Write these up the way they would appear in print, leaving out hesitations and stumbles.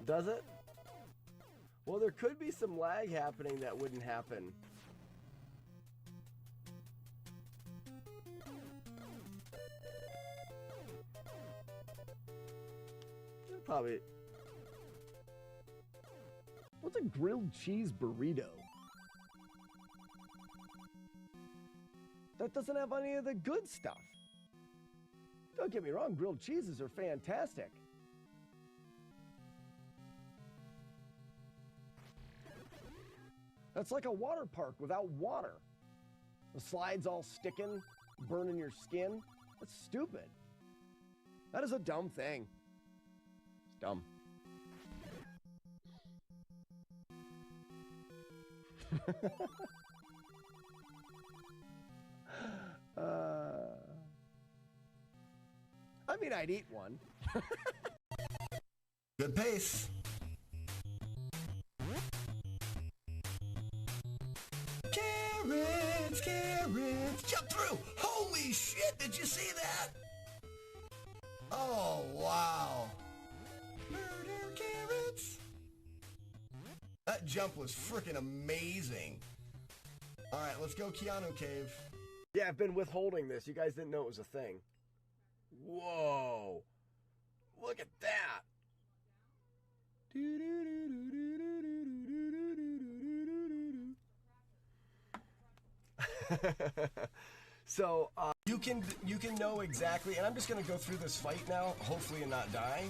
Does it? Well, there could be some lag happening that wouldn't happen. Probably. What's a grilled cheese burrito? That doesn't have any of the good stuff. Don't get me wrong, grilled cheeses are fantastic. That's like a water park without water. The slides all sticking, burning your skin. That's stupid. That is a dumb thing. It's dumb. I mean, I'd eat one. Good pace. Carrots, carrots, jump through! Holy shit, did you see that? Oh, wow. Murder carrots. That jump was freaking amazing. All right, let's go Keanu Cave. Yeah, I've been withholding this. You guys didn't know it was a thing. Whoa. Look at that. So, you can know exactly, and I'm just going to go through this fight now, hopefully and not die.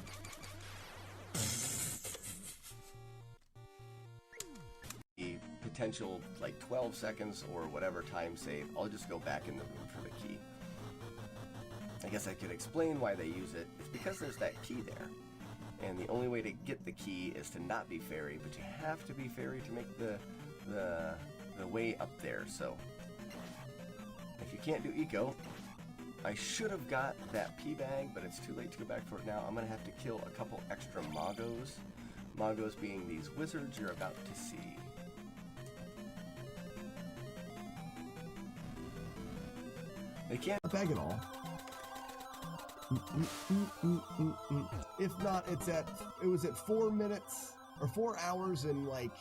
The potential, like 12 seconds or whatever time save, I'll just go back in the room for the key. I guess I could explain why they use it. It's because there's that key there. And the only way to get the key is to not be fairy, but you have to be fairy to make the way up there. So if you can't do eco, I should have got that pea bag, but it's too late to go back for it now. I'm going to have to kill a couple extra Magos. Magos being these wizards you're about to see. They can't bag at all. If not, it was at 4 minutes or 4 hours and like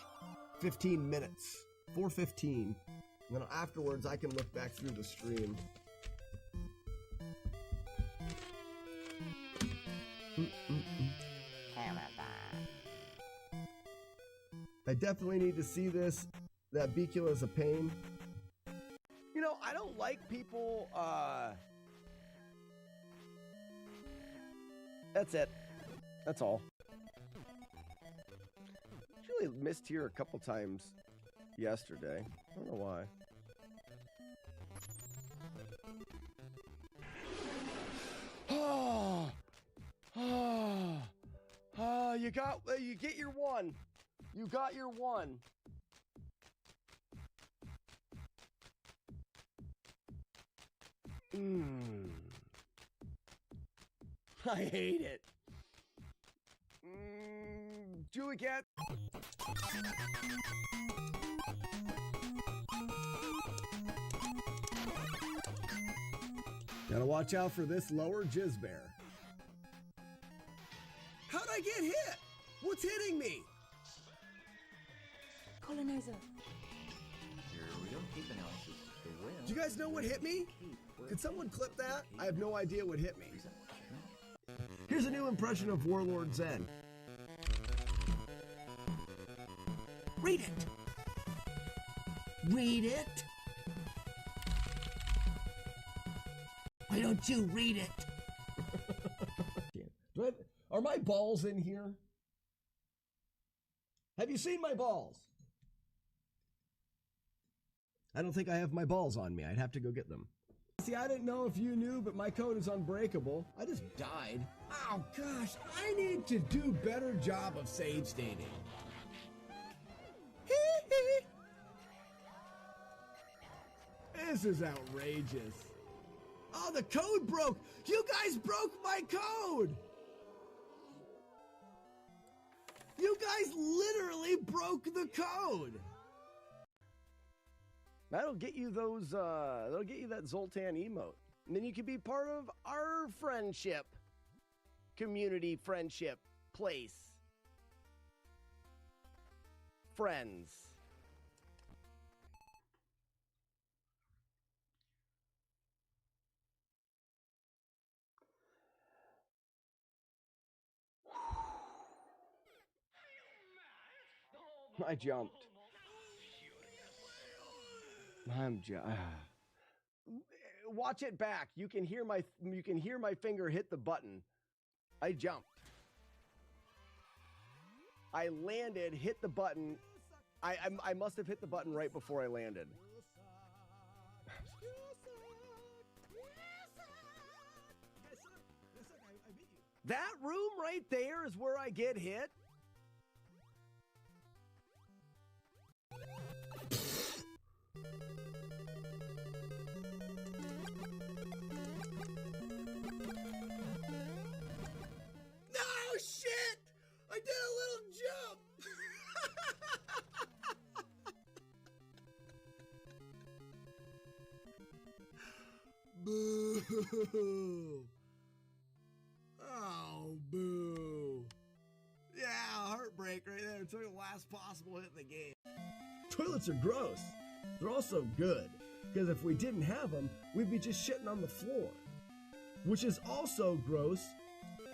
15 minutes. 4:15. And then afterwards I can look back through the stream. I definitely need to see this. That Bikula is a pain. You know, I don't like people, that's it. That's all. Actually missed here a couple times yesterday. I don't know why. You get your one. You got your one. I hate it. Julie Cat. Gotta watch out for this lower jizz bear. How'd I get hit? What's hitting me? Colonizer. Do you guys know what hit me? Could someone clip that? I have no idea what hit me. Here's a new impression of Warlord Zen. Read it. Read it. Why don't you read it? Are my balls in here? Have you seen my balls? I don't think I have my balls on me. I'd have to go get them. See, I didn't know if you knew, but my code is unbreakable. I just died. Oh gosh, I need to do better job of save stating. This is outrageous. Oh, the code broke. You guys broke my code. You guys literally broke the code. That'll get you those, that'll get you that Zoltan emote. And then you can be part of our friendship, community friendship place. Friends. I jumped. Watch it back. You can hear my finger hit the button. I jumped. I landed, hit the button. I must have hit the button right before I landed. That room right there is where I get hit. No shit! I did a little jump. Boo! Oh, boo! Yeah, heartbreak right there. Took the last possible hit in the game. Toilets are gross. They're also good, because if we didn't have them, we'd be just shitting on the floor. Which is also gross,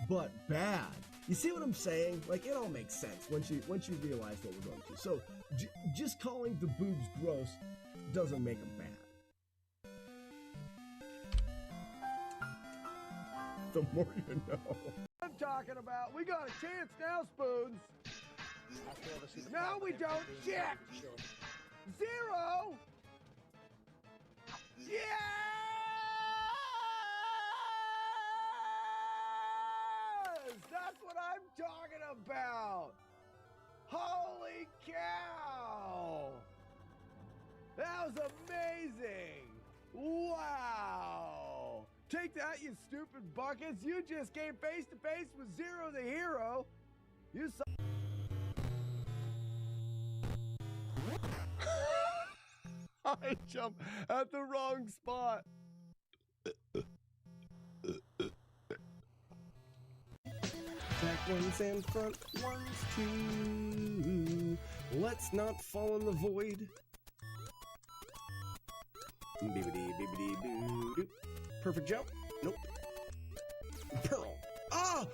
but bad. You see what I'm saying? Like, it all makes sense once you realize what we're going through. So, just calling the boobs gross doesn't make them bad. The more you know. I'm talking about, we got a chance now, Spoons. No, we don't. Shit. 0. Yes! That's what I'm talking about. Holy cow. That was amazing. Wow. Take that, you stupid buckets. You just came face to face with Zero the Hero. You saw. I jumped at the wrong spot. Back ones and front ones too. Let's not fall in the void. Bibbidi-bibbidi-boo-doo. Perfect jump. Nope. Pearl. Ah!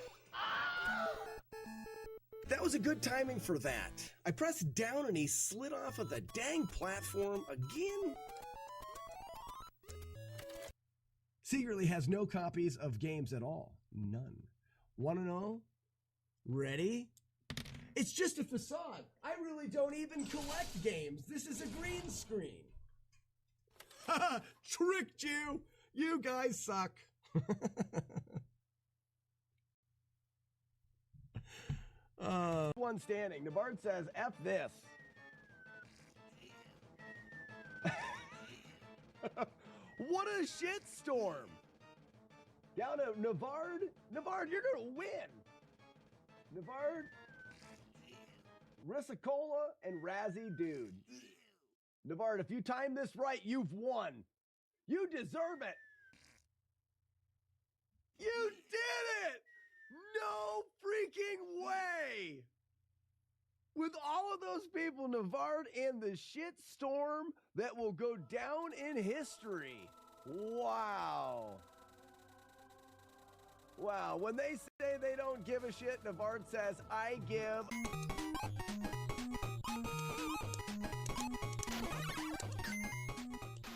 That was a good timing for that. I pressed down and he slid off of the dang platform again. Secretly has no copies of games at all. None. Wanna know? Ready? It's just a facade. I really don't even collect games. This is a green screen. Haha! Tricked you! You guys suck. One standing. Navard says, F this. What a shitstorm. Down to Navard. Navard, you're going to win. Navard, Risacola, and Razzie Dude. Navard, if you time this right, you've won. You deserve it. You did it! No freaking way! With all of those people, Navard, and the shit storm that will go down in history. Wow. Wow. When they say they don't give a shit, Navard says, I give.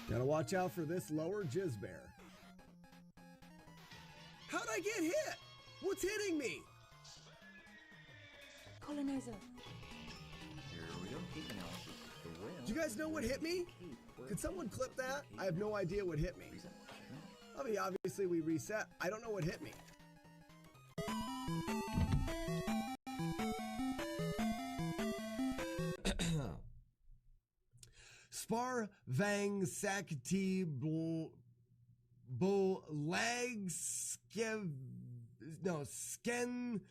Gotta watch out for this lower jizz bear. How'd I get hit? What's hitting me? Colonizer. Do you guys know what hit me? Could someone clip that? I have no idea what hit me. I mean, obviously we reset. I don't know what hit me. Spar Vang Sakti Bo Lag Skev. No, Sken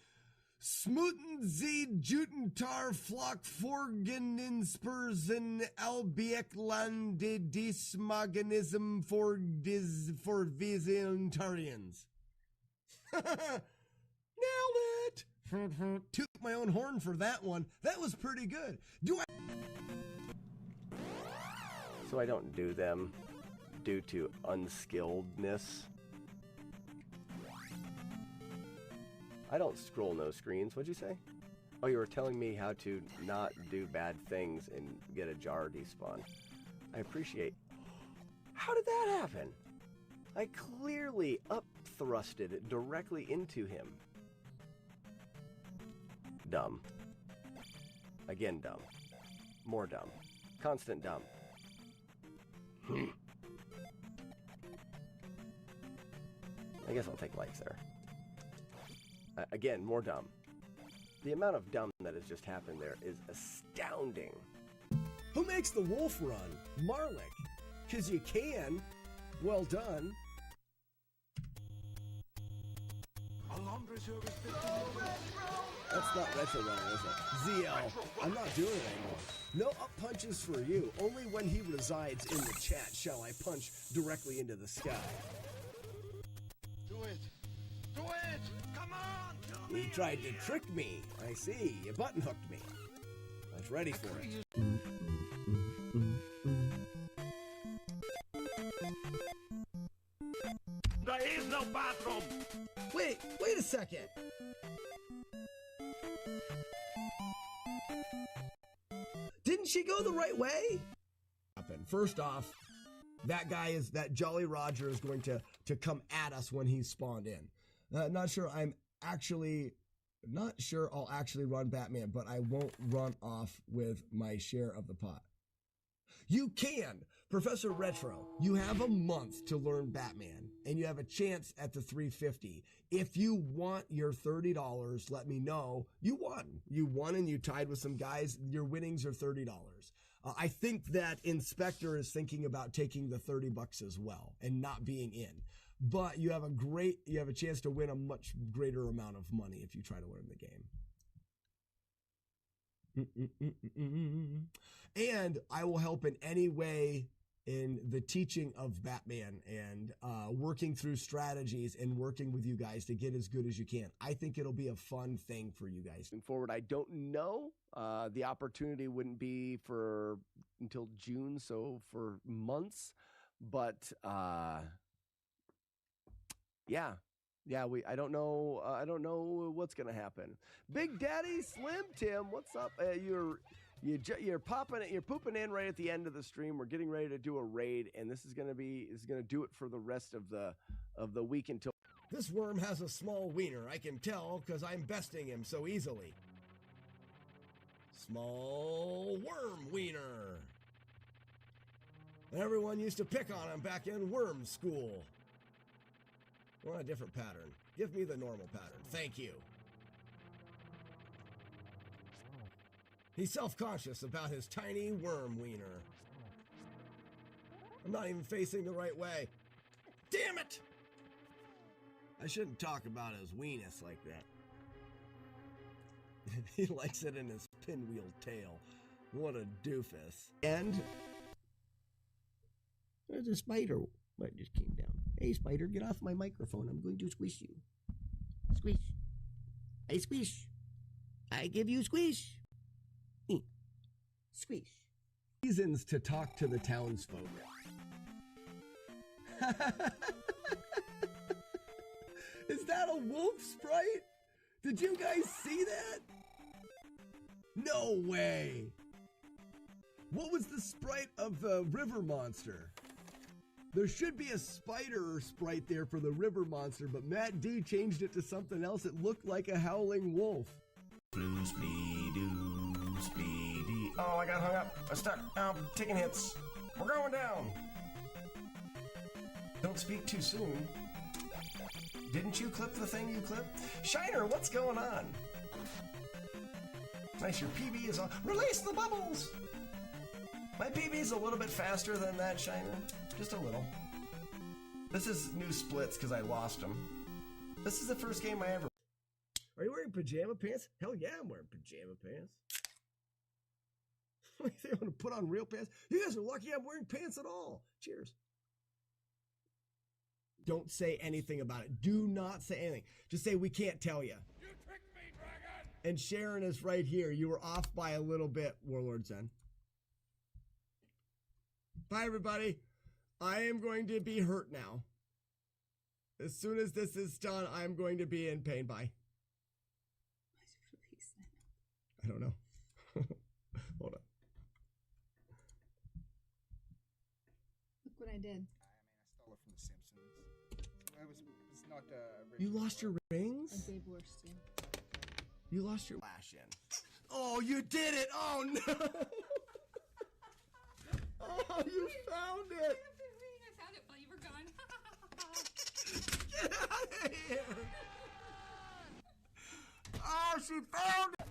Smooten Sie Jutentar Flock Forgeninspursen Albiekland Dismaganism for Visitarians. Nailed it! Toot my own horn for that one. That was pretty good. So I don't do them due to unskilledness. I don't scroll no screens. What'd you say? Oh, you were telling me how to not do bad things and get a jar despawn. I appreciate. How did that happen? I clearly up-thrusted it directly into him. Dumb. Again, dumb. More dumb. Constant dumb. I guess I'll take likes there. Again, more dumb. The amount of dumb that has just happened there is astounding. Who makes the wolf run? Marlik. 'Cause you can. Well done. That's not Retro Runner, is it? ZL. I'm not doing it anymore. No up punches for you. Only when he resides in the chat shall I punch directly into the sky. Do it! Do it! Come on! You tried to trick me. I see. You button hooked me. I was ready for it. There is no bathroom! Wait a second. Didn't she go the right way? First off, that Jolly Roger is going to come at us when he's spawned in. Not sure I'll actually run Batman, but I won't run off with my share of the pot. You can! Professor Retro, you have a month to learn Batman, and you have a chance at the 350. If you want your $30, let me know. You won. You won and you tied with some guys. Your winnings are $30. I think that Inspector is thinking about taking the $30 as well and not being in. But you have a chance to win a much greater amount of money if you try to learn the game. And I will help in any way in the teaching of Batman and working through strategies and working with you guys to get as good as you can. I think it'll be a fun thing for you guys. Moving forward, I don't know. The opportunity wouldn't be until June, so for months. But yeah, I don't know what's gonna happen. Big Daddy Slim Tim, what's up? You're popping it. You're pooping in right at the end of the stream. We're getting ready to do a raid, and this is gonna do it for the rest of the week until. This worm has a small wiener. I can tell because I'm besting him so easily. Small worm wiener. Everyone used to pick on him back in worm school. I want a different pattern. Give me the normal pattern. Thank you. He's self-conscious about his tiny worm wiener. I'm not even facing the right way. Damn it! I shouldn't talk about his weenus like that. He likes it in his pinwheel tail. What a doofus. And there's a spider that just came down. Hey, spider, get off my microphone. I'm going to squish you. Squish. I squish. I give you squish. Squish. Reasons to talk to the townsfolk. Is that a wolf sprite? Did you guys see that? No way. What was the sprite of the river monster? There should be a spider sprite there for the river monster, but Matt D changed it to something else. It looked like a howling wolf. Blue speedy, speedy. Oh, I got hung up. I'm stuck. I'm taking hits. We're going down. Don't speak too soon. Didn't you clip the thing you clipped? Shiner, what's going on? Nice, your PB is on. Release the bubbles! My PB is a little bit faster than that, Shiner. Just a little. This is new splits because I lost them. This is the first game I ever. Are you wearing pajama pants? Hell yeah, I'm wearing pajama pants. You think I'm going to put on real pants? You guys are lucky I'm wearing pants at all. Cheers. Don't say anything about it. Do not say anything. Just say we can't tell you. You tricked me, dragon! And Sharon is right here. You were off by a little bit, Warlord Zen. Bye, everybody. I am going to be hurt now. As soon as this is done, I'm going to be in pain. Bye. I don't know. Hold on. Look what I did. I mean, I stole it from The Simpsons. It's not You lost your rings? I gave worse too. You lost your lash in. Oh, you did it! Oh no! Oh, you found it! I found it while you were gone. Get out of here! Oh, she found it!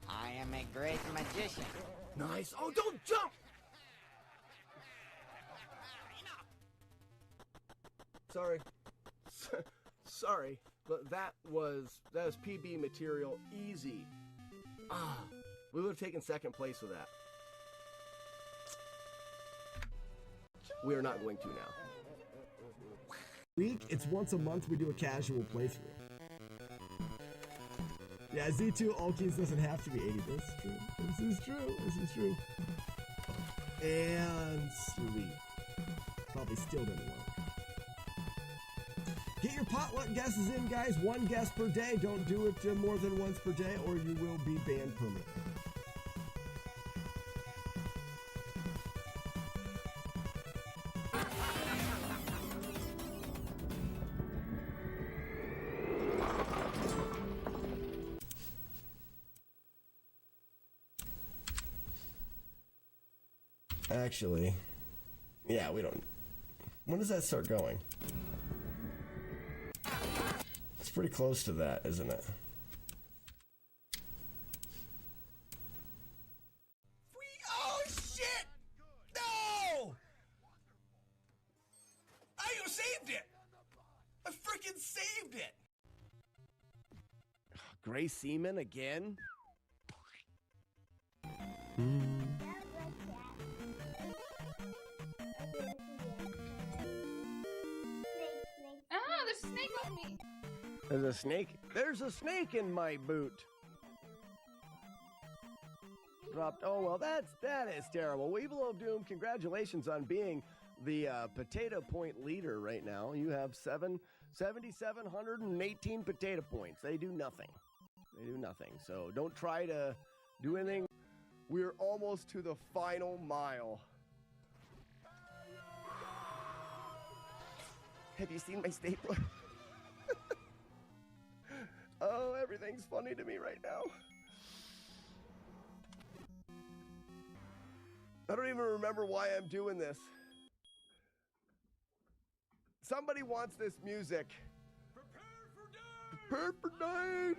I am a great magician. Nice. Oh, don't jump! Sorry. Sorry, but that was PB material. Easy. Ah, we would have taken second place with that. We are not going to now. It's once a month we do a casual playthrough. Yeah, Z2 all keys doesn't have to be 80. This is true. This is true. This is true. And sleep. Probably still didn't work. Get your potluck guesses in, guys. One guess per day. Don't do it more than once per day, or you will be banned permanently. Actually, yeah, we don't. When does that start going? It's pretty close to that, isn't it? Oh, shit! No! I saved it! I freaking saved it! Gray Seaman again? Ah, there's a snake on me. There's a snake? There's a snake in my boot. Dropped. Oh, well, that is terrible. Weevil of Doom, congratulations on being the potato point leader right now. You have 7,718 potato points. They do nothing. They do nothing. So don't try to do anything. We're almost to the final mile. Have you seen my stapler? Oh, everything's funny to me right now. I don't even remember why I'm doing this. Somebody wants this music. Prepare for Dave!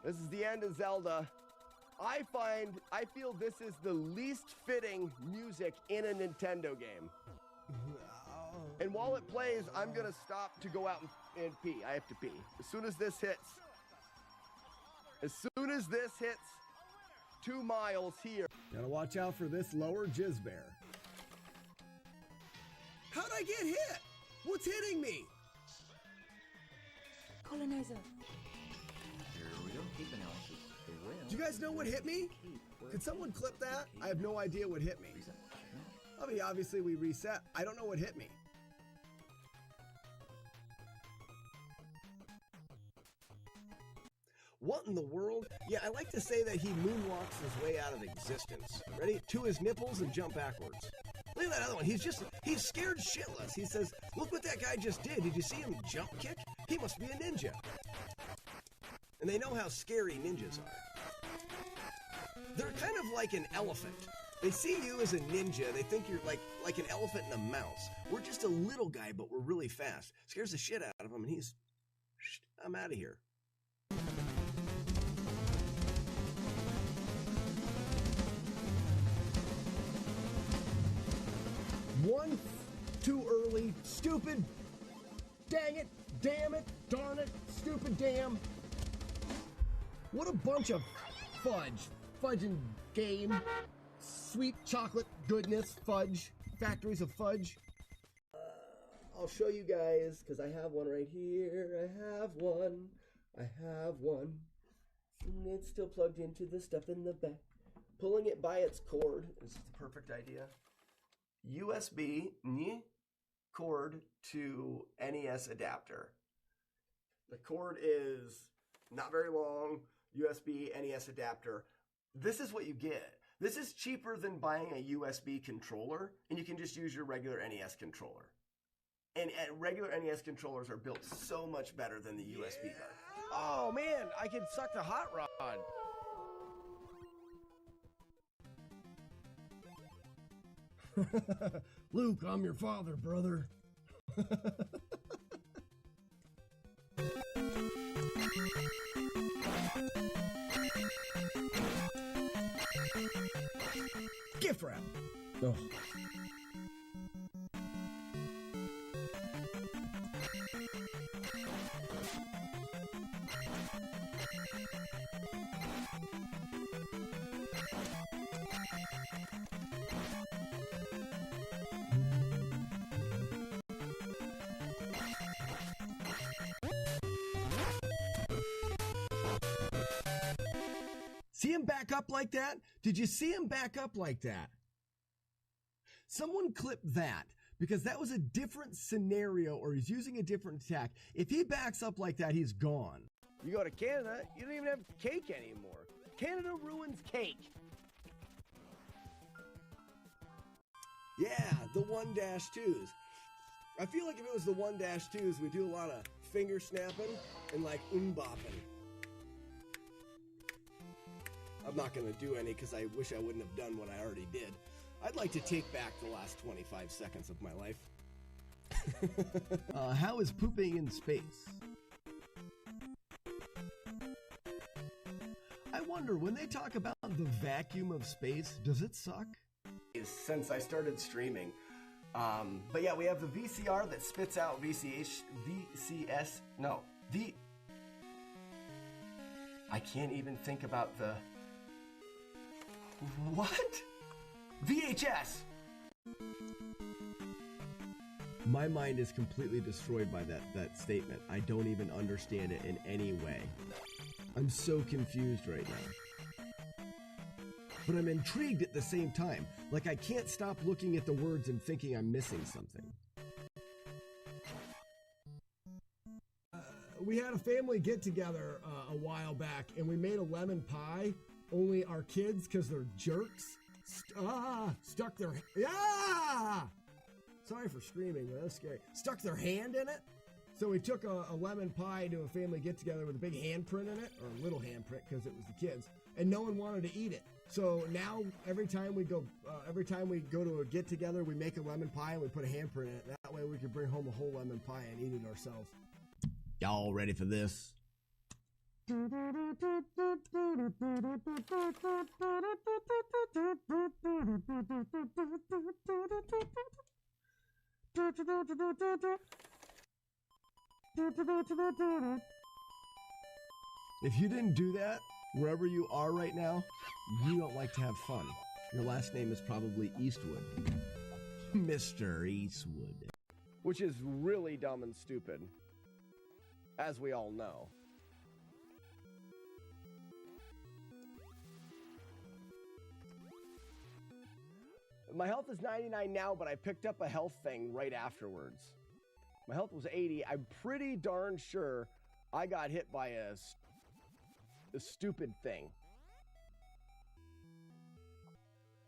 This is the end of Zelda. I feel this is the least fitting music in a Nintendo game. And while it plays, I'm gonna stop to go out and pee. I have to pee. As soon as this hits 2 miles here. Gotta watch out for this lower jizz bear. How'd I get hit? What's hitting me? Colonizer. Do you guys know what hit me? Could someone clip that? I have no idea what hit me. I mean, obviously we reset. I don't know what hit me. What in the world? Yeah, I like to say that he moonwalks his way out of existence. Ready? To his nipples and jump backwards. Look at that other one. He's scared shitless. He says, look what that guy just did. Did you see him jump kick? He must be a ninja. And they know how scary ninjas are. They're kind of like an elephant. They see you as a ninja. They think you're like an elephant and a mouse. We're just a little guy, but we're really fast. Scares the shit out of him, and he's, I'm out of here. One too early, stupid Dang it, damn it, darn it, stupid damn. What a bunch of fudge. Fudging game. Sweet chocolate goodness, fudge. Factories of fudge. I'll show you guys, because I have one right here. I have one. And it's still plugged into the stuff in the back. Pulling it by its cord is the perfect idea. USB cord to NES adapter. The cord is not very long. USB NES adapter. This is what you get. This is cheaper than buying a USB controller, and you can just use your regular NES controller. And regular NES controllers are built so much better than the USB card. Oh man, I can suck the hot rod. Luke, I'm your father, brother. Gift wrap. Oh. See him back up like that? Did you see him back up like that? Someone clip that, because that was a different scenario, or he's using a different attack. If he backs up like that, he's gone. You go to Canada, you don't even have cake anymore. Canada ruins cake. Yeah, the 1-2s. I feel like if it was the 1-2s, we'd do a lot of finger snapping and like bopping. I'm not going to do any because I wish I wouldn't have done what I already did. I'd like to take back the last 25 seconds of my life. How is pooping in space? I wonder, when they talk about the vacuum of space, does it suck? Since I started streaming. But yeah, we have the VCR that spits out I can't even think about the... What? VHS! My mind is completely destroyed by that statement. I don't even understand it in any way. I'm so confused right now. But I'm intrigued at the same time. Like, I can't stop looking at the words and thinking I'm missing something. We had a family get-together a while back, and we made a lemon pie. Only our kids, because they're jerks, stuck their... Yeah! Sorry for screaming, but that's scary. Stuck their hand in it. So we took a lemon pie to a family get-together with a big handprint in it, or a little handprint, because it was the kids, and no one wanted to eat it. So now, every time we go to a get-together, we make a lemon pie and we put a handprint in it. That way we can bring home a whole lemon pie and eat it ourselves. Y'all ready for this? If you didn't do that, wherever you are right now, you don't like to have fun. Your last name is probably Eastwood. Mr. Eastwood. Which is really dumb and stupid, as we all know. My health is 99 now, but I picked up a health thing right afterwards. My health was 80. I'm pretty darn sure I got hit by a stupid thing.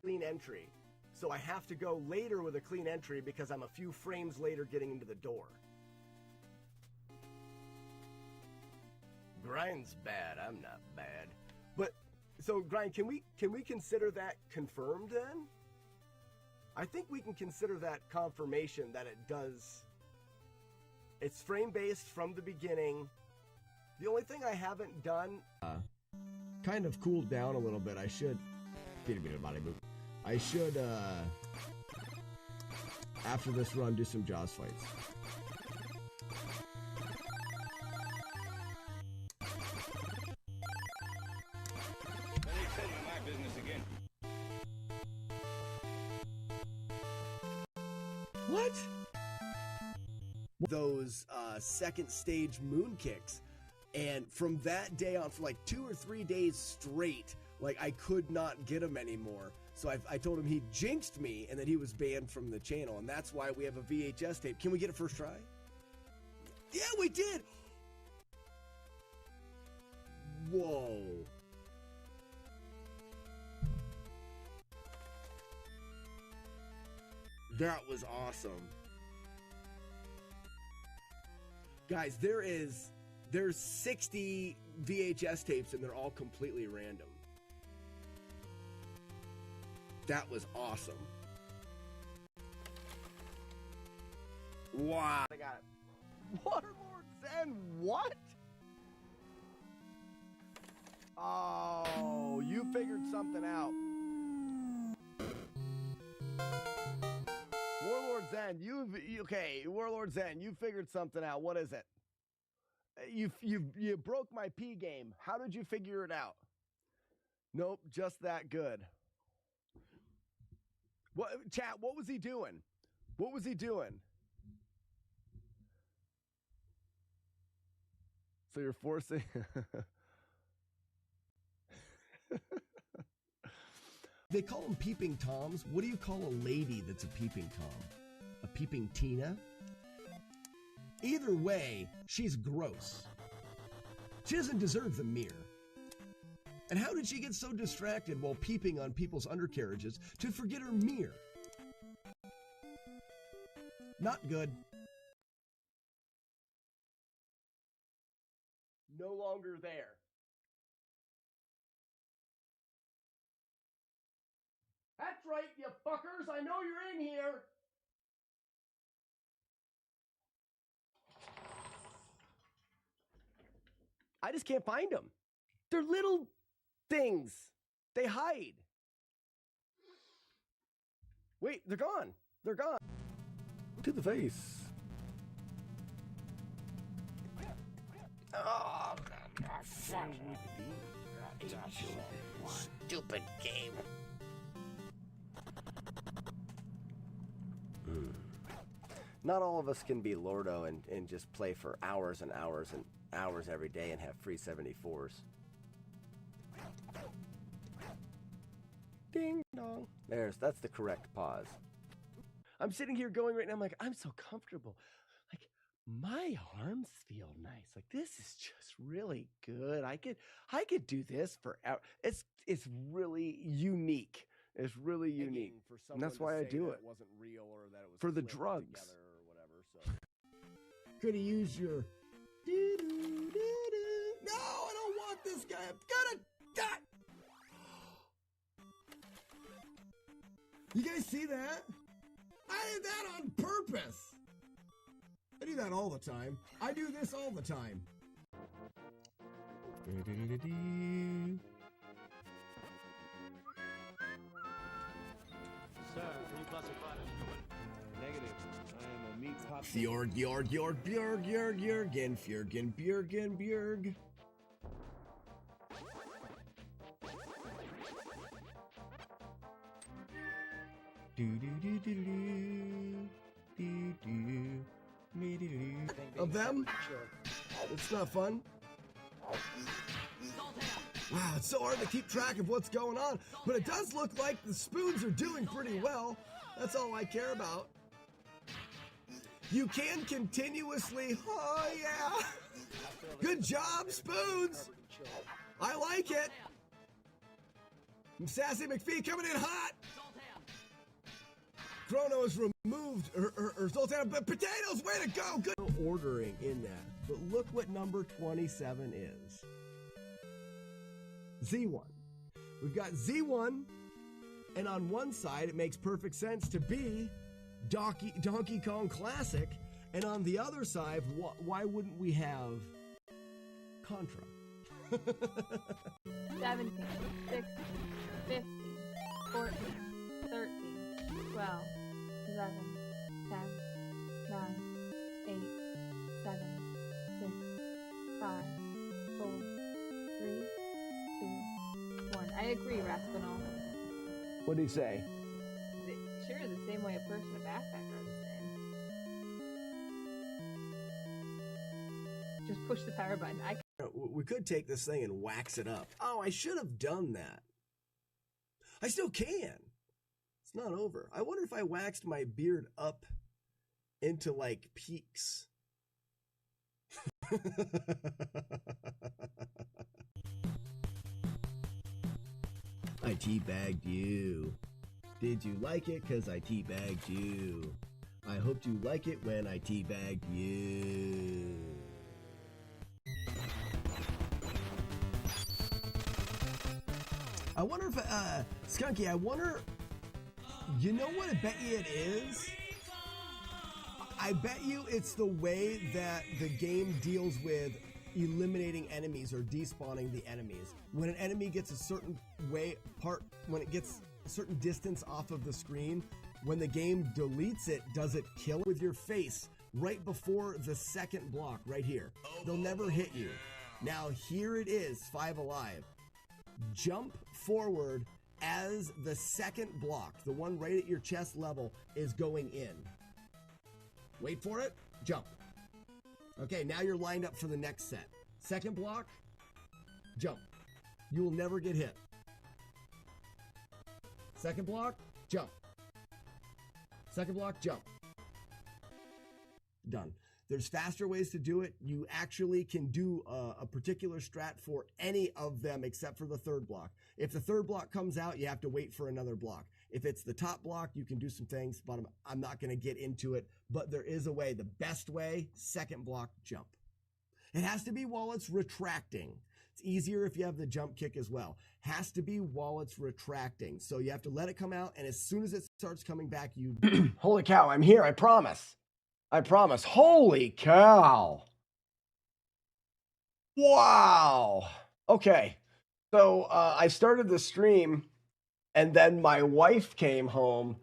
Clean entry. So I have to go later with a clean entry because I'm a few frames later getting into the door. Grind's bad. I'm not bad. But so Grind, can we consider that confirmed then? I think we can consider that confirmation that it does. It's frame based from the beginning. The only thing I haven't done kind of cooled down a little bit. I should after this run do some Jaws fights. What? Those second stage moon kicks. And from that day on, for like 2 or 3 days straight, like I could not get him anymore. So I told him he jinxed me and that he was banned from the channel. And that's why we have a VHS tape. Can we get it first try? Yeah, we did. Whoa. That was awesome. Guys, there's 60 VHS tapes and they're all completely random. That was awesome. Wow. I got it. Waterlord Zen, what? Oh, you figured something out. Warlord Zen, Warlord Zen, you figured something out. What is it? You broke my P game. How did you figure it out? Nope, just that good. What chat? What was he doing? What was he doing? So you're forcing. They call them peeping toms. What do you call a lady that's a peeping tom? A peeping Tina? Either way, she's gross. She doesn't deserve the mirror. And how did she get so distracted while peeping on people's undercarriages to forget her mirror? Not good. No longer there. That's right, you fuckers. I know you're in here. I just can't find them. They're little things. They hide. Wait, they're gone. They're gone. To the face. Oh, stupid game. Not all of us can be Lordo and just play for hours and hours and hours every day and have free 74s. Ding dong. That's the correct pause. I'm sitting here going right now, I'm like, I'm so comfortable. Like, my arms feel nice. Like, this is just really good. I could do this for hours. It's really unique. It's really unique. For and that's why I do it. It wasn't real or that it was for the clipped drugs. Together or whatever, so. Could have used your no, I don't want this guy. I'm gonna die. You guys see that? I did that on purpose. I do that all the time. I do this all the time. Sir, can you classify this? Negative. I am a meat pop. Fjord, Bjorg, Jurgen, Fjörgen, Björgen, Björg. Of them? It's not fun. Wow, it's so hard to keep track of what's going on, but it does look like the spoons are doing pretty well. That's all I care about. You can continuously, oh yeah. Good job, spoons. I like it. Sassy McPhee coming in hot. Chrono's removed her Zoltan, but potatoes, way to go. Good ordering in that. But look what number 27 is. Z1. We've got Z1, and on one side it makes perfect sense to be Donkey Kong Classic, and on the other side, why wouldn't we have Contra? 17, 16, 15, 14, 13, 12, 11, 10, 9, 8, 7, 6, 5, 4, 3, 2, 1. I agree, Raspinall. What did he say? Sure, the same way a person and a backpacker are the same. Just push the power button. We could take this thing and wax it up. Oh, I should have done that. I still can. It's not over. I wonder if I waxed my beard up into like peaks. I teabagged you. Did you like it? 'Cause I teabagged you. I hoped you like it when I teabagged you. I wonder if, Skunky, I wonder, you know what I bet you it is? I bet you it's the way that the game deals with eliminating enemies or despawning the enemies. When an enemy gets a certain when it gets a certain distance off of the screen, when the game deletes it, does it kill with your face right before the second block right here? They'll never hit you. Now here it is, 5 alive. Jump forward as the second block, the one right at your chest level, is going in. Wait for it, jump. Okay, now you're lined up for the next set. Second block, jump. You will never get hit. Second block, jump. Second block, jump. Done. There's faster ways to do it. You actually can do a particular strat for any of them except for the third block. If the third block comes out, you have to wait for another block. If it's the top block, you can do some things, but I'm not going to get into it. But there is a way. The best way, second block, jump. It has to be while it's retracting. It's easier if you have the jump kick as well. Has to be while it's retracting. So you have to let it come out, and as soon as it starts coming back, you... Holy cow, I'm here, I promise. I promise. Holy cow. Wow. Okay. So I started the stream, and then my wife came home,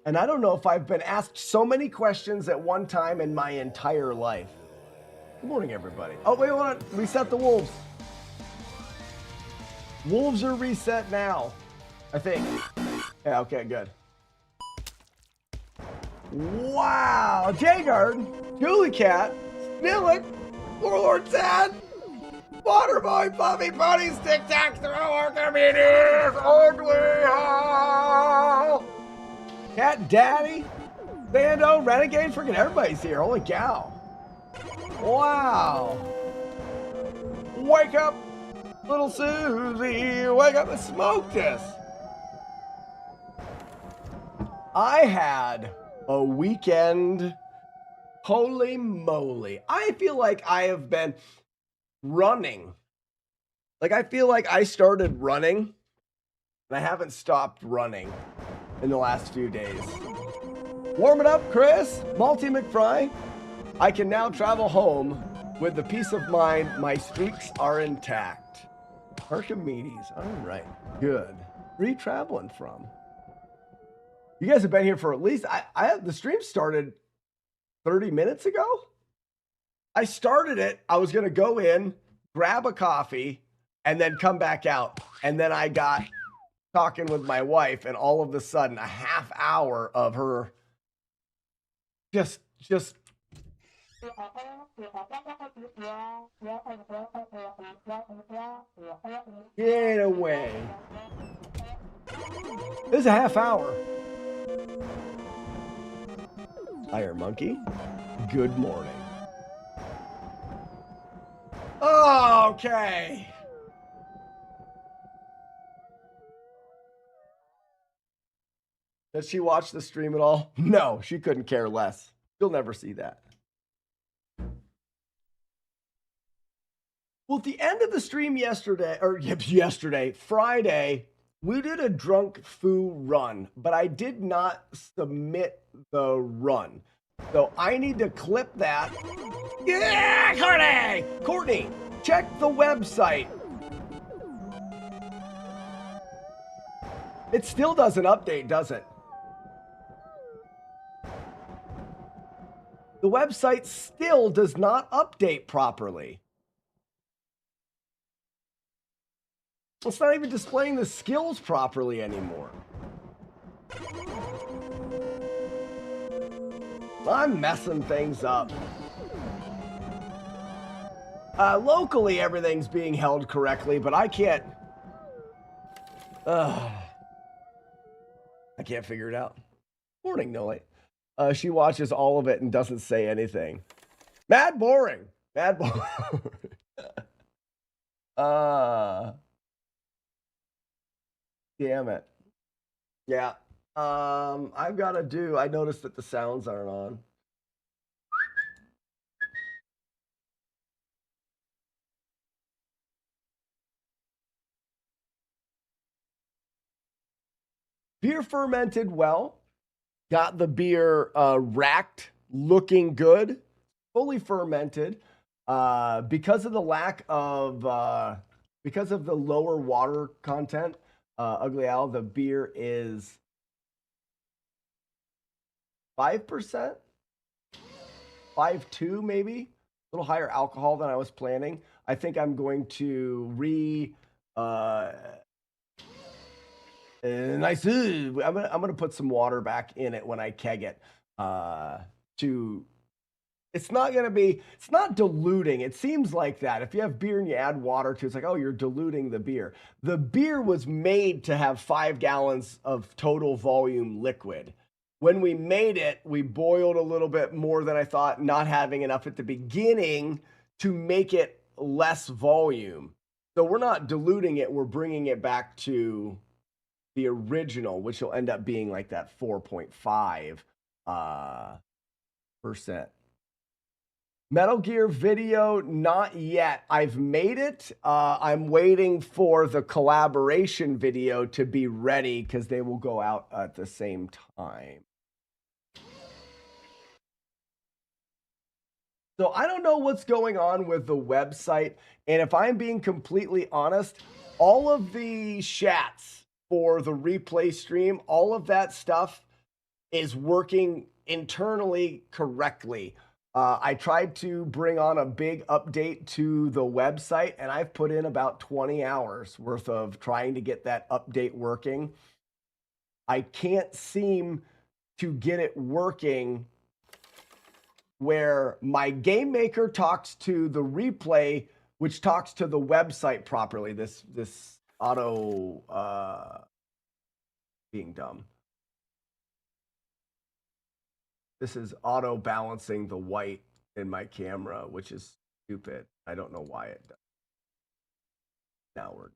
and I don't know if I've been asked so many questions at one time in my entire life. Good morning, everybody. Oh, wait, hold on. Reset the wolves. Wolves are reset now, I think. Yeah, okay, good. Wow, Jagard, Julie Cat, Snillick, Warlord Sad, Waterboy, Puffy Bunny, Stick Tack Throw, Archimedes, Ugly Hall, Cat Daddy, Bando, Renegade, freaking everybody's here. Holy cow. Wow. Wake up, little Susie, wake up and smoke this. I had a weekend, holy moly. I feel like I have been running. Like, I feel like I started running, and I haven't stopped running in the last few days. Warm it up, Chris. Malty McFry. I can now travel home with the peace of mind my streaks are intact. Archimedes. All right. Good. Where are you traveling from? You guys have been here for at least, the stream started 30 minutes ago. I started it. I was going to go in, grab a coffee, and then come back out. And then I got talking with my wife, and all of a sudden, a half hour of her just get away. This is a half hour. Higher Monkey, good morning. Okay. Does she watch the stream at all? No, she couldn't care less. You'll never see that. Well, at the end of the stream Friday, we did a drunk foo run, but I did not submit the run. So I need to clip that. Yeah, Courtney! Courtney, check the website. It still doesn't update, does it? The website still does not update properly. It's not even displaying the skills properly anymore. I'm messing things up. Locally, everything's being held correctly, but I can't. I can't figure it out. Morning, Noli. She watches all of it and doesn't say anything. Mad boring. Mad boring. Damn it. Yeah. I've got to do. I noticed that the sounds aren't on. Beer fermented well. Got the beer racked, looking good, fully fermented. Because of the lack of, because of the lower water content, Ugly Al, the beer is 5%, 5.2 maybe, a little higher alcohol than I was planning. I think I'm going to I'm gonna put some water back in it when I keg it. It's not diluting. It seems like that. If you have beer and you add water to it, it's like, oh, you're diluting the beer. The beer was made to have 5 gallons of total volume liquid. When we made it, we boiled a little bit more than I thought, not having enough at the beginning to make it less volume. So we're not diluting it. We're bringing it back to the original, which will end up being like that 4.5%. Metal Gear video, not yet. I've made it. I'm waiting for the collaboration video to be ready because they will go out at the same time. So I don't know what's going on with the website. And if I'm being completely honest, all of the chats for the replay stream, all of that stuff is working internally correctly. I tried to bring on a big update to the website, and I've put in about 20 hours worth of trying to get that update working. I can't seem to get it working where my game maker talks to the replay, which talks to the website properly. This auto being dumb. This is auto balancing the white in my camera, which is stupid. I don't know why it does. Now we're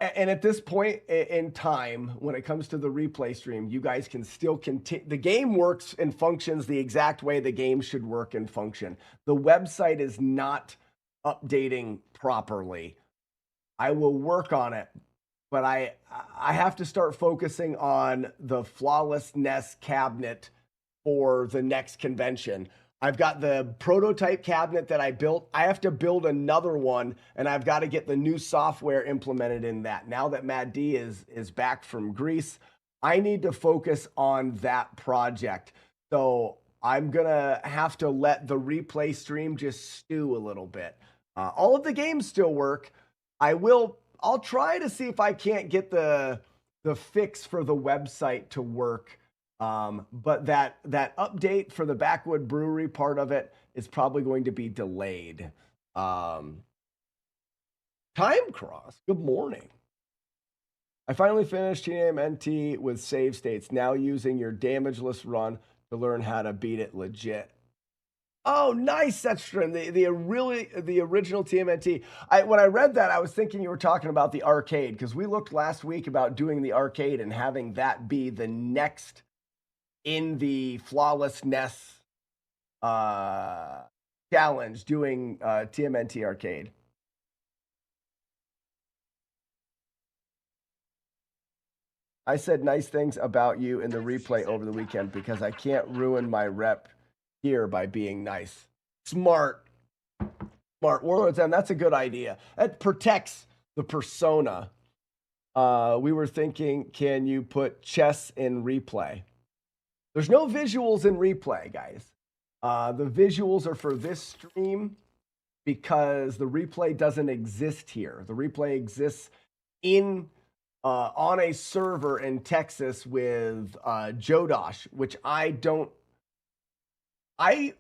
and at this point in time, when it comes to the replay stream, you guys can still continue. The game works and functions the exact way the game should work and function. The website is not updating properly. I will work on it, but I have to start focusing on the FlawlessNES cabinet for the next convention. I've got the prototype cabinet that I built. I have to build another one, and I've got to get the new software implemented in that. Now that Matt D is back from Greece, I need to focus on that project. So I'm going to have to let the replay stream just stew a little bit. All of the games still work. I'll try to see if I can't get the fix for the website to work. But that update for the Backwood Brewery part of it is probably going to be delayed. Time Cross, good morning. I finally finished TMNT with save states, now using your damageless run to learn how to beat it legit. Oh, nice, Setstrin, the original TMNT. When I read that, I was thinking you were talking about the arcade, because we looked last week about doing the arcade and having that be the next in the FlawlessNES challenge, doing TMNT arcade. I said nice things about you in the replay over the weekend because I can't ruin my rep here by being nice. Smart. Warlords, and that's a good idea. That protects the persona. We were thinking, can you put chess in replay? There's no visuals in replay, guys. The visuals are for this stream because the replay doesn't exist here. The replay exists on a server in Texas with Jodosh, which I don't I've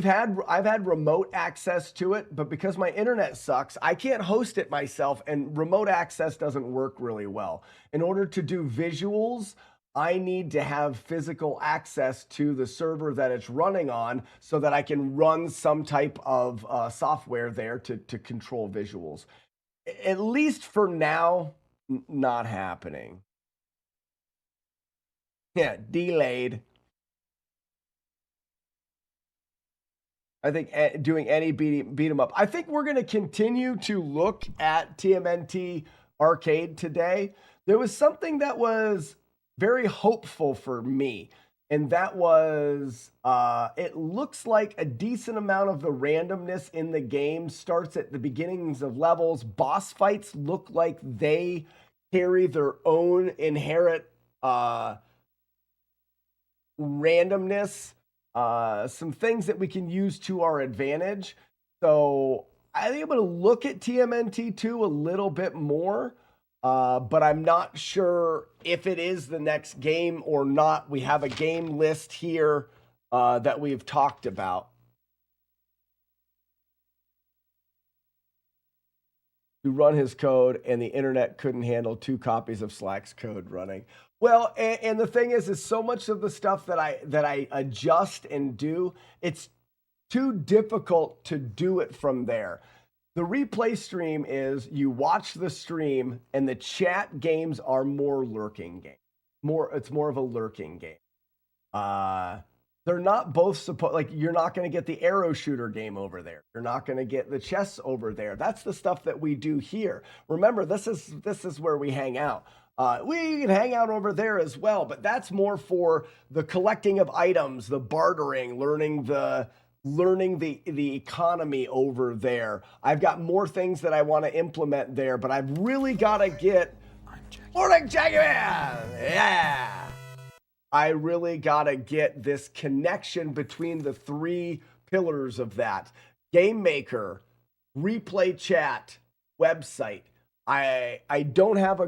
had remote access to it, but because my internet sucks, I can't host it myself, and remote access doesn't work really well. In order to do visuals, I need to have physical access to the server that it's running on so that I can run some type of software there to control visuals. At least for now, not happening. Yeah, delayed. I think doing any beat 'em up. I think we're going to continue to look at TMNT Arcade today. There was something that was very hopeful for me, and that was it looks like a decent amount of the randomness in the game starts at the beginnings of levels. Boss fights look like they carry their own inherent randomness. Some things that we can use to our advantage. So I think I'm going to look at TMNT2 a little bit more, but I'm not sure if it is the next game or not. We have a game list here that we've talked about. To run his code, and the internet couldn't handle 2 copies of Slack's code running. Well, and the thing is so much of the stuff that I adjust and do, it's too difficult to do it from there. The replay stream is you watch the stream, and the chat games are more lurking games. It's more of a lurking game. They're not both supposed, like, you're not going to get the arrow shooter game over there. You're not going to get the chess over there. That's the stuff that we do here. Remember, this is where we hang out. We can hang out over there as well, but that's more for the collecting of items, the bartering, learning the economy over there. I've got more things that I want to implement there, but I've really got to get Morning Jackie Man! Yeah! I really got to get this connection between the 3 pillars of that. Game Maker, replay chat, website. I don't have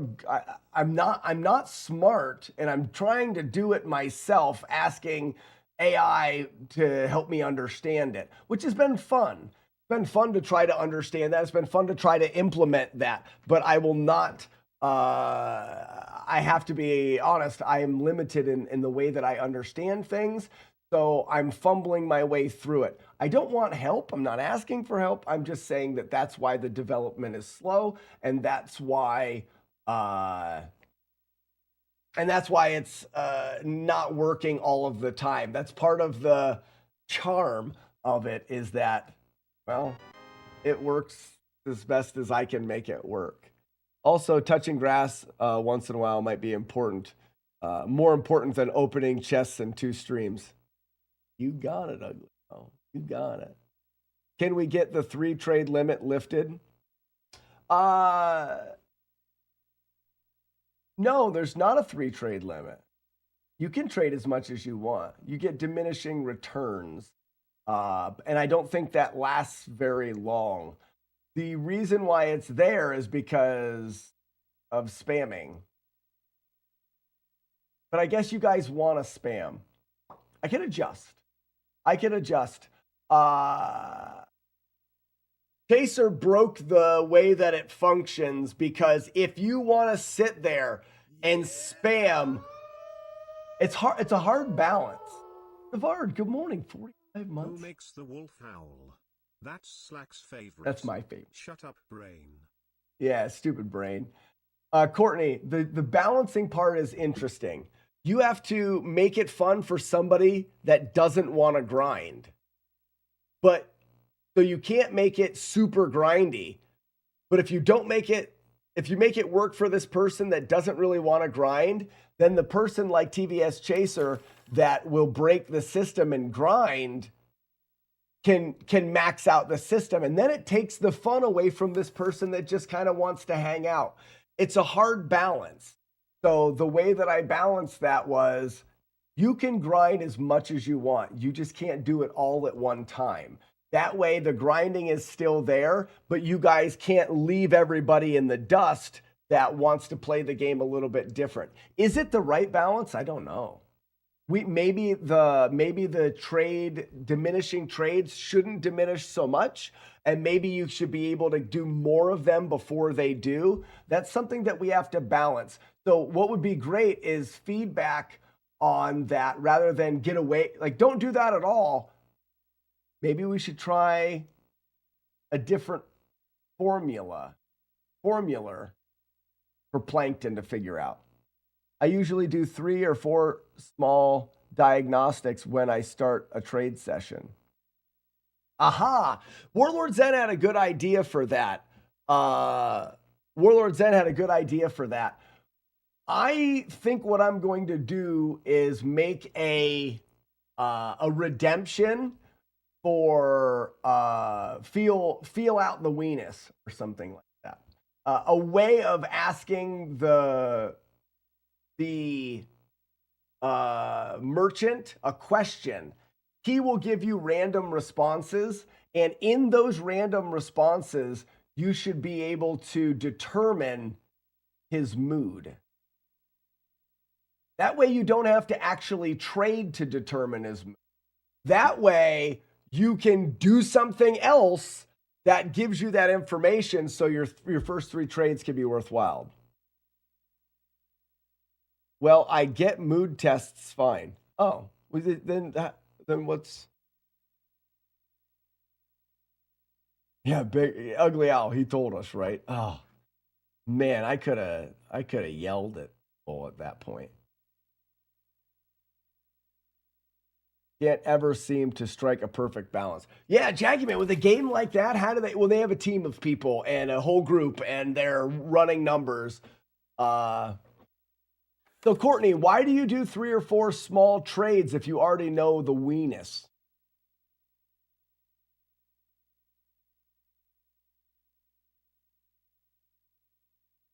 I'm not smart, and I'm trying to do it myself, asking AI to help me understand it, which has been fun. It's been fun to try to understand that. It's been fun to try to implement that, but I will not I have to be honest, I am limited in the way that I understand things. So I'm fumbling my way through it. I don't want help. I'm not asking for help. I'm just saying that that's why the development is slow, and that's why it's not working all of the time. That's part of the charm of it, is that, well, it works as best as I can make it work. Also, touching grass once in a while might be important. More important than opening chests in 2 streams. You got it, Ugly. Oh, you got it. Can we get the 3 trade limit lifted? No, there's not a 3 trade limit. You can trade as much as you want. You get diminishing returns. And I don't think that lasts very long. The reason why it's there is because of spamming. But I guess you guys want to spam. I can adjust. Chaser broke the way that it functions, because if you want to sit there and spam, it's hard. It's a hard balance. Navard, good morning. 45 months. Who makes the wolf howl? That's Slack's favorite. That's my favorite. Shut up, brain. Yeah, stupid brain. Courtney, the balancing part is interesting. You have to make it fun for somebody that doesn't want to grind. But so you can't make it super grindy. But if you make it work for this person that doesn't really want to grind, then the person like TVS Chaser that will break the system and grind can max out the system. And then it takes the fun away from this person that just kind of wants to hang out. It's a hard balance. So the way that I balanced that was, you can grind as much as you want. You just can't do it all at one time. That way the grinding is still there, but you guys can't leave everybody in the dust that wants to play the game a little bit different. Is it the right balance? I don't know. maybe the diminishing trades shouldn't diminish so much, and maybe you should be able to do more of them before they do. That's something that we have to balance. So what would be great is feedback on that rather than get away. Like, don't do that at all. Maybe we should try a different formula for plankton to figure out. I usually do 3 or 4 small diagnostics when I start a trade session. Aha! Warlord Zen had a good idea for that. I think what I'm going to do is make a redemption for feel out the weenus or something like that. A way of asking the merchant a question. He will give you random responses, and in those random responses, you should be able to determine his mood. That way you don't have to actually trade to determine his mood. That way you can do something else that gives you that information so your first 3 trades can be worthwhile. Well, I get mood tests fine. Oh, then what's... Yeah, big ugly owl. He told us, right? Oh, man, I could have yelled at people at that point. Can't ever seem to strike a perfect balance. Yeah, Jackie, man, with a game like that, how do they... Well, they have a team of people and a whole group, and they're running numbers. So, Courtney, why do you do 3 or 4 small trades if you already know the weenus?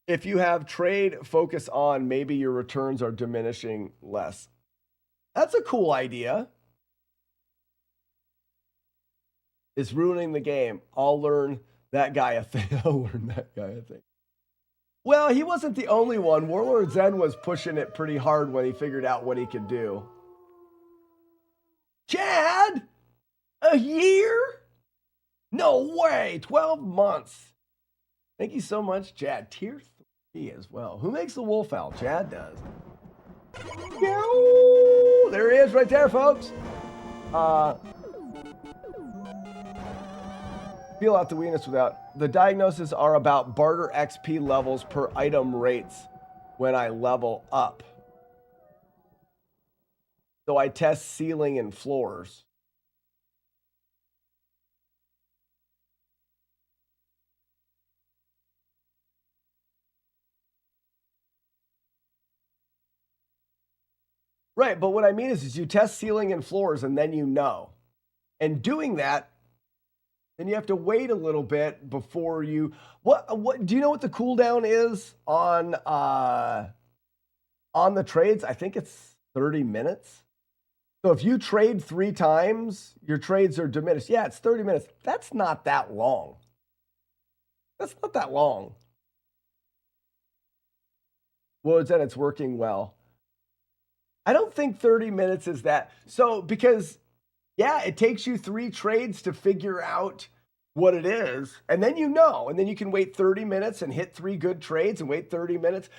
If you have trade focus on, maybe your returns are diminishing less. That's a cool idea. It's ruining the game. I'll learn that guy a thing. Well, he wasn't the only one. Warlord Zen was pushing it pretty hard when he figured out what he could do. Chad? A year? No way. 12 months. Thank you so much, Chad. Tier 3 as well. Who makes the wolf owl? Chad does. There he is right there, folks. Feel out the weenus without. The diagnoses are about barter XP levels per item rates when I level up. So I test ceiling and floors. Right, but what I mean is you test ceiling and floors and then you know. And doing that, then you have to wait a little bit before you... What do you know what the cooldown is on the trades? I think it's 30 minutes. So if you trade 3 times, your trades are diminished. Yeah, it's 30 minutes. That's not that long. That's not that long. Well, it's working well. I don't think 30 minutes is that. So, because, yeah, it takes you 3 trades to figure out what it is. And then you know. And then you can wait 30 minutes and hit 3 good trades and wait 30 minutes.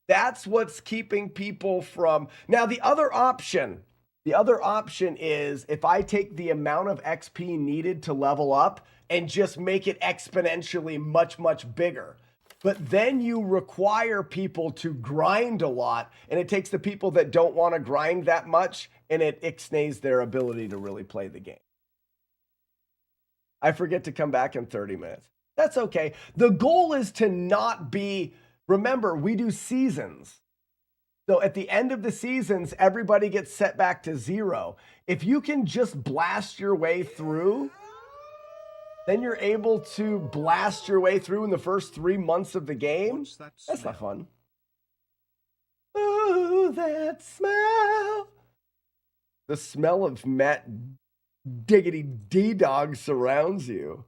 That's what's keeping people from... Now, the other option is if I take the amount of XP needed to level up and just make it exponentially much, much bigger. But then you require people to grind a lot, and it takes the people that don't want to grind that much, and it ixnays their ability to really play the game. I forget to come back in 30 minutes. That's okay. The goal is to not be... Remember, we do seasons. So at the end of the seasons, everybody gets set back to 0. If you can just blast your way through... Then you're able to blast your way through in the first 3 months of the game. That's not fun. Ooh, that smell. The smell of Matt Diggity D-Dog surrounds you.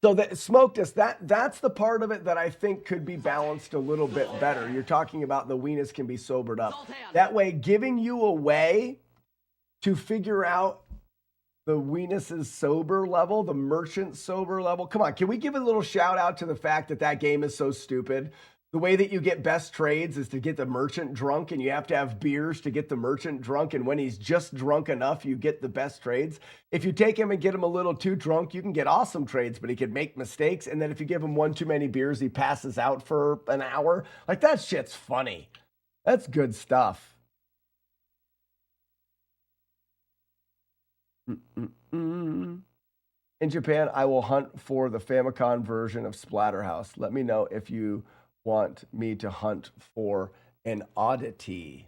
So that smoked us. That's the part of it that I think could be balanced a little bit better. You're talking about the weenus can be sobered up. That way, giving you a way to figure out the weenus's sober level, the merchant sober level. Come on, can we give a little shout out to the fact that that game is so stupid? The way that you get best trades is to get the merchant drunk, and you have to have beers to get the merchant drunk. And when he's just drunk enough, you get the best trades. If you take him and get him a little too drunk, you can get awesome trades, but he could make mistakes. And then if you give him one too many beers, he passes out for an hour. Like, that shit's funny. That's good stuff. In Japan, I will hunt for the Famicom version of Splatterhouse. Let me know if you want me to hunt for an oddity.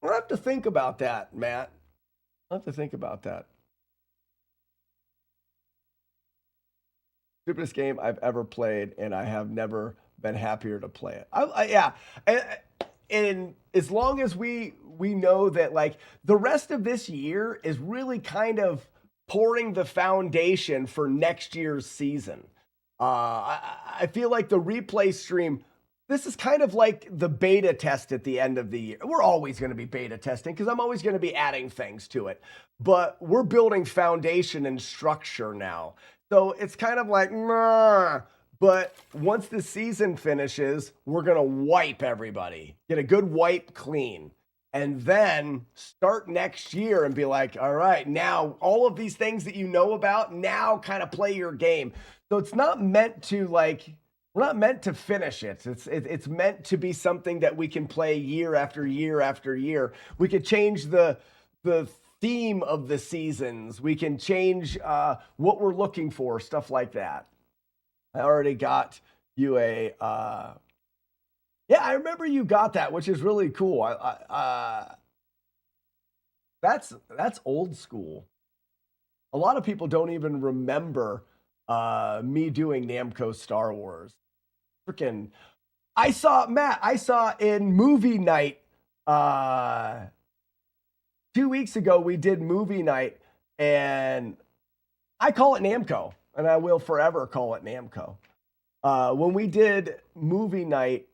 I'll have to think about that, Matt. I'll have to think about that. Stupidest game I've ever played, and I have never been happier to play it. Yeah. And as long as we know that, like, the rest of this year is really kind of pouring the foundation for next year's season. I feel like the replay stream, this is kind of like the beta test at the end of the year. We're always going to be beta testing because I'm always going to be adding things to it. But we're building foundation and structure now. So it's kind of like, nah. But once the season finishes, we're going to wipe everybody. Get a good wipe clean. And then start next year and be like, all right, now all of these things that you know about, now kind of play your game. So it's not meant to, like, we're not meant to finish it. It's meant to be something that we can play year after year after year. We could change the theme of the seasons. We can change what we're looking for, stuff like that. I already got you a... yeah, I remember you got that, which is really cool. That's old school. A lot of people don't even remember me doing Namco Star Wars. Freaking, I saw in movie night 2 weeks ago, we did movie night, and I call it Namco, and I will forever call it Namco. When we did movie night,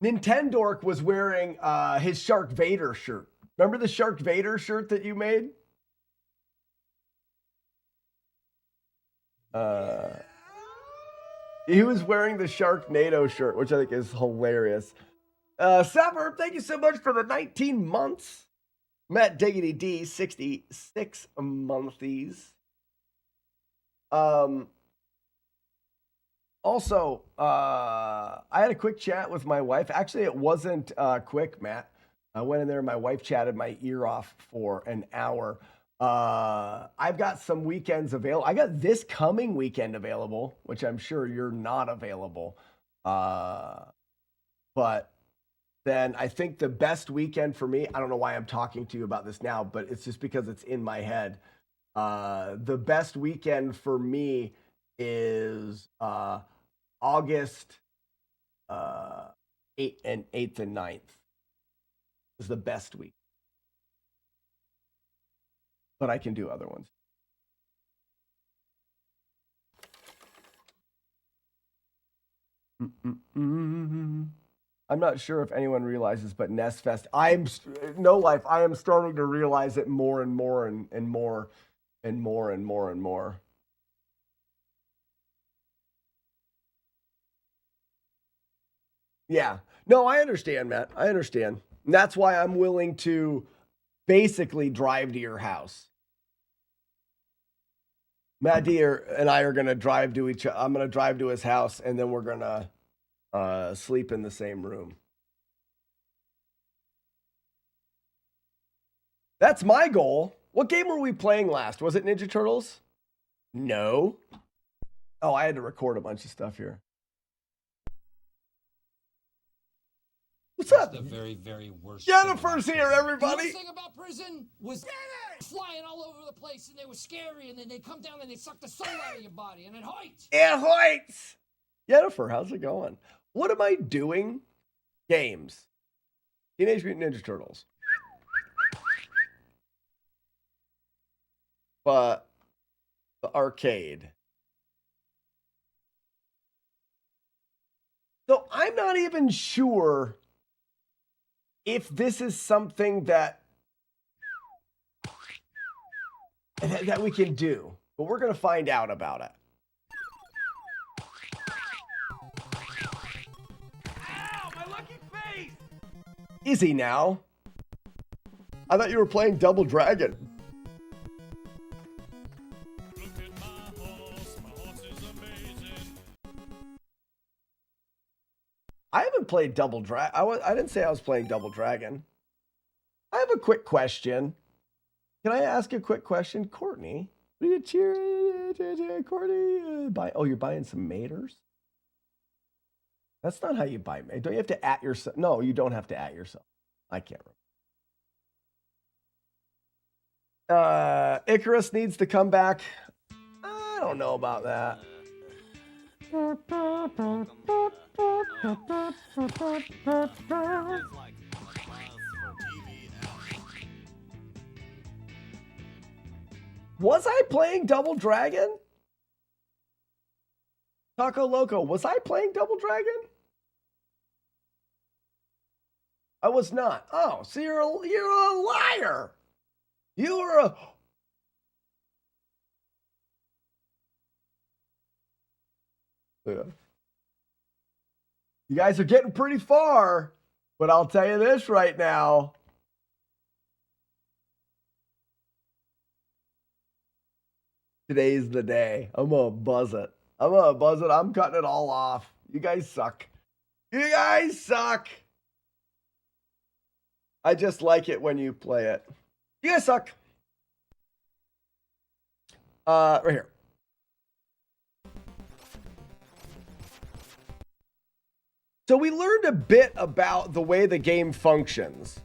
Nintendork was wearing his Shark Vader shirt. Remember the Shark Vader shirt that you made? He was wearing the Sharknado shirt, which I think is hilarious. Sapper, thank you so much for the 19 months. Matt Diggity D, 66 months. Also, I had a quick chat with my wife. Actually, it wasn't quick, Matt. I went in there and my wife chatted my ear off for an hour. I've got some weekends available. I got this coming weekend available, which I'm sure you're not available. But then I think the best weekend for me, I don't know why I'm talking to you about this now, but it's just because it's in my head. The best weekend for me is August 8th and 9th is the best week. But I can do other ones. I'm not sure if anyone realizes, but NES Fest, I am starting to realize it more and more and more and more and more and more. Yeah. No, I understand, Matt. I understand. And that's why I'm willing to basically drive to your house. Matt Deere and I are going to drive to each other. I'm going to drive to his house, and then we're going to sleep in the same room. That's my goal. What game were we playing last? Was it Ninja Turtles? No. Oh, I had to record a bunch of stuff here. What's up? The very, very worst. Jennifer's here, everybody. The thing about prison was flying all over the place, and they were scary, and then they come down and they suck the soul out of your body, and it hurts. It hurts. Jennifer, how's it going? What am I doing? Games. Teenage Mutant Ninja Turtles. But the arcade. So I'm not even sure if this is something that we can do, but we're going to find out about it. Ow, my lucky face! Easy now. I thought you were playing Double Dragon. Look at my horse is amazing. I haven't played Double Dragon. I didn't say I was playing Double Dragon. I have a quick question. Can I ask a quick question? Courtney, will you cheer? Courtney, you're buying some maters? That's not how you buy maters. Don't you have to at yourself? No, you don't have to at yourself. I can't remember. Icarus needs to come back. I don't know about that. Was I playing Double Dragon? Taco Loco, was I playing Double Dragon? I was not. Oh, so you're a liar. You were a... Yeah. You guys are getting pretty far, but I'll tell you this right now. Today's the day. I'm gonna buzz it. I'm cutting it all off. You guys suck. You guys suck. I just like it when you play it. You guys suck. Right here. So we learned a bit about the way the game functions.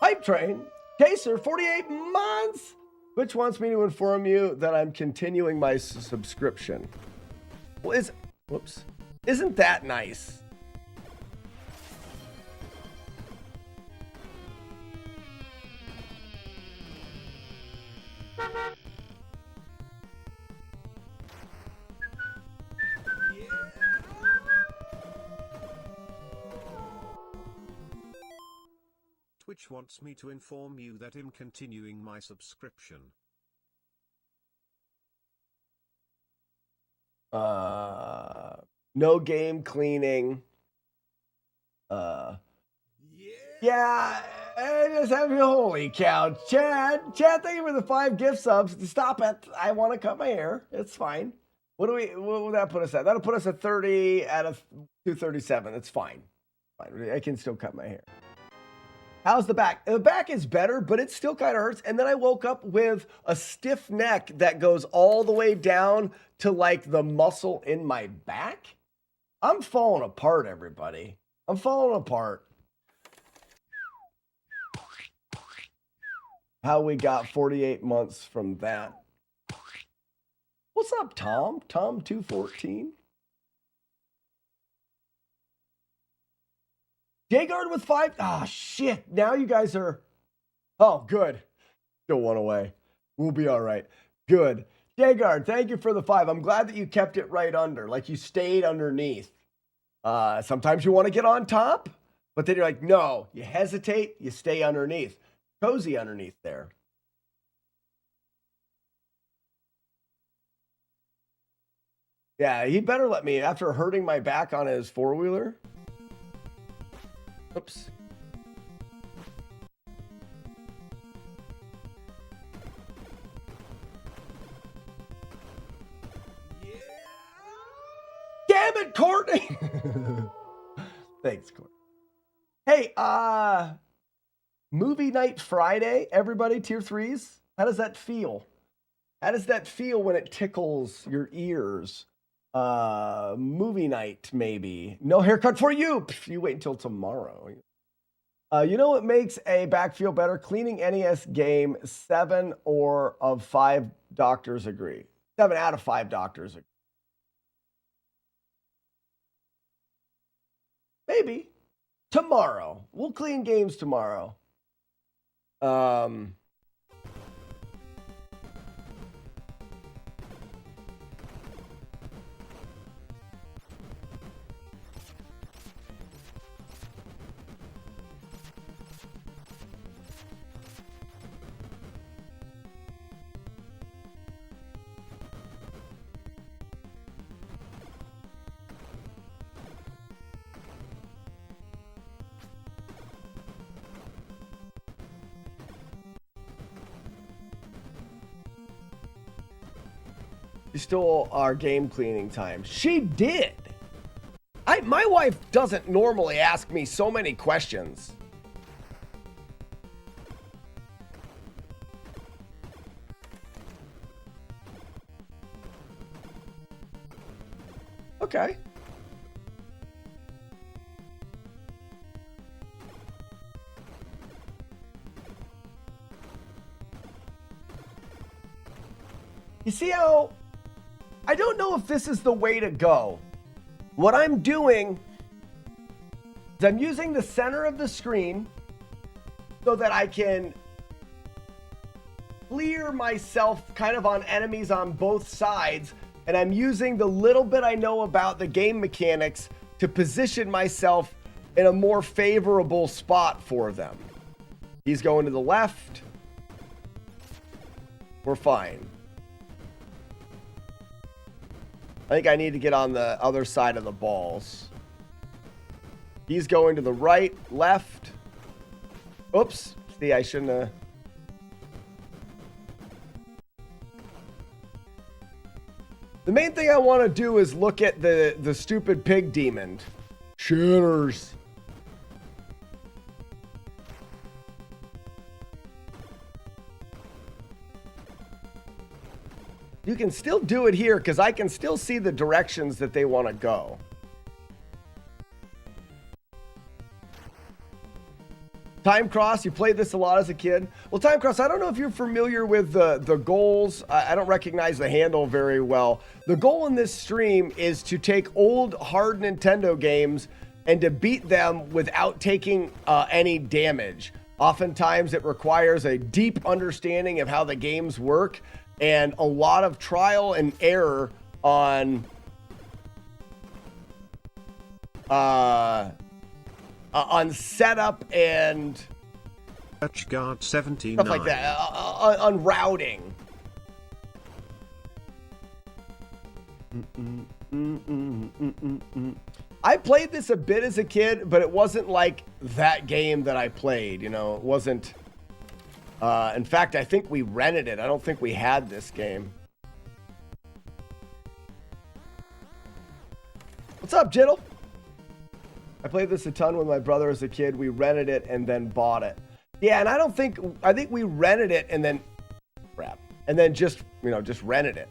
Hype Train, Caser, 48 months, which wants me to inform you that I'm continuing my subscription. Well, isn't that nice? Twitch wants me to inform you that I'm continuing my subscription. No game cleaning. Yeah, I just have holy cow. Chad, thank you for the 5 gift subs. Stop it. I want to cut my hair. It's fine. What would that put us at? That'll put us at 30 out of 237. It's fine. I can still cut my hair. How's the back? The back is better, but it still kind of hurts. And then I woke up with a stiff neck that goes all the way down to like the muscle in my back. I'm falling apart, everybody. I'm falling apart. How we got 48 months from that. What's up, Tom? Tom 214. Jagard with 5. Ah, shit. Now you guys are. Oh, good. Still one away. We'll be all right. Good. Jagard, thank you for the 5. I'm glad that you kept it right under, like you stayed underneath. Sometimes you want to get on top, but then you're like, no, you hesitate, you stay underneath. Cozy underneath there. Yeah, he better let me after hurting my back on his four-wheeler. Oops. Yeah. Damn it, Courtney! Thanks, Courtney. Hey, movie night Friday, everybody, tier 3s. How does that feel? How does that feel when it tickles your ears? Movie night, maybe. No haircut for you. Pff, you wait until tomorrow. You know what makes a back feel better? Cleaning NES game, 7 or of 5 doctors agree. 7 out of 5 doctors agree. Maybe. Tomorrow. We'll clean games tomorrow. She stole our game cleaning time. She did. My wife doesn't normally ask me so many questions. Okay. You see how I don't know if this is the way to go. What I'm doing is I'm using the center of the screen so that I can clear myself kind of on enemies on both sides. And I'm using the little bit I know about the game mechanics to position myself in a more favorable spot for them. He's going to the left. We're fine. I think I need to get on the other side of the balls. He's going to the right, left. Oops. See, I shouldn't have. The main thing I want to do is look at the stupid pig demon. Shitters. You can still do it here because I can still see the directions that they want to go. Time Cross, you played this a lot as a kid. Well, Time Cross, I don't know if you're familiar with the goals. I don't recognize the handle very well. The goal in this stream is to take old, hard Nintendo games and to beat them without taking any damage. Oftentimes, it requires a deep understanding of how the games work and a lot of trial and error on setup and Touch guard 79. stuff like that, on routing. I played this a bit as a kid, but it wasn't like that game that I played. You know, it wasn't. In fact, I think we rented it. I don't think we had this game. What's up, Jiddle? I played this a ton with my brother as a kid. We rented it and then bought it. Yeah, and I think we rented it and then just rented it.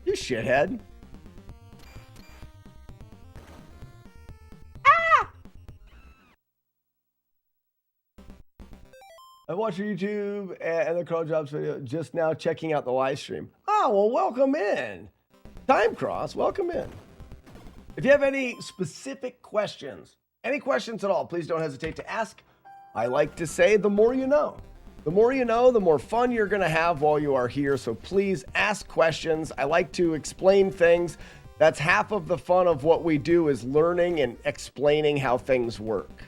You shithead. Ah! I watched your YouTube and the Crow Drops video just now, checking out the live stream. Oh, well, welcome in. Time Cross, welcome in. If you have any specific questions, any questions at all, please don't hesitate to ask. I like to say, the more you know. The more you know, the more fun you're going to have while you are here. So please ask questions. I like to explain things. That's half of the fun of what we do, is learning and explaining how things work.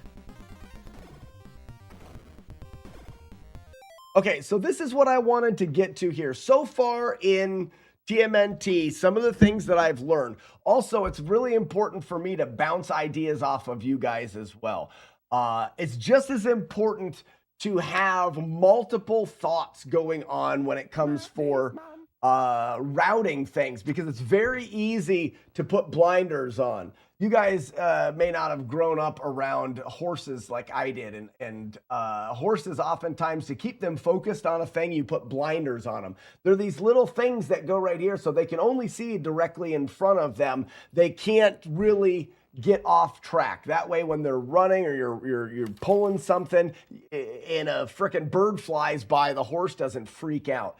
Okay, so this is what I wanted to get to here. So far in TMNT, some of the things that I've learned. Also, it's really important for me to bounce ideas off of you guys as well. It's just as important to have multiple thoughts going on when it comes for routing things, because it's very easy to put blinders on. You guys may not have grown up around horses like I did, and horses oftentimes, to keep them focused on a thing, you put blinders on them. They're these little things that go right here so they can only see directly in front of them. They can't really get off track. That way, when they're running or you're pulling something and a frickin' bird flies by, the horse doesn't freak out.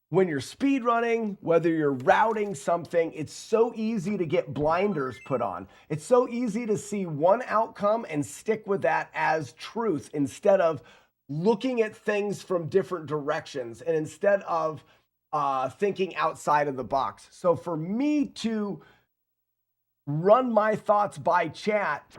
When you're speed running, whether you're routing something, it's so easy to get blinders put on. It's so easy to see one outcome and stick with that as truth instead of looking at things from different directions and instead of thinking outside of the box. So for me to run my thoughts by chat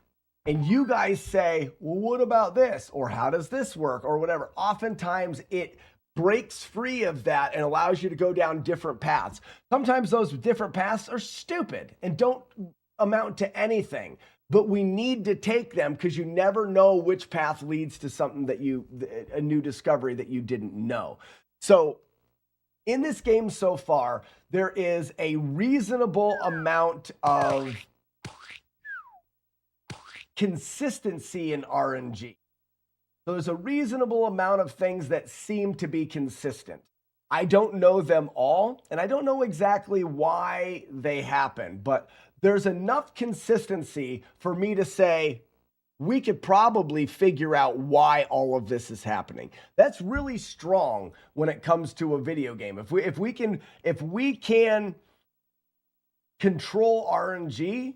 and you guys say, well, what about this? Or how does this work? Or whatever. Oftentimes it breaks free of that and allows you to go down different paths. Sometimes those different paths are stupid and don't amount to anything, but we need to take them because you never know which path leads to something that a new discovery that you didn't know. So in this game so far, there is a reasonable amount of consistency in RNG. So there's a reasonable amount of things that seem to be consistent. I don't know them all, and I don't know exactly why they happen, but there's enough consistency for me to say we could probably figure out why all of this is happening. That's really strong when it comes to a video game. If we can control RNG,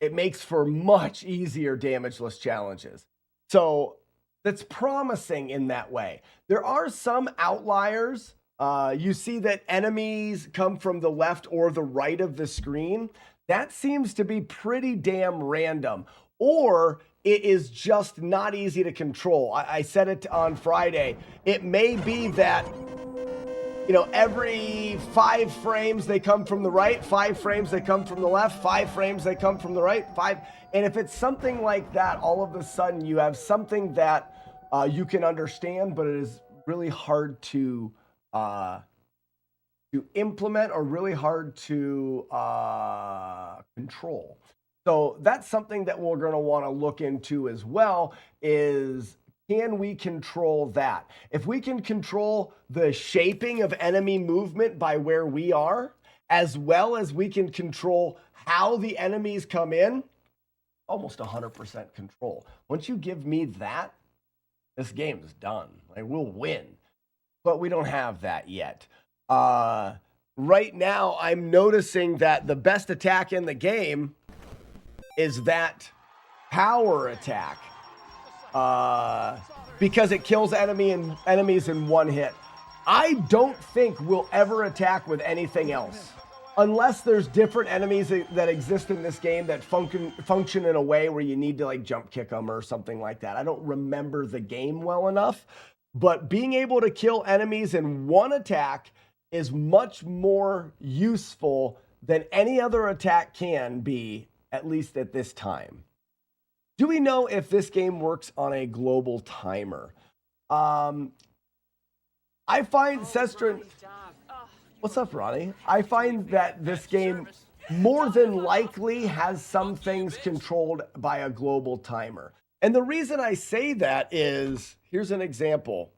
it makes for much easier damageless challenges. So that's promising in that way. There are some outliers. You see that enemies come from the left or the right of the screen. That seems to be pretty damn random. Or it is just not easy to control. I said it on Friday. It may be that, you know, every 5 frames they come from the right, 5 frames they come from the left, 5 frames they come from the right, 5. And if it's something like that, all of a sudden you have something that you can understand, but it is really hard to implement or really hard to control. So that's something that we're going to want to look into as well, is can we control that? If we can control the shaping of enemy movement by where we are, as well as we can control how the enemies come in, almost 100% control. Once you give me that, this game is done. Like, we'll win. But we don't have that yet. Right now, I'm noticing that the best attack in the game is that power attack. Because it kills enemies in one hit. I don't think we'll ever attack with anything else. Unless there's different enemies that exist in this game that function in a way where you need to like jump kick them or something like that. I don't remember the game well enough, but being able to kill enemies in one attack is much more useful than any other attack can be, at least at this time. Do we know if this game works on a global timer? I find Sestrin... What's up, Ronnie? I find that this game more than likely has some things controlled by a global timer. And the reason I say that is, here's an example.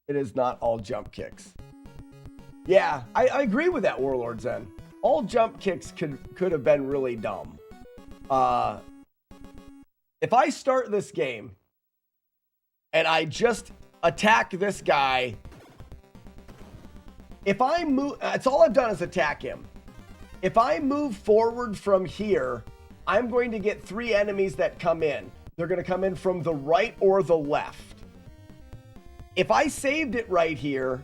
It is not all jump kicks. Yeah, I agree with that, Warlord Zen. All jump kicks could have been really dumb. If I start this game and I just attack this guy, if I move, that's all I've done is attack him. If I move forward from here, I'm going to get 3 enemies that come in. They're going to come in from the right or the left. If I saved it right here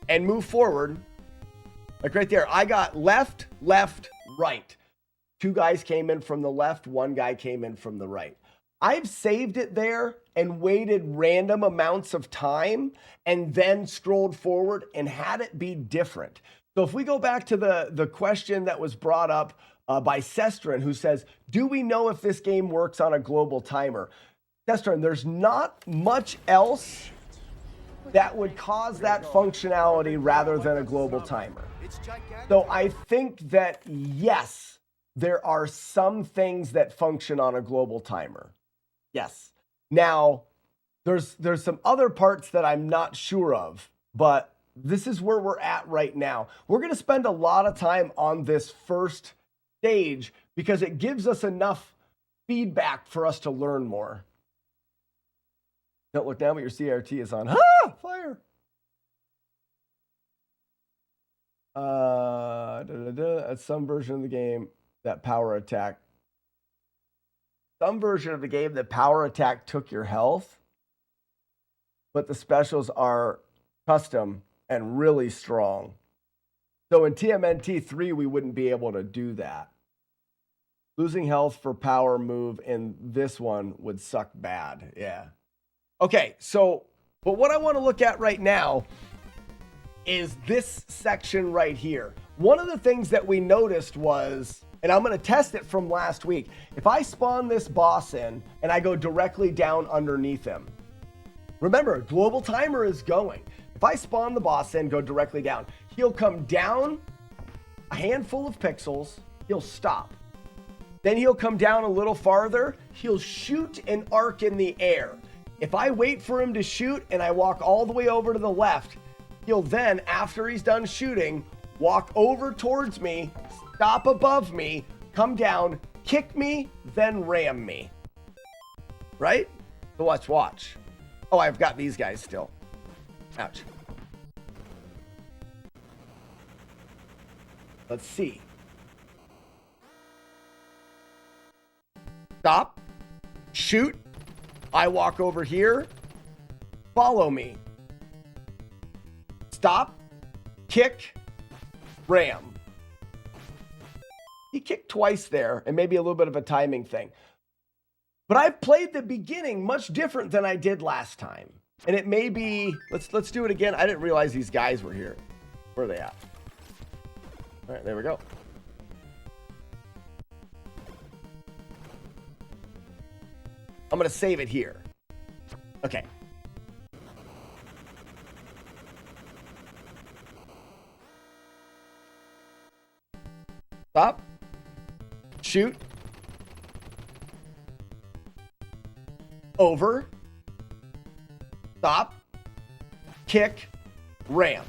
and move forward, like right there, I got left, left, right. 2 guys came in from the left, 1 guy came in from the right. I've saved it there and waited random amounts of time and then scrolled forward and had it be different. So if we go back to the question that was brought up by Sestrin, who says, do we know if this game works on a global timer? Sestrin, there's not much else that would cause that functionality rather than a global timer. So I think that, yes, there are some things that function on a global timer. Yes. Now, there's some other parts that I'm not sure of, but this is where we're at right now. We're going to spend a lot of time on this first stage because it gives us enough feedback for us to learn more. Don't look down, but your CRT is on. Ah, fire. At some version of the game, that power attack. Some version of the game, the power attack took your health, but the specials are custom and really strong. So in TMNT 3, we wouldn't be able to do that. Losing health for power move in this one would suck bad. Yeah. Okay, so, but what I want to look at right now is this section right here. One of the things that we noticed was, and I'm going to test it from last week, if I spawn this boss in and I go directly down underneath him, remember, global timer is going. If I spawn the boss in, go directly down, he'll come down a handful of pixels, he'll stop. Then he'll come down a little farther, he'll shoot an arc in the air. If I wait for him to shoot and I walk all the way over to the left, he'll then, after he's done shooting, walk over towards me, stop above me, come down, kick me, then ram me. Right? So let's watch. Oh, I've got these guys still. Ouch. Let's see. Stop. Shoot. I walk over here. Follow me. Stop. Kick. Ram. He kicked twice there, and maybe a little bit of a timing thing. But I've played the beginning much different than I did last time. And it may be, let's do it again. I didn't realize these guys were here. Where are they at? All right, there we go. I'm going to save it here. Okay. Stop. Shoot. Over. Stop. Kick. Ram.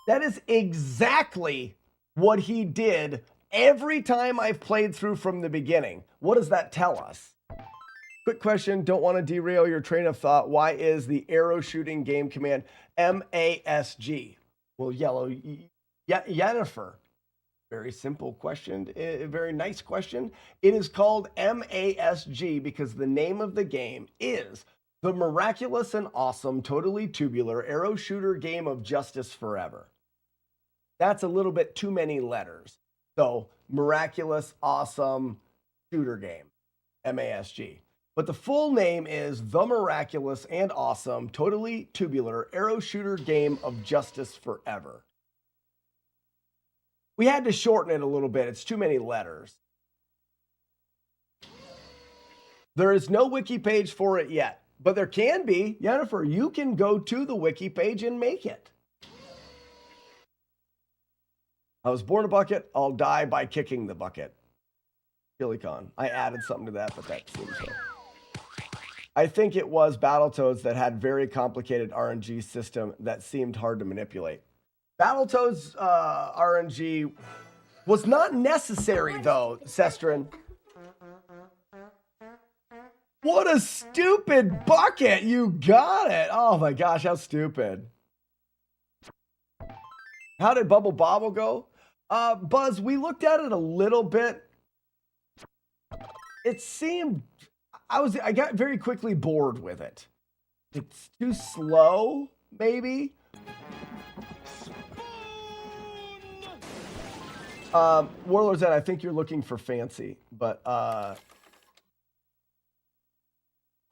That is exactly what he did every time I've played through from the beginning. What does that tell us? Quick question, don't want to derail your train of thought. Why is the arrow shooting game command MASG? Well, yellow, Yennefer. Very simple question, a very nice question. It is called MASG because the name of the game is the Miraculous and Awesome Totally Tubular Arrow Shooter Game of Justice Forever. That's a little bit too many letters. So, Miraculous, Awesome, Shooter Game, MASG. But the full name is The Miraculous and Awesome Totally Tubular Arrow Shooter Game of Justice Forever. We had to shorten it a little bit. It's too many letters. There is no wiki page for it yet, but there can be. Yennefer, you can go to the wiki page and make it. I was born a bucket. I'll die by kicking the bucket. Chili-con. I added something to that, but that seems so. I think it was Battletoads that had very complicated RNG system that seemed hard to manipulate. Battletoads RNG was not necessary, though, Sestrin. What a stupid bucket! You got it! Oh my gosh, how stupid. How did Bubble Bobble go? Buzz, we looked at it a little bit. It seemed... I got very quickly bored with it. It's too slow, maybe? Warlord's Ed, I think you're looking for fancy, but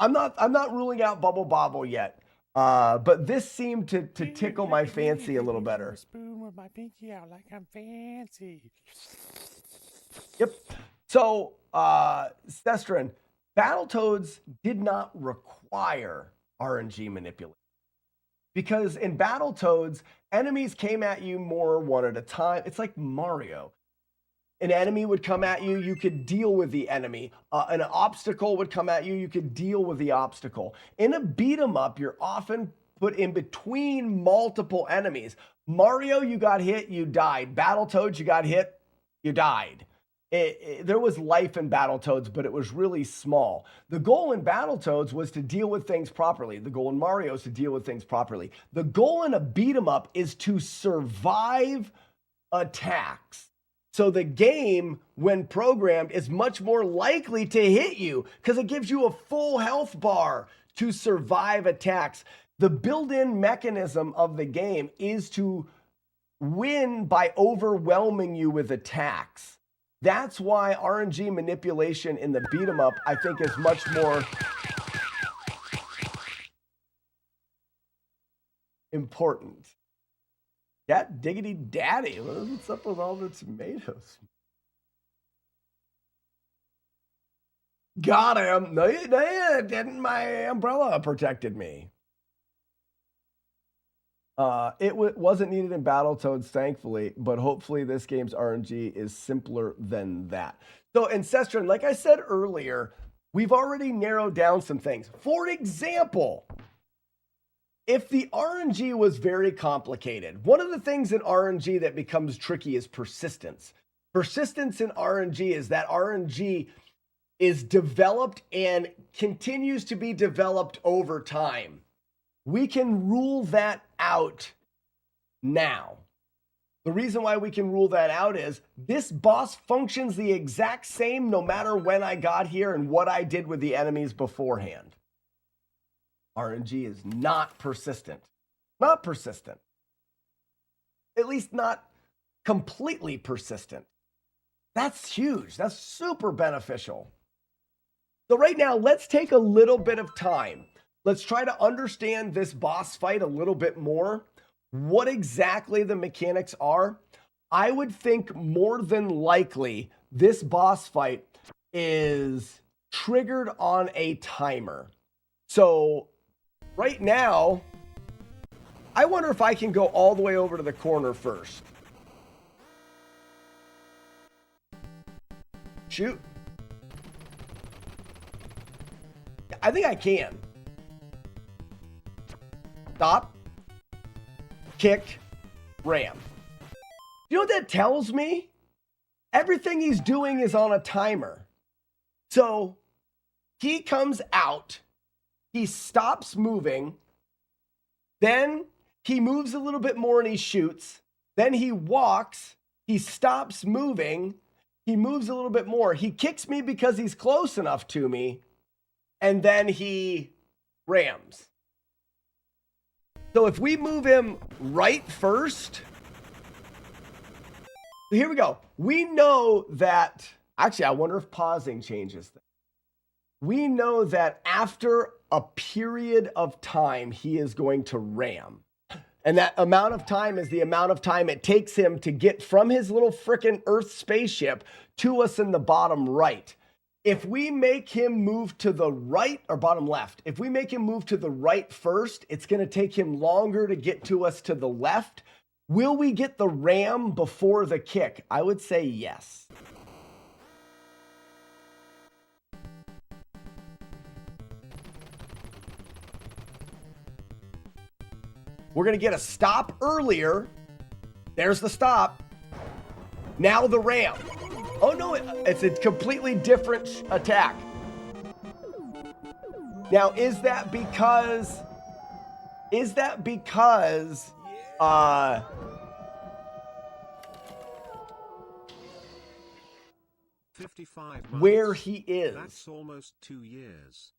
I'm not ruling out Bubble Bobble yet. But this seemed to tickle my fancy a little better. Spoon with my pinky out like I'm fancy. Yep. So, Sestrin, Battletoads did not require RNG manipulation. Because in Battletoads, enemies came at you more one at a time. It's like Mario. An enemy would come at you, you could deal with the enemy. An obstacle would come at you, you could deal with the obstacle. In a beat 'em up, you're often put in between multiple enemies. Mario, you got hit, you died. Battletoads, you got hit, you died. There was life in Battletoads, but it was really small. The goal in Battletoads was to deal with things properly. The goal in Mario is to deal with things properly. The goal in a beat 'em up is to survive attacks. So the game, when programmed, is much more likely to hit you because it gives you a full health bar to survive attacks. The built-in mechanism of the game is to win by overwhelming you with attacks. That's why RNG manipulation in the beat 'em up, I think, is much more important. That diggity daddy, what's up with all the tomatoes? Got him. No, you didn't. My umbrella protected me. It wasn't needed in Battletoads, thankfully, but hopefully this game's RNG is simpler than that. So, Ancestron, like I said earlier, we've already narrowed down some things. For example, if the RNG was very complicated, one of the things in RNG that becomes tricky is persistence. Persistence in RNG is that RNG is developed and continues to be developed over time. We can rule that out now. The reason why we can rule that out is this boss functions the exact same no matter when I got here and what I did with the enemies beforehand. RNG is not persistent. Not persistent. At least not completely persistent. That's huge. That's super beneficial. So right now, let's take a little bit of time. Let's try to understand this boss fight a little bit more. What exactly the mechanics are. I would think more than likely this boss fight is triggered on a timer. So right now, I wonder if I can go all the way over to the corner first. Shoot. I think I can. Stop. Kick. Ram. You know what that tells me? Everything he's doing is on a timer. So he comes out. He stops moving. Then he moves a little bit more and he shoots. Then he walks. He stops moving. He moves a little bit more. He kicks me because he's close enough to me. And then he rams. So if we move him right first, here we go. We know that, actually, I wonder if pausing changes things. We know that after a period of time, he is going to ram. And that amount of time is the amount of time it takes him to get from his little frickin' Earth spaceship to us in the bottom right. If we make him move to the right or bottom left, if we make him move to the right first, it's going to take him longer to get to us to the left. Will we get the ram before the kick? I would say yes. We're going to get a stop earlier. There's the stop. Now the ram. Oh, no, it's a completely different attack. Now, is that because 55 months. Where he is? That's almost 2 years.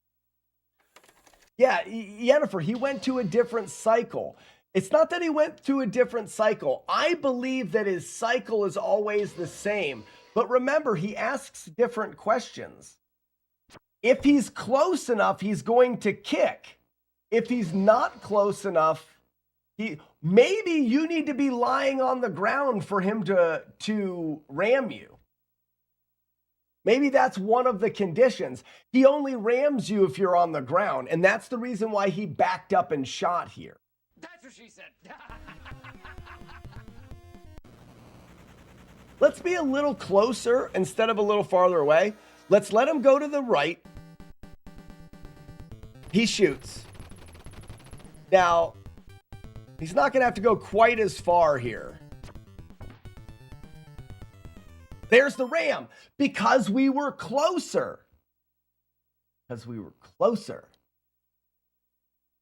Yeah, Yennefer, he went to a different cycle. It's not that he went through a different cycle. I believe that his cycle is always the same. But remember, he asks different questions. If he's close enough, he's going to kick. If he's not close enough, maybe you need to be lying on the ground for him to ram you. Maybe that's one of the conditions. He only rams you if you're on the ground, and that's the reason why he backed up and shot here. That's what she said. Let's be a little closer instead of a little farther away. Let's let him go to the right. He shoots. Now, he's not going to have to go quite as far here. There's the ram because we were closer. Because we were closer.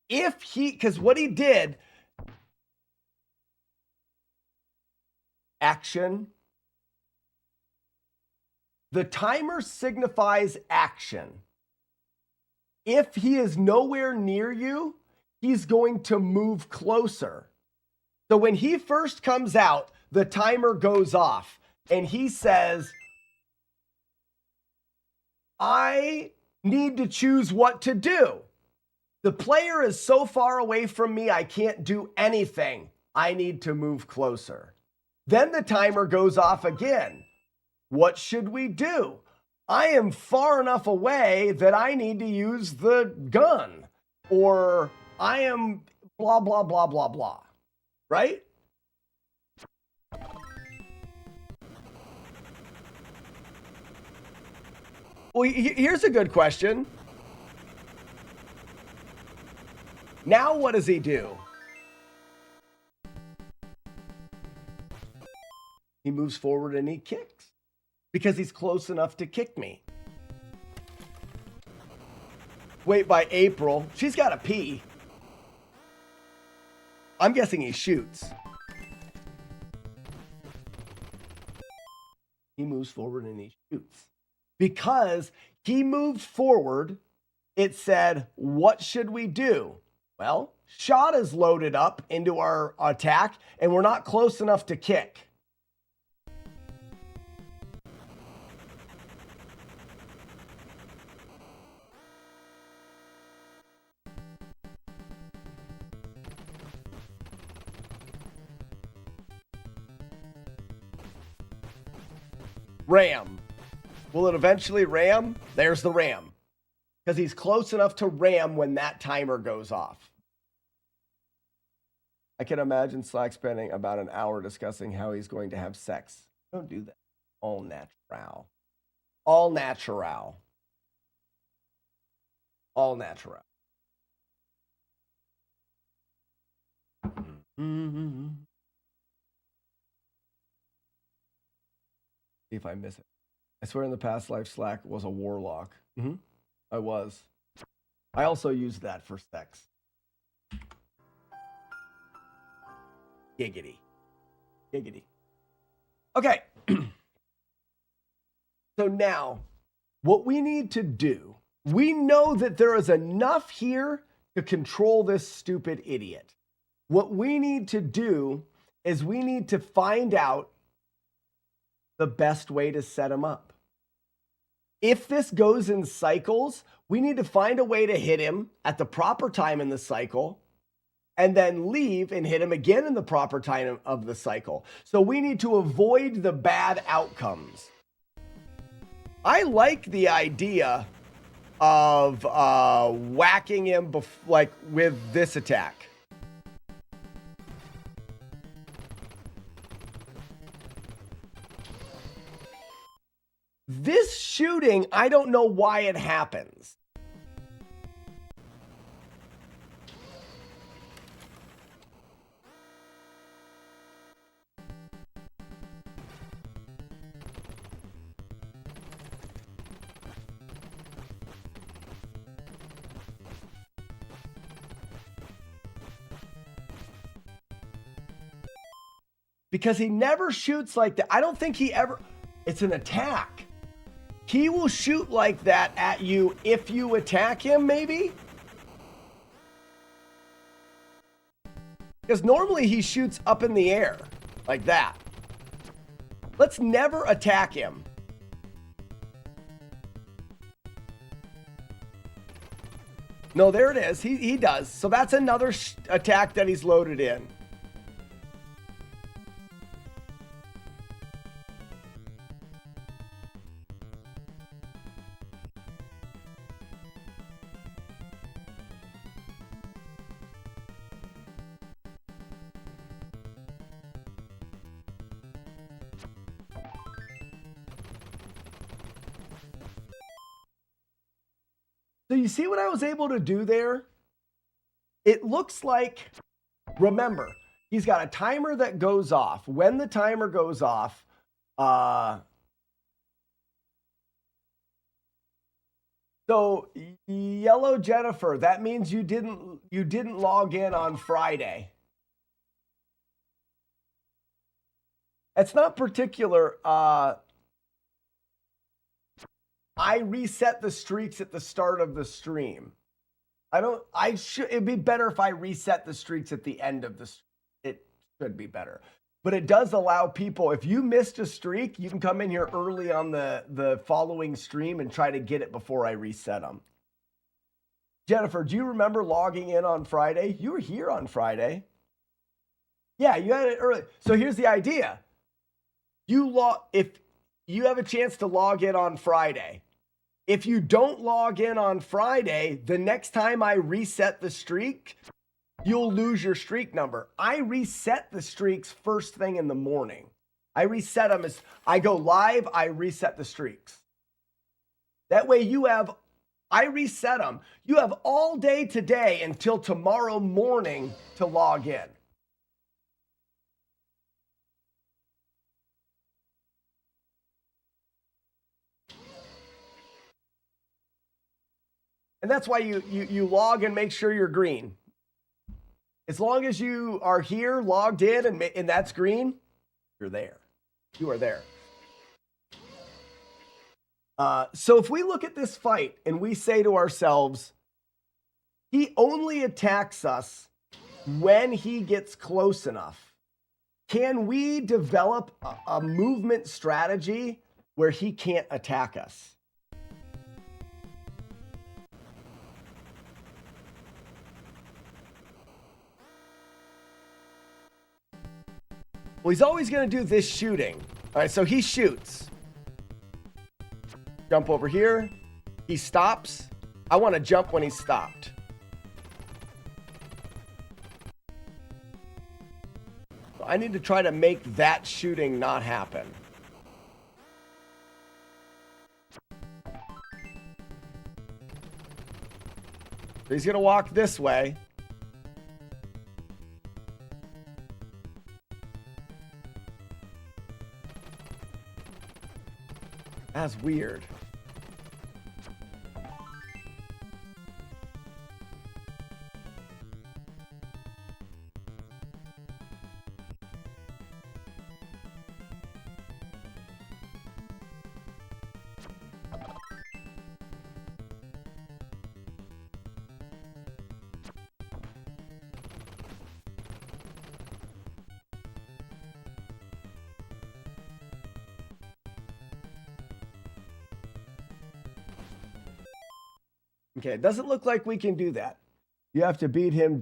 Because what he did, action. The timer signifies action. If he is nowhere near you, he's going to move closer. So when he first comes out, the timer goes off and he says, I need to choose what to do. The player is so far away from me, I can't do anything. I need to move closer. Then the timer goes off again. What should we do? I am far enough away that I need to use the gun. Or I am blah, blah, blah, blah, blah. Right? Well, here's a good question. Now what does he do? He moves forward and he kicks. Because he's close enough to kick me. Wait, by April, she's got to pee. I'm guessing he shoots. He moves forward and he shoots. Because he moved forward, it said, what should we do? Well, shot is loaded up into our attack, and we're not close enough to kick. Ram. Will it eventually ram? There's the ram. Because he's close enough to ram when that timer goes off. I can imagine Slack spending about an hour discussing how he's going to have sex. Don't do that. All natural. All natural. All natural. Mm-hmm. See if I miss it. I swear in the past life Slack was a warlock. Mm-hmm. I was. I also used that for sex. Giggity. Giggity. Okay. So now, what we need to do, we know that there is enough here to control this stupid idiot. What we need to do is we need to find out the best way to set him up. If this goes in cycles, we need to find a way to hit him at the proper time in the cycle and then leave and hit him again in the proper time of the cycle. So we need to avoid the bad outcomes. I like the idea of whacking him like with this attack. This shooting, I don't know why it happens. Because he never shoots like that. I don't think he ever... It's an attack. He will shoot like that at you if you attack him, maybe? Because normally he shoots up in the air like that. Let's never attack him. No, there it is. He does. So that's another attack that he's loaded in. So you see what I was able to do there? It looks like, remember, he's got a timer that goes off. When the timer goes off, so Yellow Jennifer, that means you didn't log in on Friday. It's not particular. I reset the streaks at the start of the stream. It'd be better if I reset the streaks at the end of the stream. It should be better. But it does allow people, if you missed a streak, you can come in here early on the following stream and try to get it before I reset them. Jennifer, do you remember logging in on Friday? You were here on Friday. Yeah, you had it early. So here's the idea. If you have a chance to log in on Friday. If you don't log in on Friday, the next time I reset the streak, you'll lose your streak number. I reset the streaks first thing in the morning. I reset them as I go live, I reset the streaks. That way I reset them. You have all day today until tomorrow morning to log in. And that's why you log and make sure you're green. As long as you are here, logged in, and that's green, you're there. You are there. So if we look at this fight and we say to ourselves, he only attacks us when he gets close enough. Can we develop a movement strategy where he can't attack us? Well, he's always going to do this shooting. All right, so he shoots. Jump over here. He stops. I want to jump when he's stopped. I need to try to make that shooting not happen. So he's going to walk this way. That's weird. Okay, it doesn't look like we can do that. You have to beat him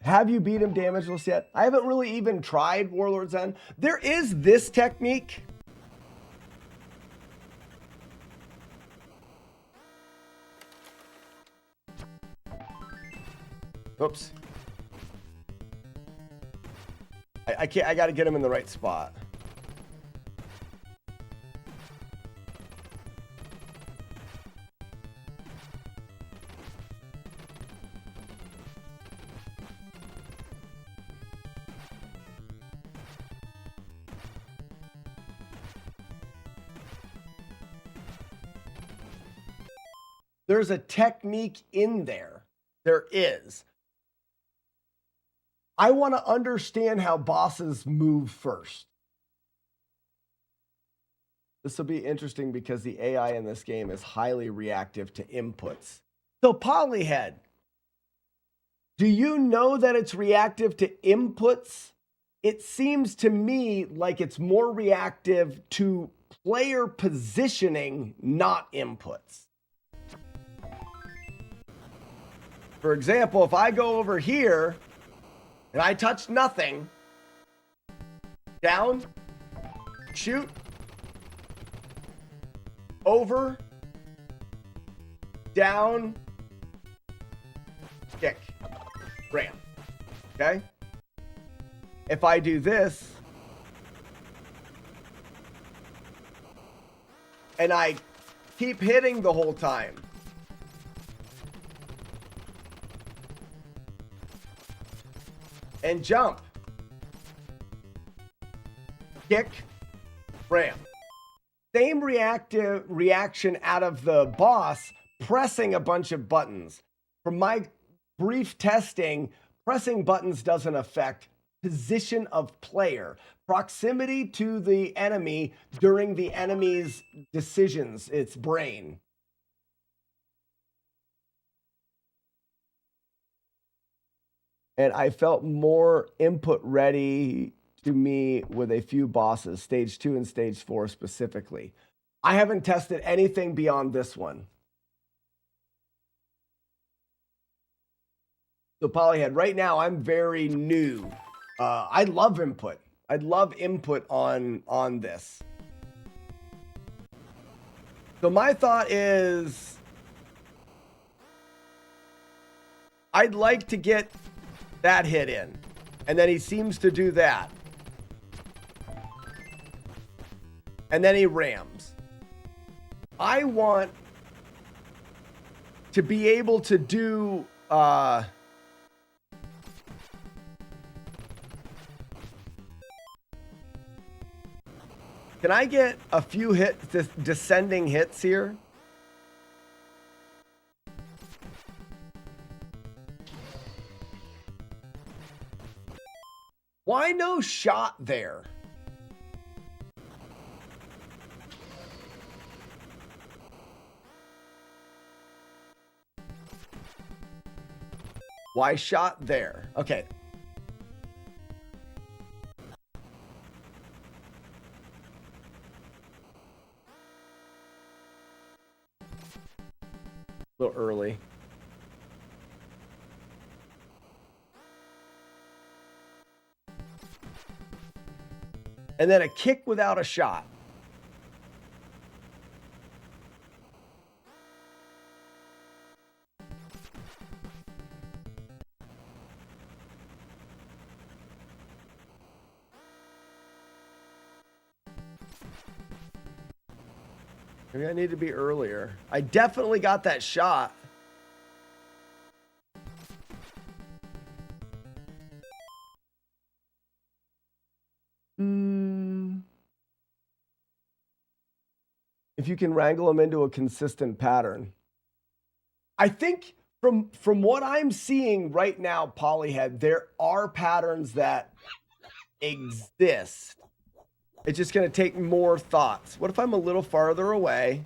Have you beat him damageless yet? I haven't really even tried Warlord's End. There is this technique. Oops. I can't, I gotta get him in the right spot. There's a technique in there. There is. I want to understand how bosses move first. This will be interesting because the AI in this game is highly reactive to inputs. So Polyhead, Do you know that it's reactive to inputs? It seems to me like it's more reactive to player positioning, not inputs. For example, if I go over here and I touch nothing, down, shoot, over, down, kick, ram. Okay? If I do this, and I keep hitting the whole time, and jump, kick, ram. Same reaction out of the boss pressing a bunch of buttons. From my brief testing, pressing buttons doesn't affect position of player, proximity to the enemy during the enemy's decisions, its brain. And I felt more input ready to me with a few bosses, stage 2 and stage 4 specifically. I haven't tested anything beyond this one. So Polyhead, right now I'm very new. I love input. I'd love input on this. So my thought is I'd like to get that hit in. And then he seems to do that. And then he rams. I want to be able to do can I get a few descending hits here? Why no shot there? Why shot there? Okay. A little early. And then a kick without a shot. Maybe I need to be earlier. I definitely got that shot. If you can wrangle them into a consistent pattern. I think from what I'm seeing right now, Polyhead, there are patterns that exist. It's just going to take more thoughts. What if I'm a little farther away?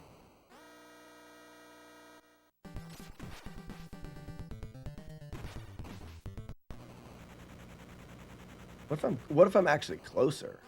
What if I'm actually closer?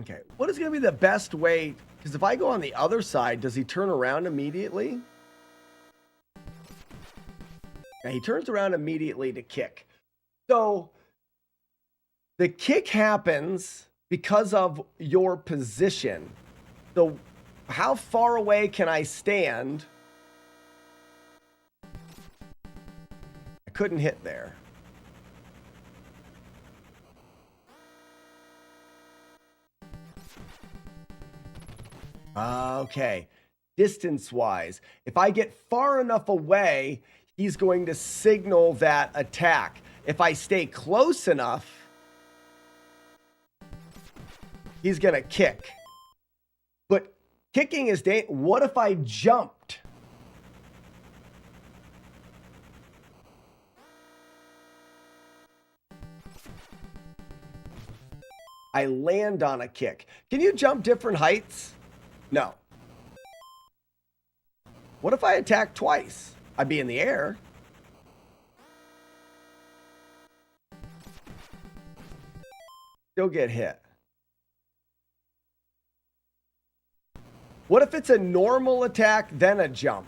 Okay, what is going to be the best way? Because if I go on the other side, does he turn around immediately? Yeah, he turns around immediately to kick. So the kick happens because of your position. So how far away can I stand couldn't hit there. Okay. Distance-wise, if I get far enough away, he's going to signal that attack. If I stay close enough, he's going to kick. But kicking is dangerous. What if I jumped? I land on a kick. Can you jump different heights? No. What if I attack twice? I'd be in the air. Still get hit. What if it's a normal attack, then a jump?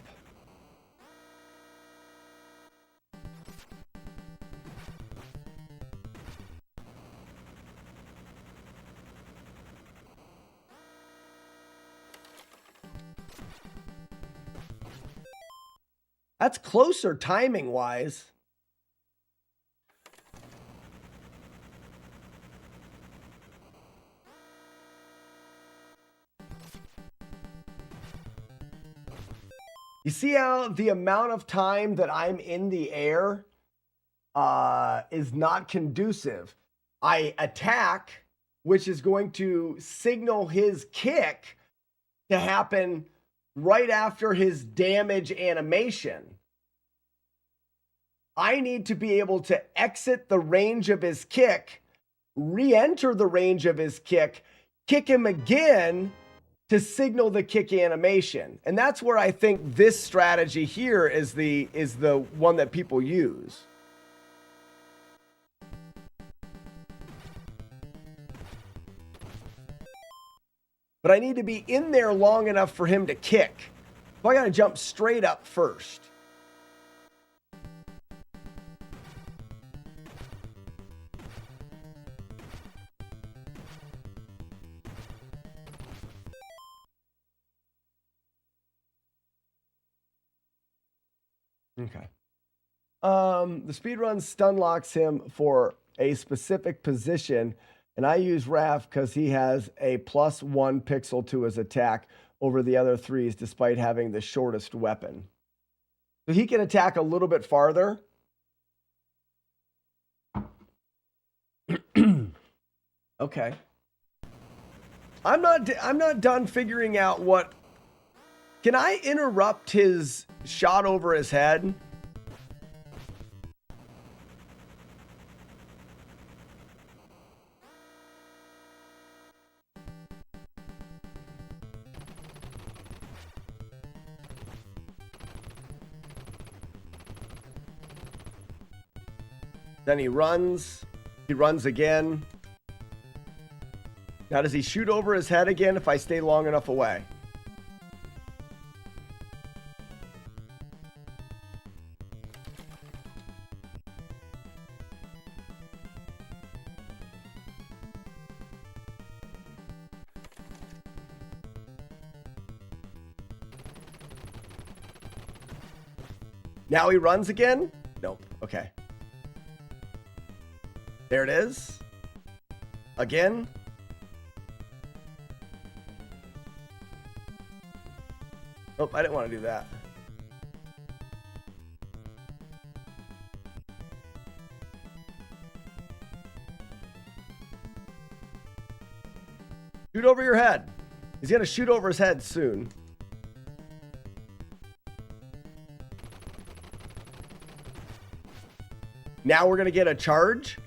That's closer timing-wise. You see how the amount of time that I'm in the air is not conducive. I attack, which is going to signal his kick to happen right after his damage animation. I need to be able to exit the range of his kick, re-enter the range of his kick, kick him again to signal the kick animation. And that's where I think this strategy here is the one that people use. But I need to be in there long enough for him to kick. So I got to jump straight up first. Okay. The speedrun stun locks him for a specific position, and I use Raph because he has a +1 pixel to his attack over the other threes despite having the shortest weapon. So he can attack a little bit farther. Okay. I'm not done figuring out what. Can I interrupt his shot over his head? Then he runs. He runs again. Now, does he shoot over his head again if I stay long enough away? Now he runs again? Nope. Okay. There it is. Again. Nope, I didn't want to do that. Shoot over your head. He's going to shoot over his head soon. Now we're going to get a charge.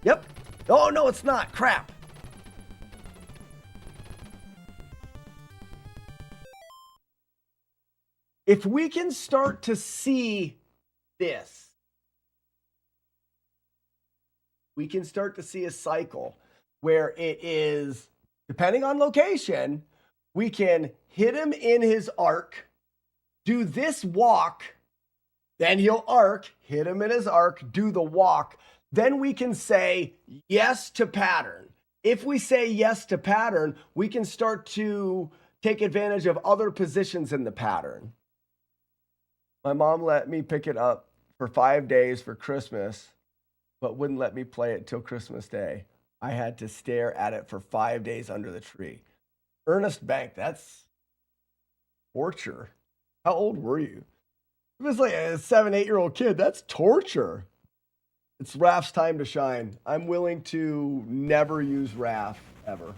Yep. Oh, no, it's not. Crap. If we can start to see this, we can start to see a cycle where it is, depending on location, we can hit him in his arc, do this walk, then he'll arc, hit him in his arc, do the walk. Then we can say yes to pattern. If we say yes to pattern, we can start to take advantage of other positions in the pattern. My mom let me pick it up for 5 days for Christmas, but wouldn't let me play it till Christmas Day. I had to stare at it for 5 days under the tree. Ernest Bank, that's torture. How old were you? If it's like a 7, 8-year-old kid, that's torture. It's Raph's time to shine. I'm willing to never use Raph ever.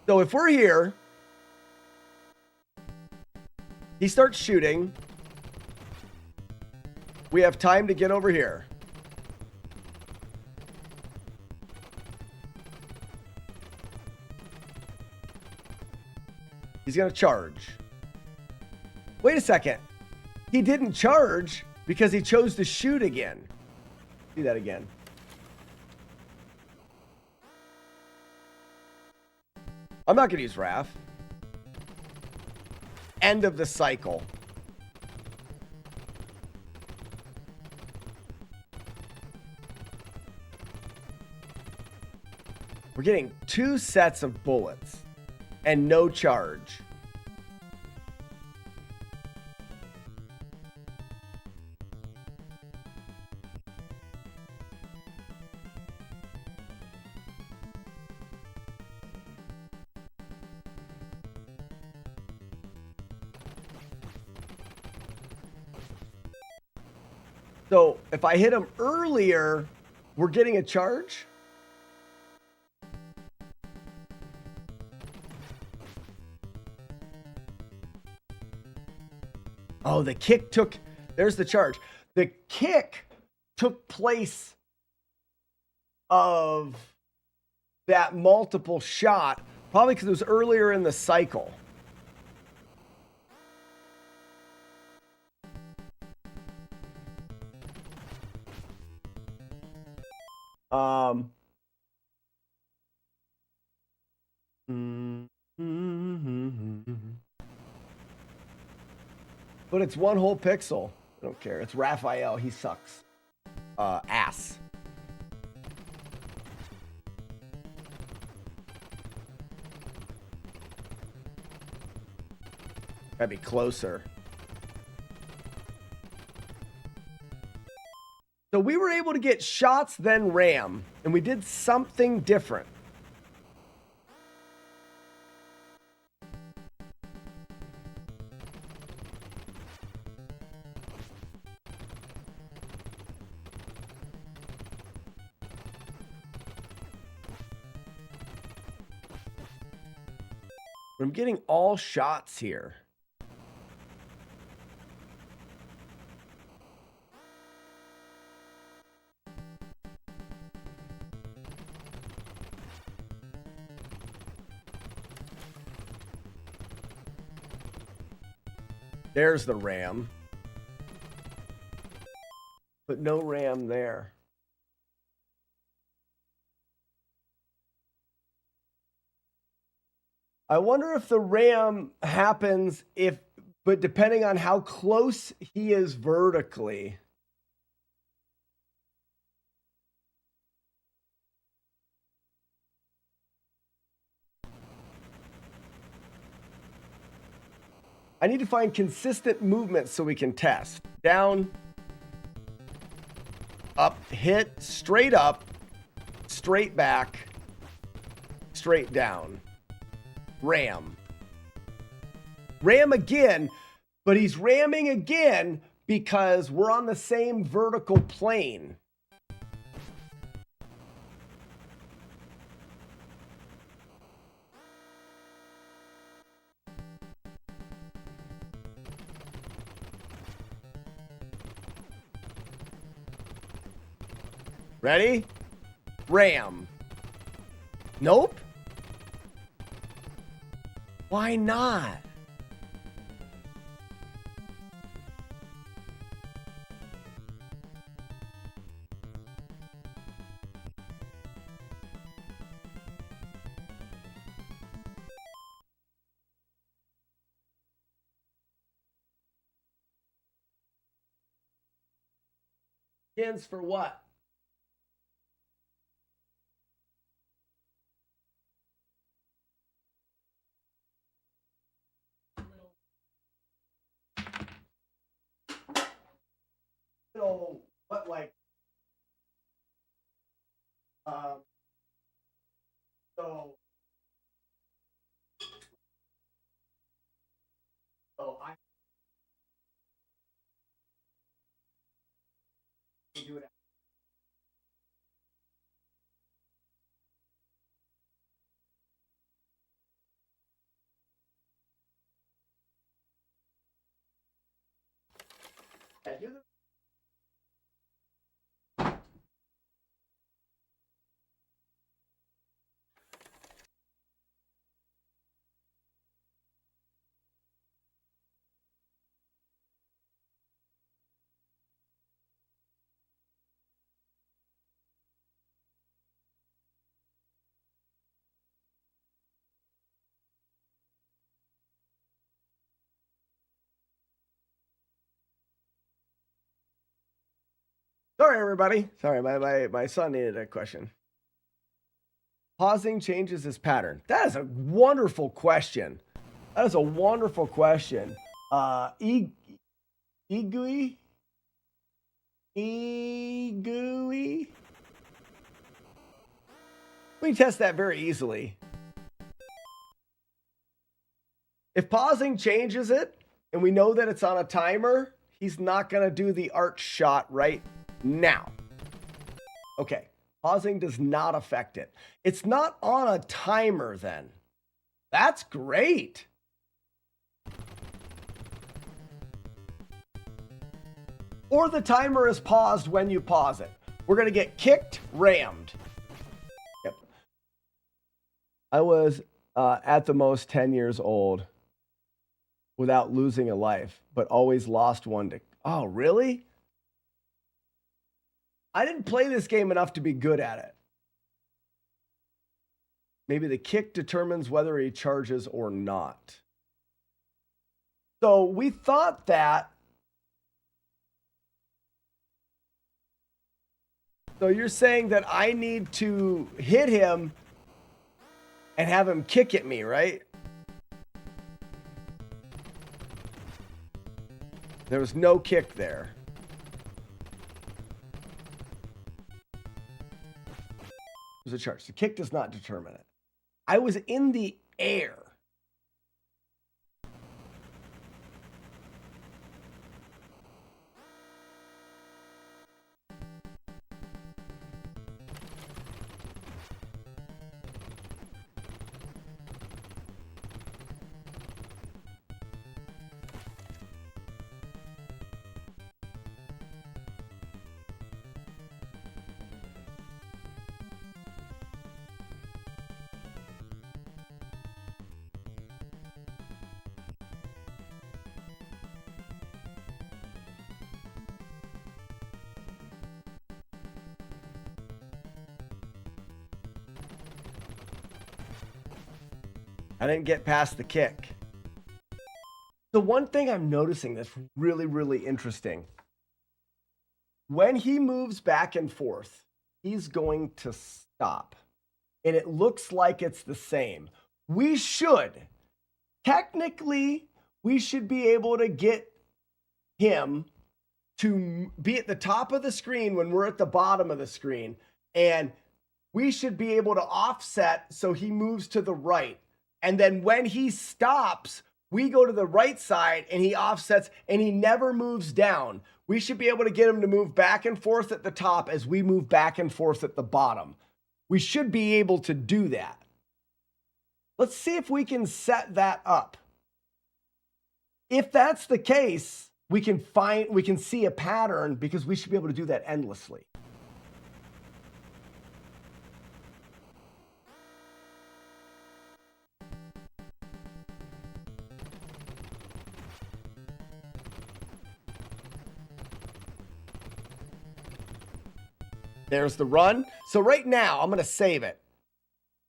So if we're here, he starts shooting. We have time to get over here. He's going to charge. Wait a second. He didn't charge because he chose to shoot again. Do that again. I'm not going to use Raph. End of the cycle. We're getting 2 sets of bullets and no charge. So if I hit him earlier, we're getting a charge? Oh, the kick took, there's the charge. The kick took place of that multiple shot, probably because it was earlier in the cycle. But it's 1 whole pixel. I don't care. It's Raphael. He sucks. Ass. Gotta be closer. So we were able to get shots, then RAM, and we did something different. I'm getting all shots here. There's the RAM. But no RAM there. I wonder if the RAM happens but depending on how close he is vertically. I need to find consistent movement so we can test. Down, up, hit, straight up, straight back, straight down. Ram. Ram again, but he's ramming again because we're on the same vertical plane. Ready? Ram. Nope. Why not? Skins for what? Sorry, everybody. Sorry, my son needed a question. Pausing changes his pattern. That is a wonderful question. That is a wonderful question. Igui? We can test that very easily. If pausing changes it, and we know that it's on a timer, he's not going to do the arch shot right now. Okay, pausing does not affect it. It's not on a timer then. That's great. Or the timer is paused when you pause it. We're going to get kicked, rammed. Yep. I was at the most 10 years old without losing a life, but always lost one to... Oh, really? I didn't play this game enough to be good at it. Maybe the kick determines whether he charges or not. So we thought that... So you're saying that I need to hit him and have him kick at me, right? There was no kick there. It was a charge. The kick does not determine it. I was in the air. I didn't get past the kick. The one thing I'm noticing that's really, really interesting. When he moves back and forth, he's going to stop. And it looks like it's the same. Technically, we should be able to get him to be at the top of the screen when we're at the bottom of the screen. And we should be able to offset so he moves to the right. And then when he stops, we go to the right side and he offsets and he never moves down. We should be able to get him to move back and forth at the top as we move back and forth at the bottom. We should be able to do that. Let's see if we can set that up. If that's the case, we can see a pattern because we should be able to do that endlessly. There's the run. So right now, I'm going to save it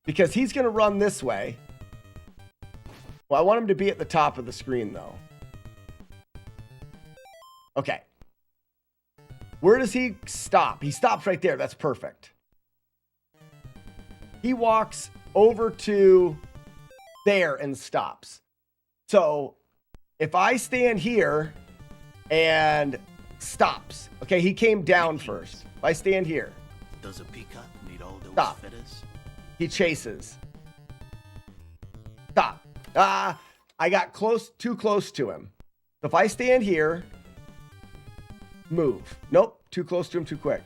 because he's going to run this way. Well, I want him to be at the top of the screen, though. Okay. Where does he stop? He stops right there. That's perfect. He walks over to there and stops. So if I stand here and stops. Okay, he came down first. If I stand here. Does a peacock need all those Stop. feathers? He chases. Stop. I got too close to him. So if I stand here Move. Nope. Too close to him too quick.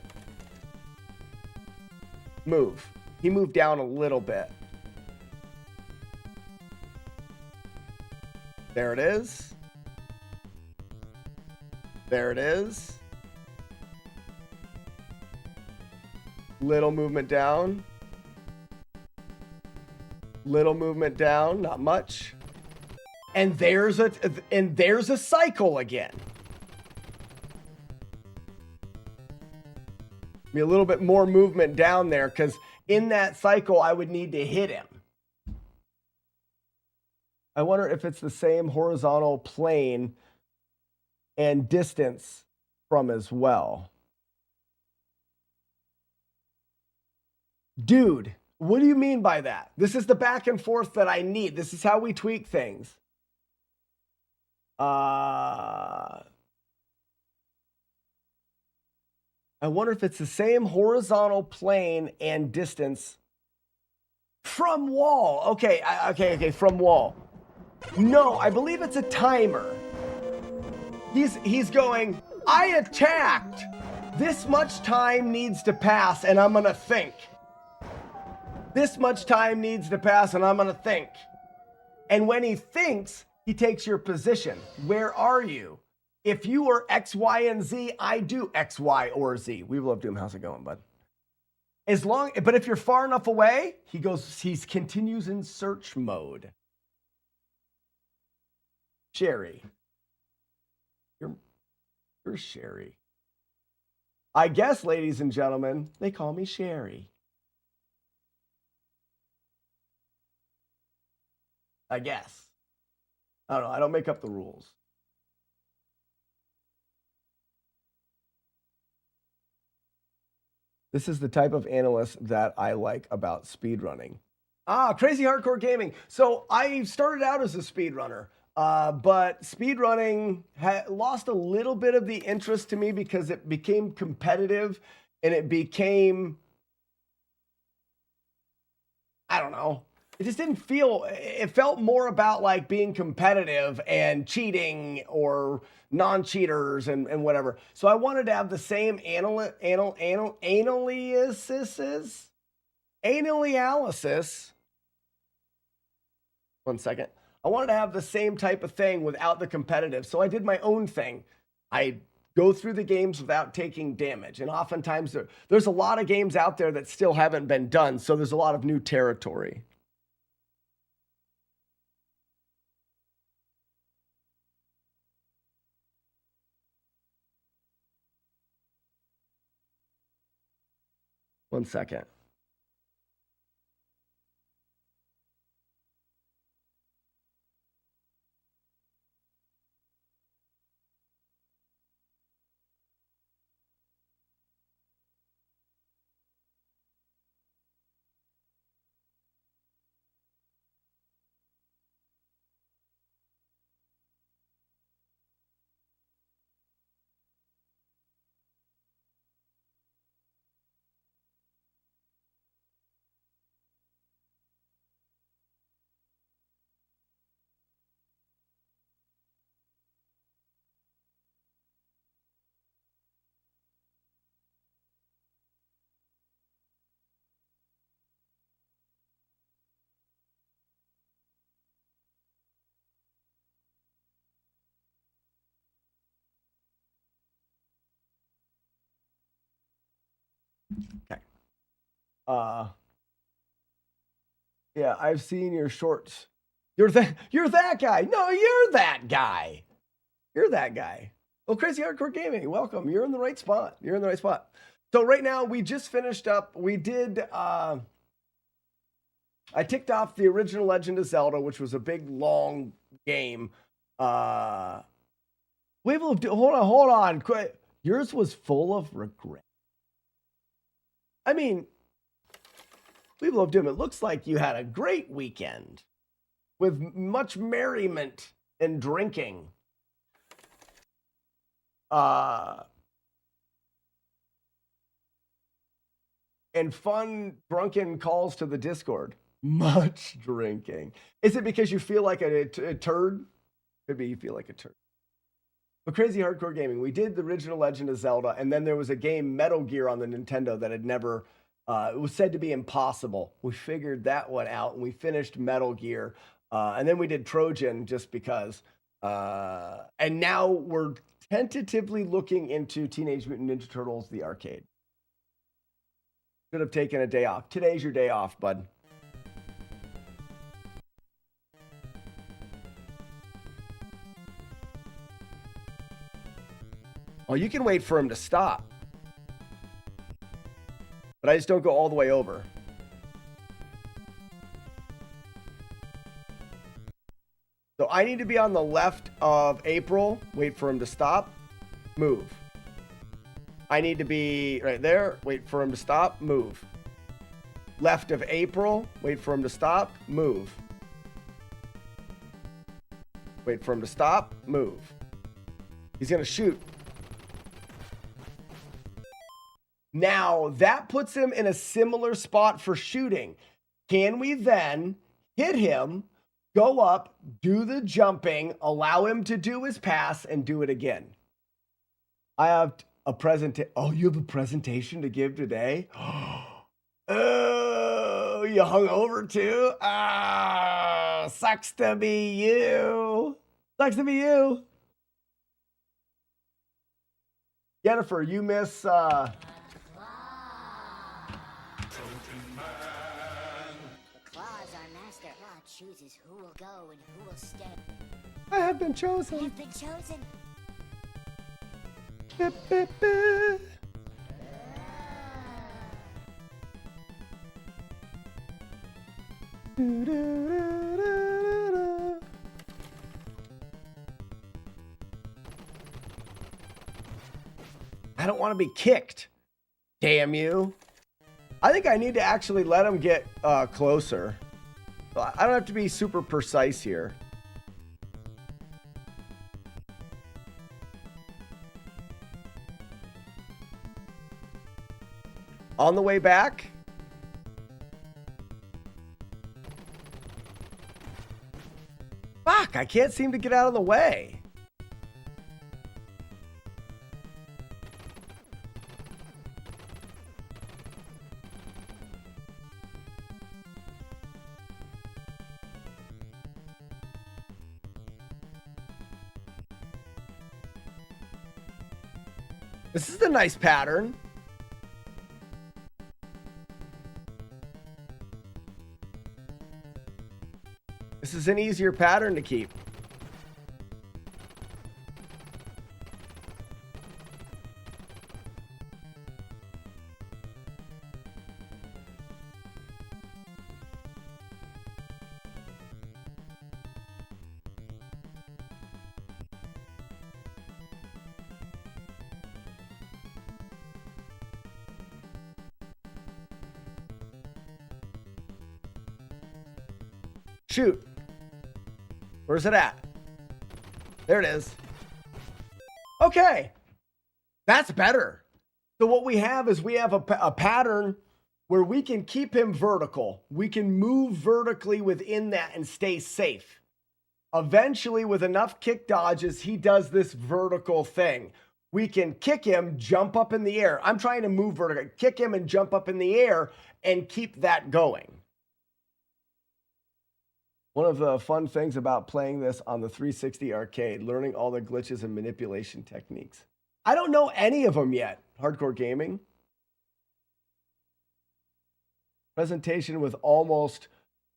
Move. He moved down a little bit. There it is. There it is. Little movement down. Little movement down, not much. And there's a cycle again. Be a little bit more movement down there because in that cycle I would need to hit him. I wonder if it's the same horizontal plane and distance from as well. Dude, what do you mean by that? This is the back and forth that I need. This is how we tweak things. I wonder if it's the same horizontal plane and distance from wall. Okay, from wall. No, I believe it's a timer. He's going, I attacked. This much time needs to pass and I'm gonna think. This much time needs to pass and I'm gonna think. And when he thinks, he takes your position. Where are you? If you are X, Y, and Z, I do X, Y, or Z. We love Doom. How's it going, bud? But if you're far enough away, he continues in search mode. Sherry. You're Sherry. I guess, ladies and gentlemen, they call me Sherry. I guess. I don't know. I don't make up the rules. This is the type of analyst that I like about speedrunning. Crazy Hardcore Gaming. So I started out as a speedrunner, but speedrunning lost a little bit of the interest to me because it became competitive and it became, I don't know. It just didn't feel, it felt more about like being competitive and cheating or non-cheaters and whatever. So I wanted to have the same analysis. One second. I wanted to have the same type of thing without the competitive. So I did my own thing. I go through the games without taking damage. And oftentimes there's a lot of games out there that still haven't been done. So there's a lot of new territory. One second. Okay. Yeah, I've seen your shorts. You're that guy. No, you're that guy. You're that guy. Well, Crazy Hardcore Gaming, welcome. You're in the right spot. You're in the right spot. So right now, we just finished up. We did, I ticked off the original Legend of Zelda, which was a big, long game. Hold on. Yours was full of regret. I mean, we loved him. It looks like you had a great weekend with much merriment and drinking. And fun, drunken calls to the Discord. Much drinking. Is it because you feel like a turd? Could be you feel like a turd. But Crazy Hardcore Gaming, we did the original Legend of Zelda, and then there was a game, Metal Gear, on the Nintendo that had never, it was said to be impossible. We figured that one out, and we finished Metal Gear, and then we did Trojan just because. And now we're tentatively looking into Teenage Mutant Ninja Turtles, the arcade. Should have taken a day off. Today's your day off, bud. Oh, you can wait for him to stop. But I just don't go all the way over. So I need to be on the left of April, wait for him to stop, move. I need to be right there, wait for him to stop, move. Left of April, wait for him to stop, move. Wait for him to stop, move. He's going to shoot. Now, that puts him in a similar spot for shooting. Can we then hit him, go up, do the jumping, allow him to do his pass, and do it again? I have a presentation. Oh, you have a presentation to give today? Oh, you hung over too? Ah, sucks to be you. Sucks to be you. Jennifer, you miss... chooses who will go and who will stay. I have been chosen. I have been chosen. Beep, beep, beep. I don't want to be kicked. Damn you. I think I need to actually let him get closer. I don't have to be super precise here. On the way back. Fuck, I can't seem to get out of the way. This is a nice pattern. This is an easier pattern to keep. Shoot. Where's it at? There it is. Okay. That's better. So what we have is we have a pattern where we can keep him vertical. We can move vertically within that and stay safe. Eventually, with enough kick dodges, he does this vertical thing. We can kick him, jump up in the air. I'm trying to move vertical. Kick him and jump up in the air and keep that going. One of the fun things about playing this on the 360 arcade, learning all the glitches and manipulation techniques. I don't know any of them yet. Hardcore Gaming. Presentation with almost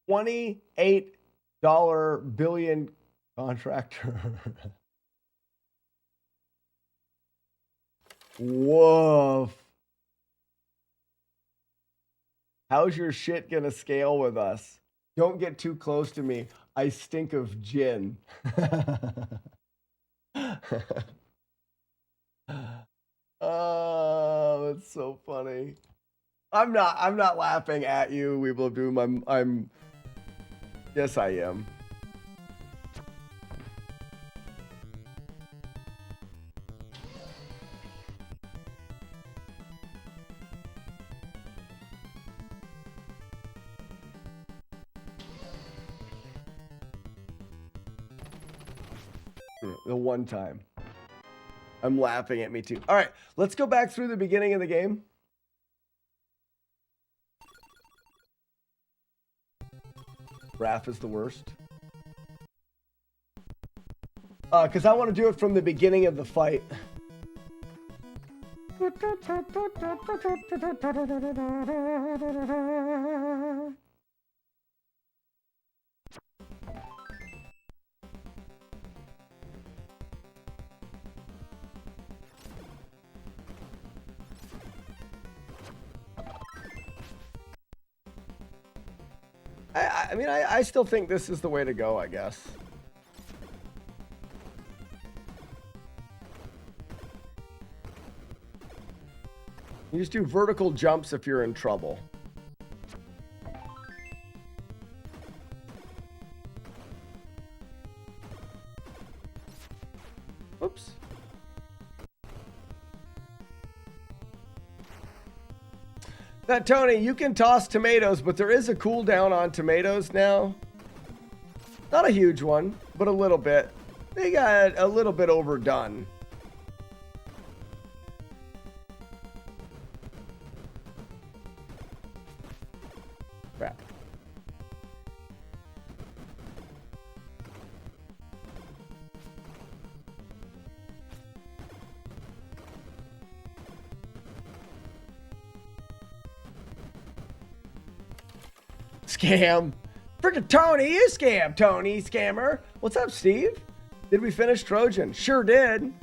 $28 billion contractor. Woof. How's your shit gonna scale with us? Don't get too close to me. I stink of gin. Oh, that's so funny. I'm not laughing at you, Weeble Doom. I'm yes, I am. The one time. I'm laughing at me too. All right, let's go back through the beginning of the game. Raph is the worst. Because I want to do it from the beginning of the fight. I mean, I still think this is the way to go, I guess. You just do vertical jumps if you're in trouble. Oops. That Tony, you can toss tomatoes, but there is a cooldown on tomatoes now. Not a huge one, but a little bit. They got a little bit overdone. Crap. Scam. Frickin' Tony, you scam, Tony, scammer. What's up, Steve? Did we finish Trojan? Sure did.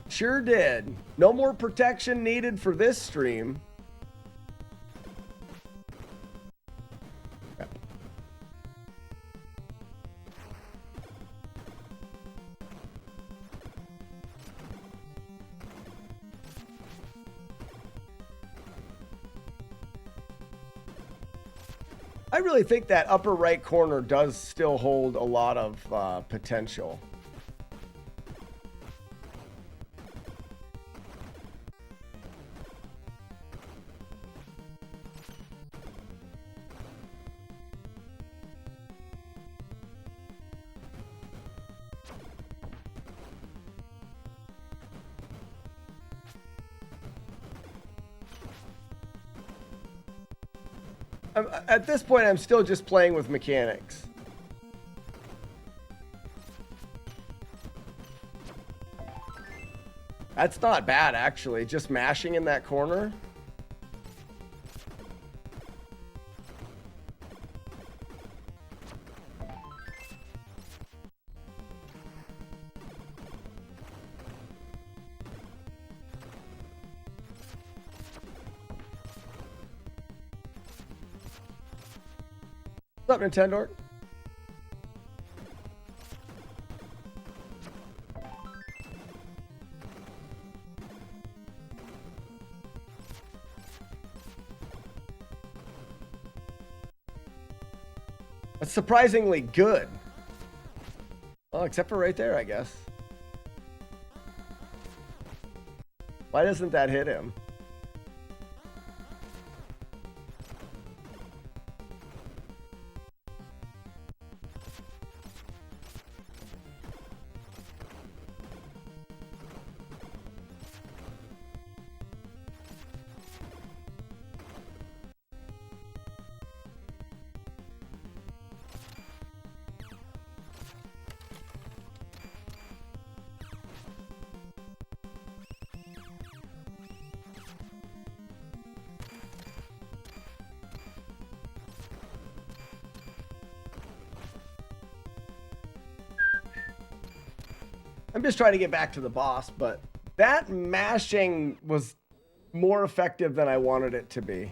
Sure did. No more protection needed for this stream. I really think that upper right corner does still hold a lot of potential. At this point, I'm still just playing with mechanics. That's not bad, actually. Just mashing in that corner. What's up, Nintendo? That's surprisingly good. Well, except for right there, I guess. Why doesn't that hit him? I'm just trying to get back to the boss, but that mashing was more effective than I wanted it to be.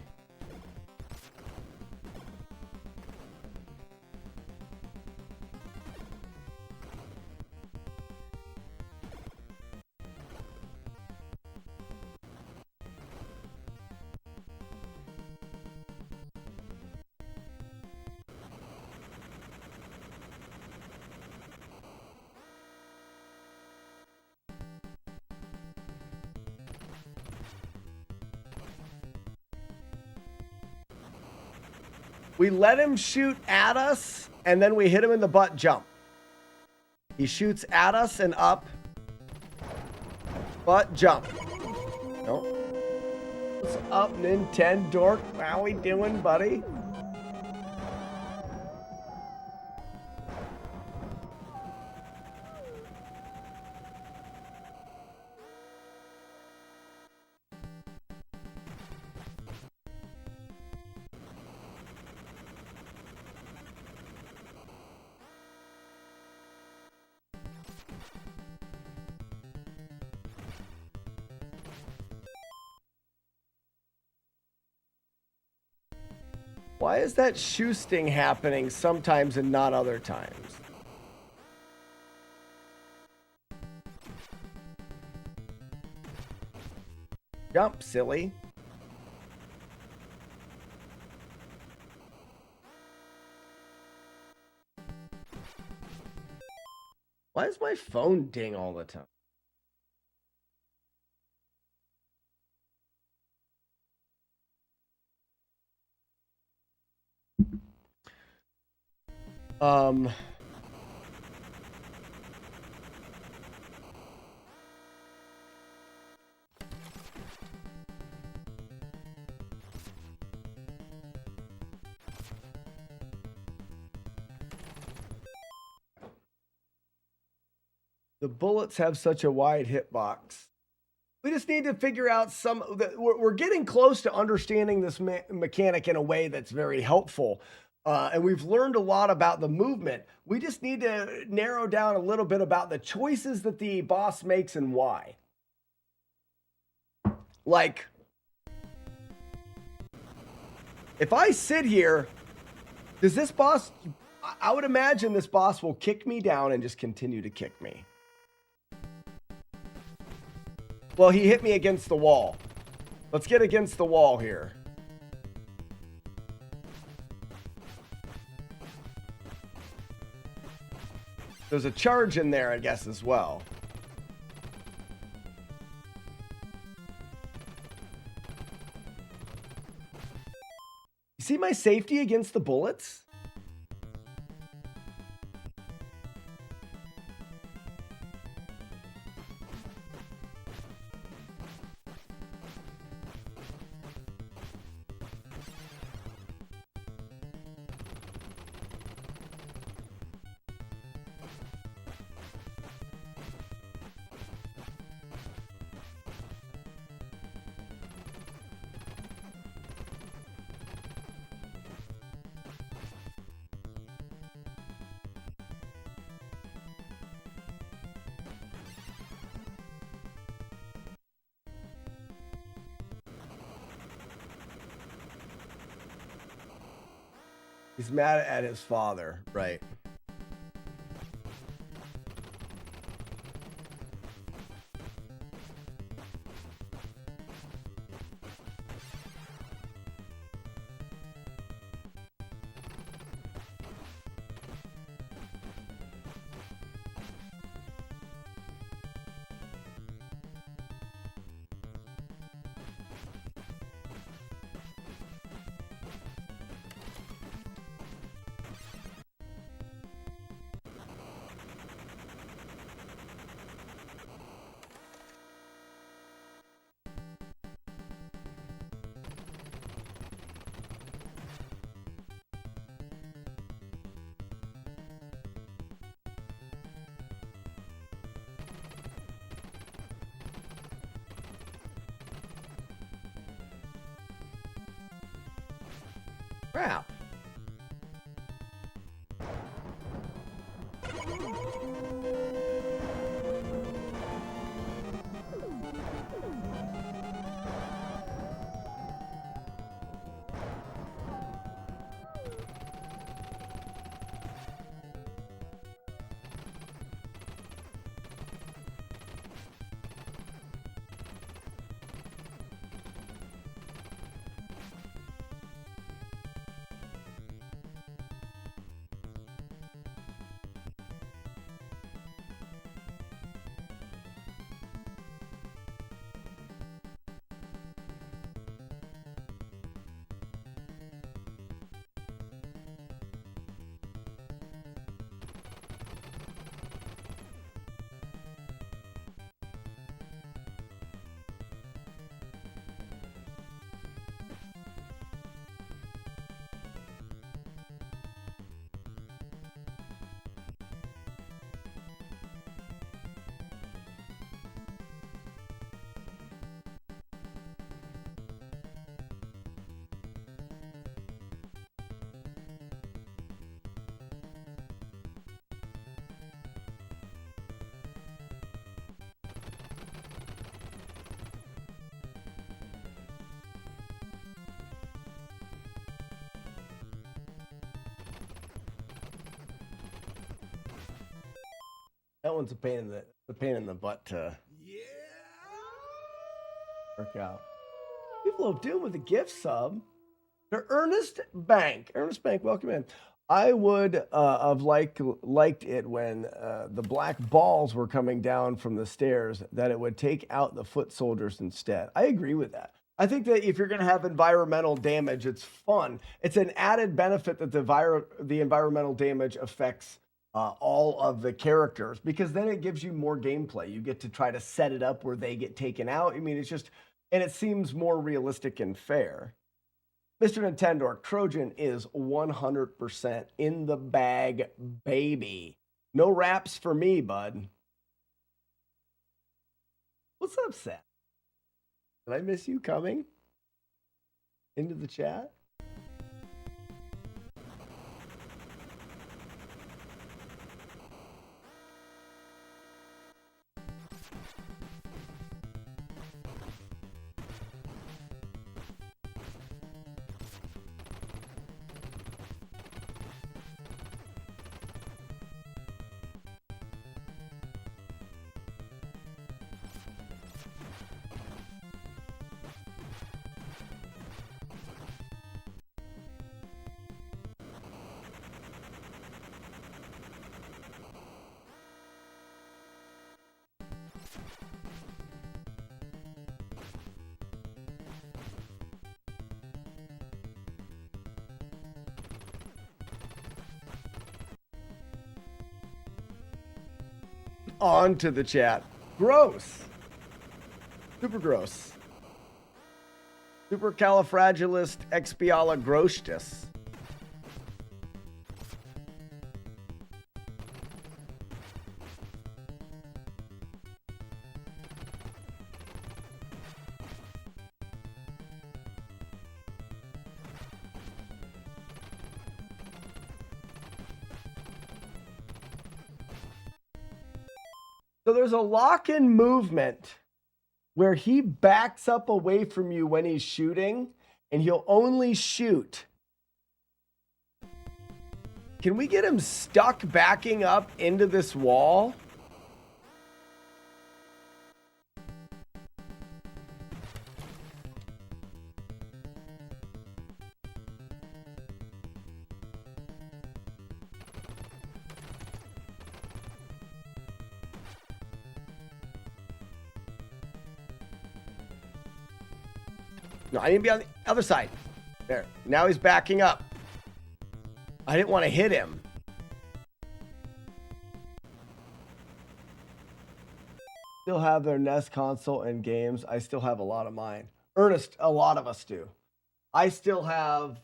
We let him shoot at us, and then we hit him in the butt jump. He shoots at us and up. But jump. Nope. What's up, Nintendo? How we doing, buddy? Why is that shoosting happening sometimes and not other times? Jump, silly. Why does my phone ding all the time? The bullets have such a wide hitbox. We just need to figure out we're getting close to understanding this mechanic in a way that's very helpful. And we've learned a lot about the movement. We just need to narrow down a little bit about the choices that the boss makes and why. Like, if I sit here, does this boss, I would imagine this boss will kick me down and just continue to kick me. Well, he hit me against the wall. Let's get against the wall here. There's a charge in there, I guess, as well. You see my safety against the bullets? He's mad at his father, right? Crap. That one's a pain in the butt to work out. People of Doom with a gift sub. To Ernest Bank. Ernest Bank, welcome in. I would have liked it when the black balls were coming down from the stairs, that it would take out the foot soldiers instead. I agree with that. I think that if you're going to have environmental damage, it's fun. It's an added benefit that the environmental damage affects all of the characters, because then it gives you more gameplay. You get to try to set it up where they get taken out. I mean, it's just, and it seems more realistic and fair. Mr. Nintendo, Trojan is 100% in the bag, baby. No raps for me, bud. What's up, Seth? Did I miss you coming into the chat? On to the chat. Gross. Super gross. Supercalifragilisticexpialidocious. So there's a lock-in movement where he backs up away from you when he's shooting, and he'll only shoot. Can we get him stuck backing up into this wall? No, I need to be on the other side. There. Now he's backing up. I didn't want to hit him. Still have their NES console and games. I still have a lot of mine. Ernest, a lot of us do. I still have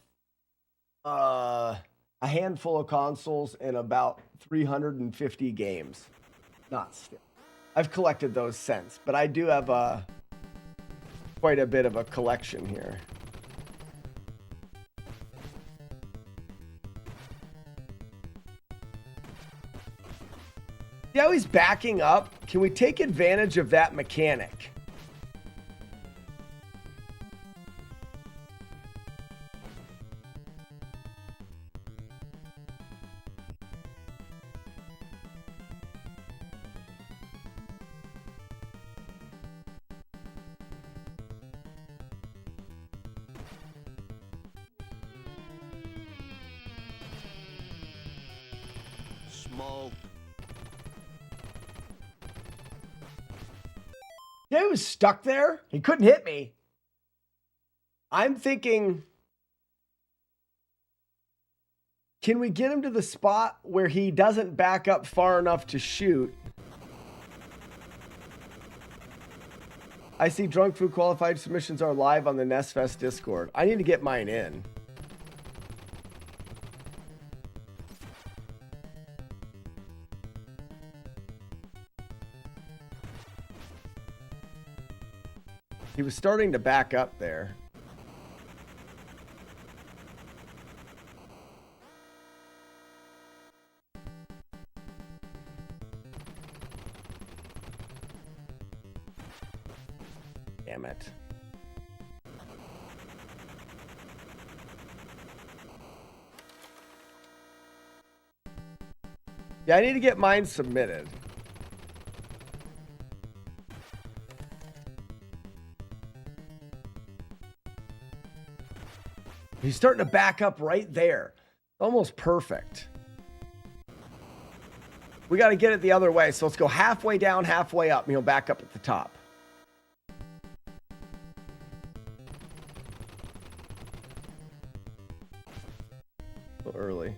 a handful of consoles and about 350 games. Not still. I've collected those since, but I do have quite a bit of a collection here. See how he's backing up? Can we take advantage of that mechanic? Smoke. Yeah, he was stuck there. He couldn't hit me. I'm thinking, can we get him to the spot where he doesn't back up far enough to shoot? I see Drunk Food qualified submissions are live on the NES Fest Discord. I need to get mine in. He was starting to back up there. Damn it. Yeah, I need to get mine submitted. He's starting to back up right there. Almost perfect. We got to get it the other way. So let's go halfway down, halfway up, and he'll back up at the top. A little early.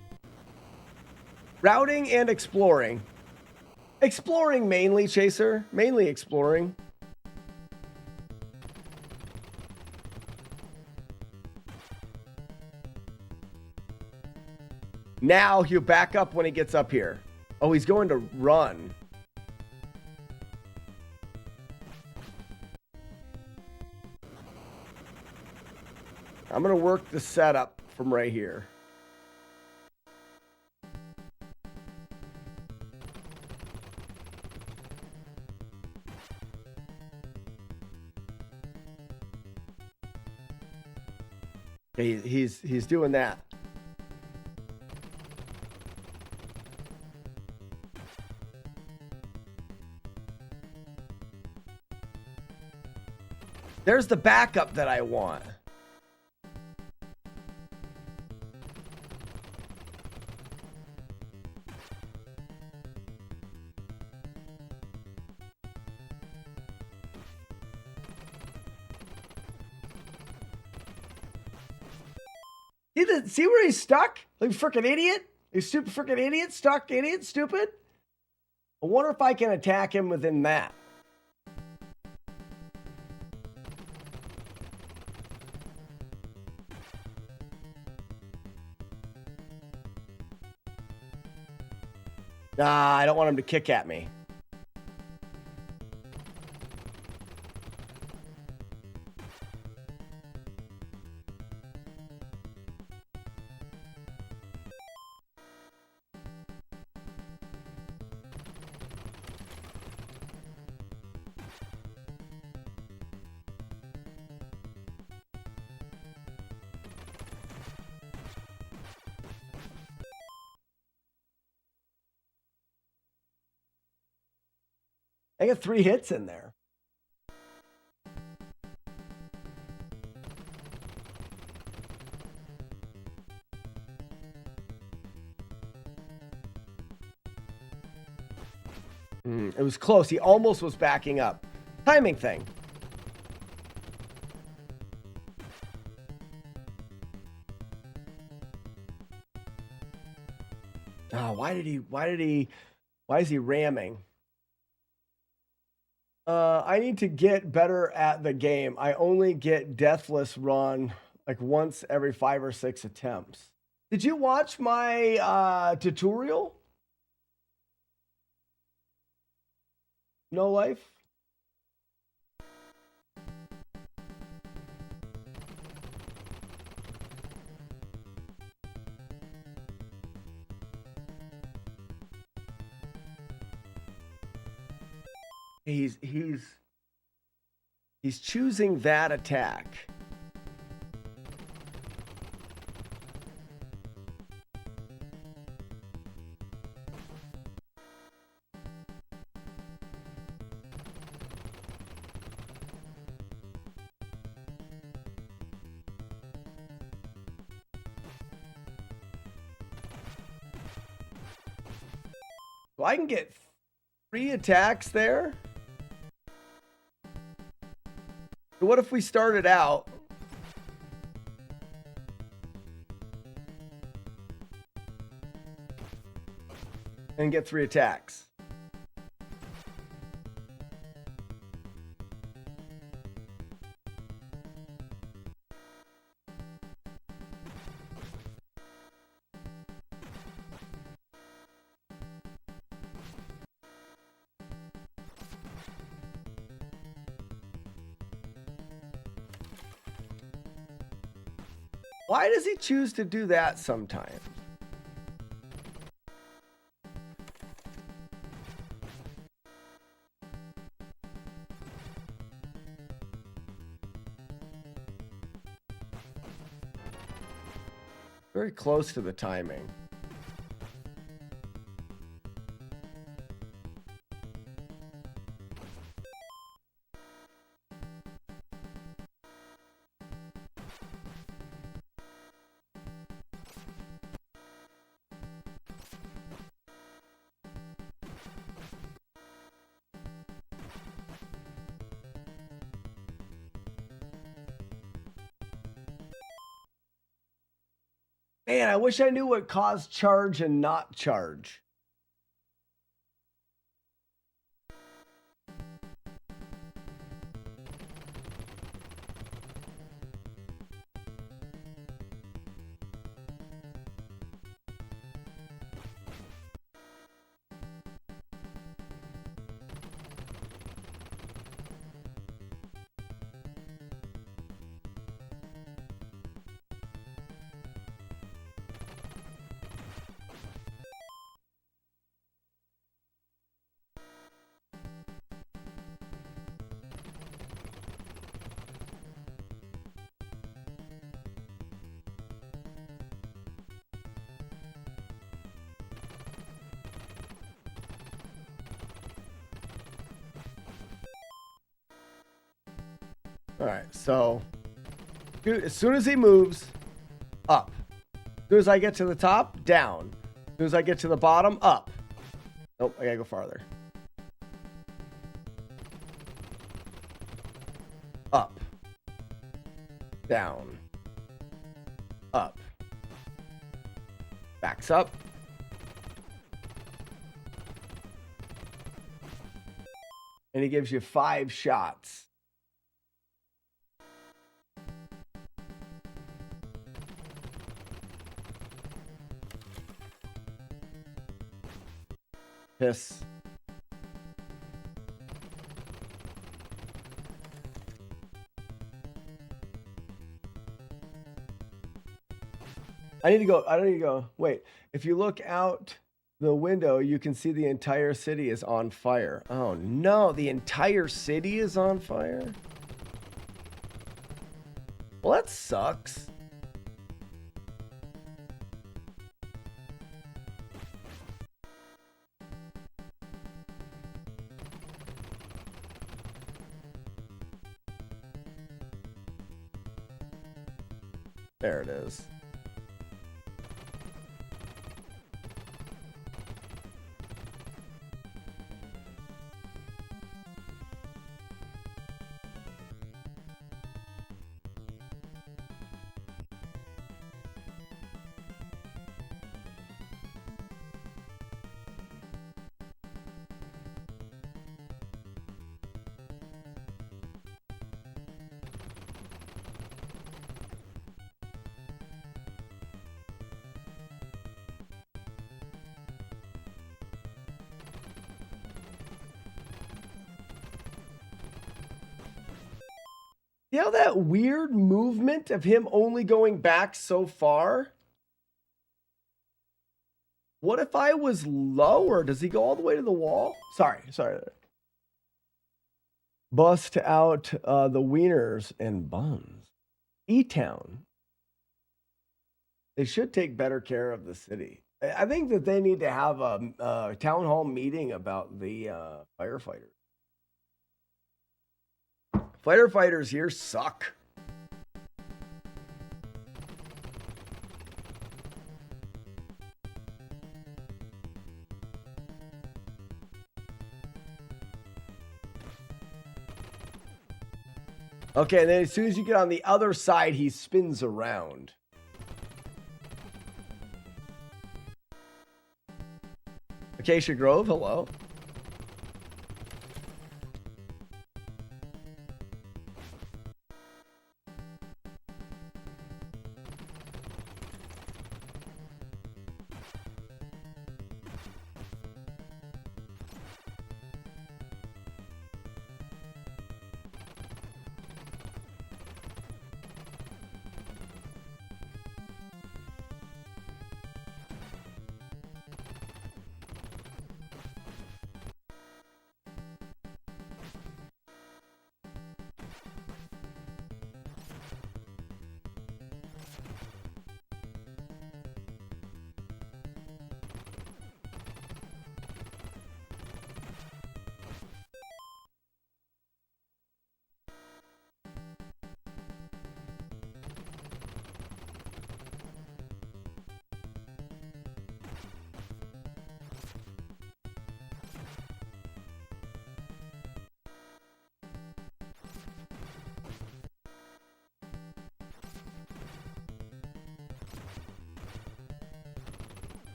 Routing and exploring. Exploring mainly, Chaser. Mainly exploring. Now he'll back up when he gets up here. Oh, he's going to run. I'm going to work the setup from right here. He's doing that. There's the backup that I want. See where he's stuck? Like freaking idiot? You stupid freaking idiot? Stuck idiot? Stupid? I wonder if I can attack him within that. Nah, I don't want him to kick at me. I got 3 hits in there. It was close. He almost was backing up. Timing thing. Oh, why is he ramming? I need to get better at the game. I only get Deathless Run like once every 5 or 6 attempts. Did you watch my tutorial? No life? He's choosing that attack. So I can get 3 attacks there. So what if we started out and get 3 attacks? Why does he choose to do that sometimes? Very close to the timing. Man, I wish I knew what caused charge and not charge. All right, so as soon as he moves, up. As soon as I get to the top, down. As soon as I get to the bottom, up. Nope, I gotta go farther. Up. Down. Up. Backs up. And he gives you 5 shots. Piss. I don't need to go. Wait, if you look out the window, you can see the entire city is on fire. Oh no, the entire city is on fire? Well, that sucks. There it is. You know that weird movement of him only going back so far? What if I was lower? Does he go all the way to the wall? Sorry. Bust out the wieners and buns. E-Town. They should take better care of the city. I think that they need to have a town hall meeting about the firefighters. Firefighters here suck. Okay, then as soon as you get on the other side, he spins around. Acacia Grove, hello.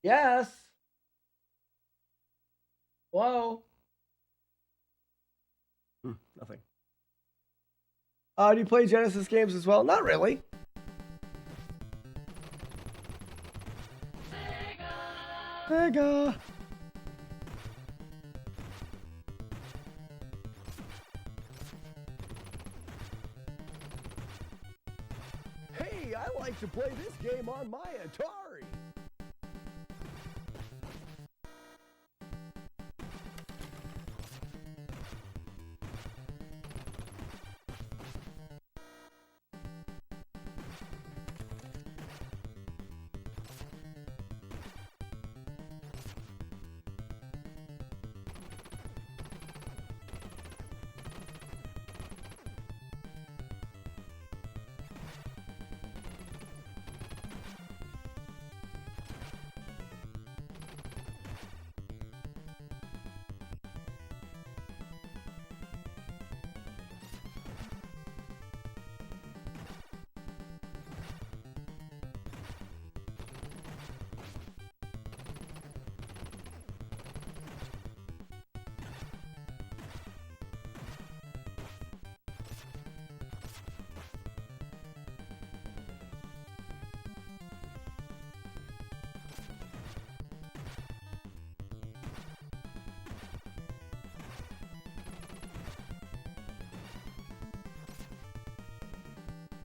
Yes. Hello. Nothing. Do you play Genesis games as well? Not really. Sega. Hey, I like to play this game on my Atari.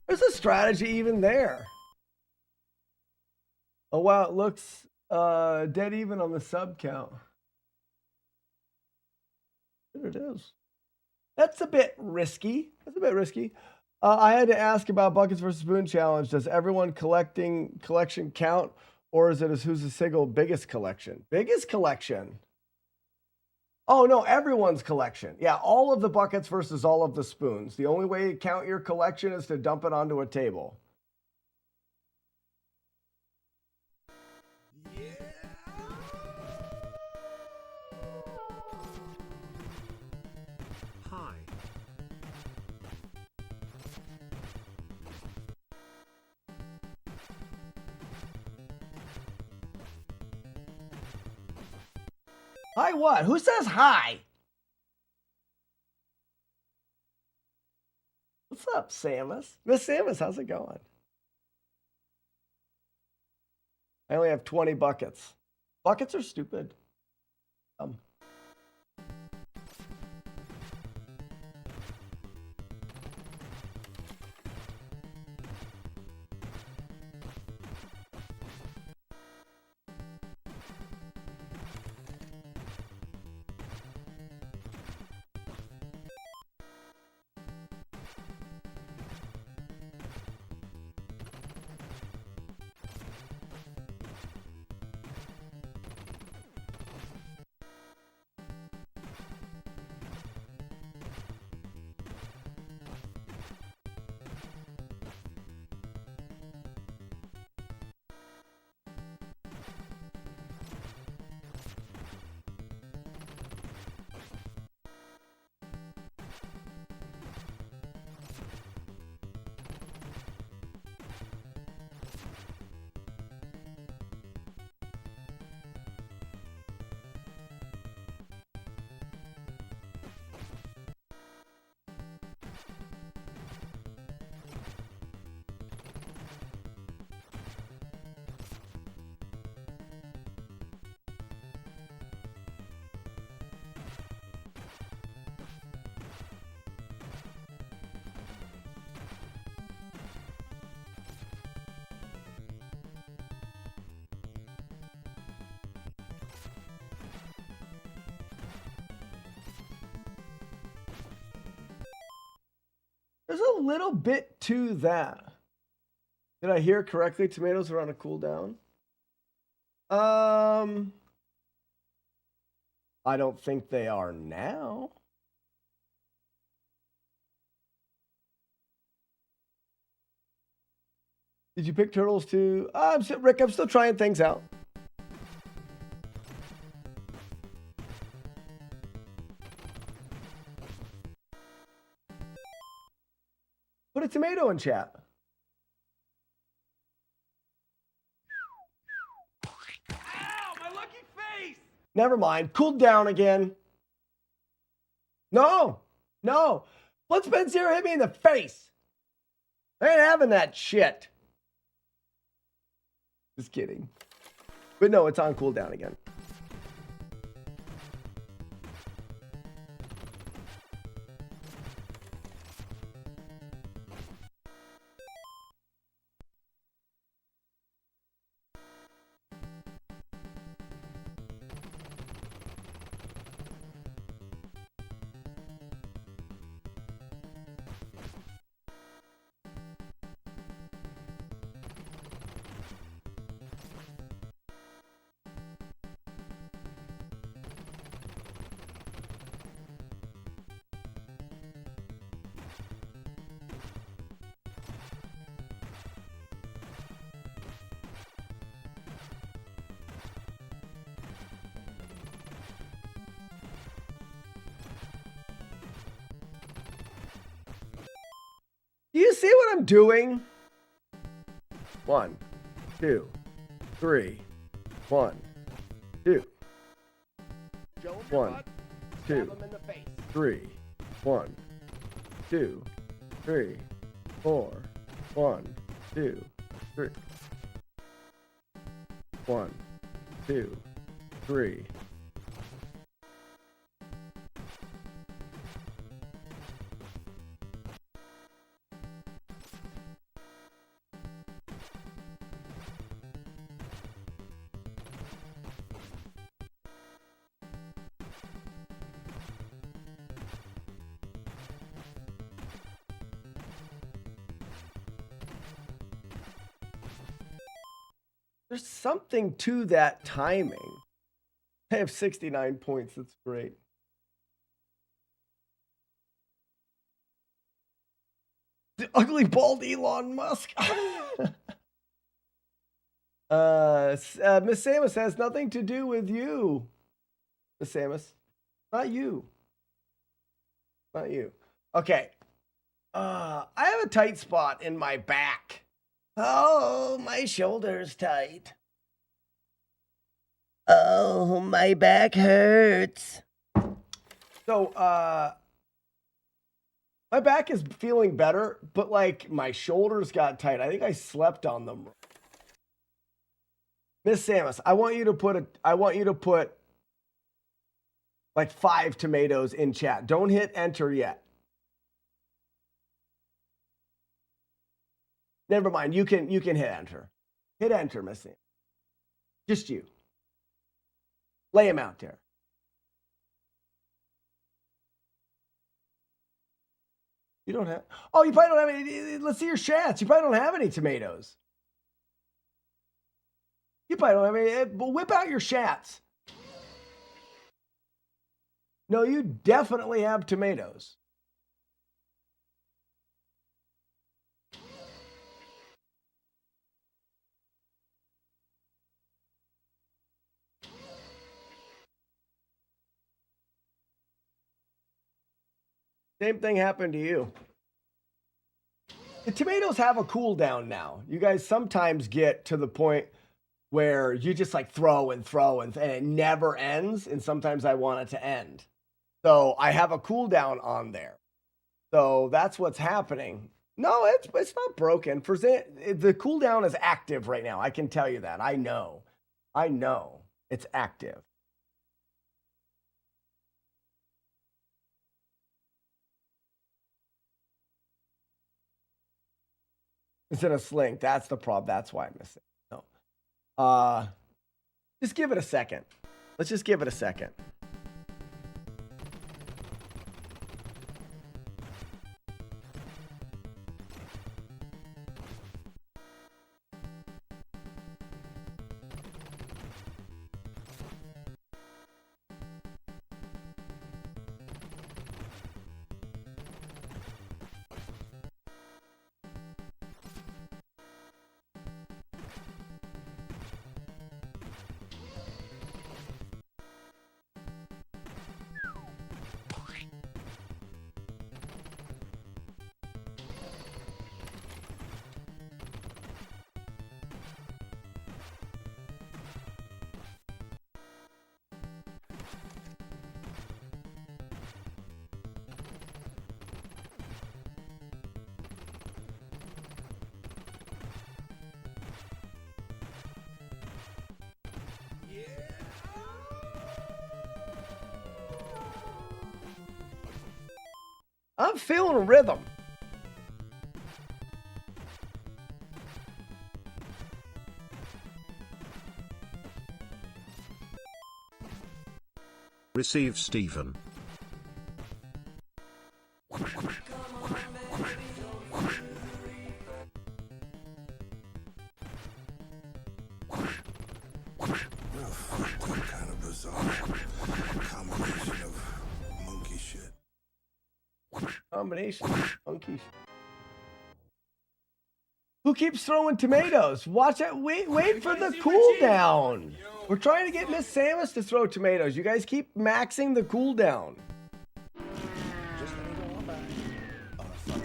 There's a strategy even there. Oh wow, it looks dead even on the sub count. There it is. That's a bit risky. That's a bit risky. I had to ask about Buckets versus Spoon Challenge. Does everyone collection count, or is it as who's the single biggest collection? Biggest collection. Oh no, everyone's collection. Yeah, all of the buckets versus all of the spoons. The only way to count your collection is to dump it onto a table. Hi. Hi what? Who says hi? What's up, Samus? Miss Samus, how's it going? I only have 20 buckets. Buckets are stupid. There's a little bit to that. Did I hear correctly? Tomatoes are on a cooldown. I don't think they are now. Did you pick turtles too? Rick, I'm still trying things out. Put a tomato in chat. face! Never mind. Cool down again. No. No. Let's spin zero hit me in the face. I ain't having that shit. Just kidding. But no, it's on cooldown again. Do you see what I'm doing? 1, 2, 3. 1, 2. 1, 2, 3. 1, 2, 3, 4. 1, 2, 3. 1, 2, 3. There's something to that timing. I have 69 points. That's great. The ugly bald Elon Musk. Miss Samus has nothing to do with you. Miss Samus. Not you. Not you. Okay. I have a tight spot in my back. Oh, my shoulder's tight. Oh, my back hurts. So, my back is feeling better, but like my shoulders got tight. I think I slept on them. Miss Samus, I want you to put like 5 tomatoes in chat. Don't hit enter yet. Never mind. You can hit enter. Hit enter, Miss Samus. Just you. Lay him out there. You don't have. Oh, you probably don't have any. Let's see your chats. You probably don't have any tomatoes. You probably don't have any. But whip out your chats. No, you definitely have tomatoes. Same thing happened to you. The tomatoes have a cooldown now. You guys sometimes get to the point where you just like throw and it never ends. And sometimes I want it to end. So I have a cooldown on there. So that's what's happening. No, it's not broken. The cooldown is active right now. I can tell you that. I know it's active. It's in a sling. That's the problem. That's why I miss it. No. Just give it a second. Let's just give it a second. I'm feeling a rhythm. Receive Stephen. Kind of bizarre combination of monkey shit. Combination of monkey shit. Who keeps throwing tomatoes? Watch it. Wait for the cooldown. We're trying to get Miss Samus to throw tomatoes. You guys keep maxing the cooldown. Just let me go on back. Oh, fuck.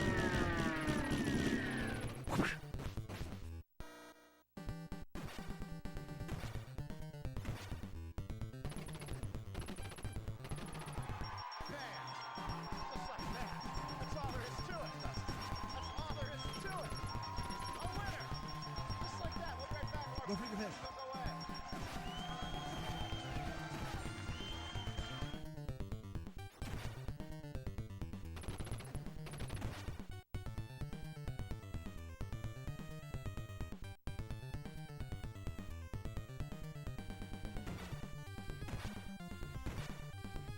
Go for your head.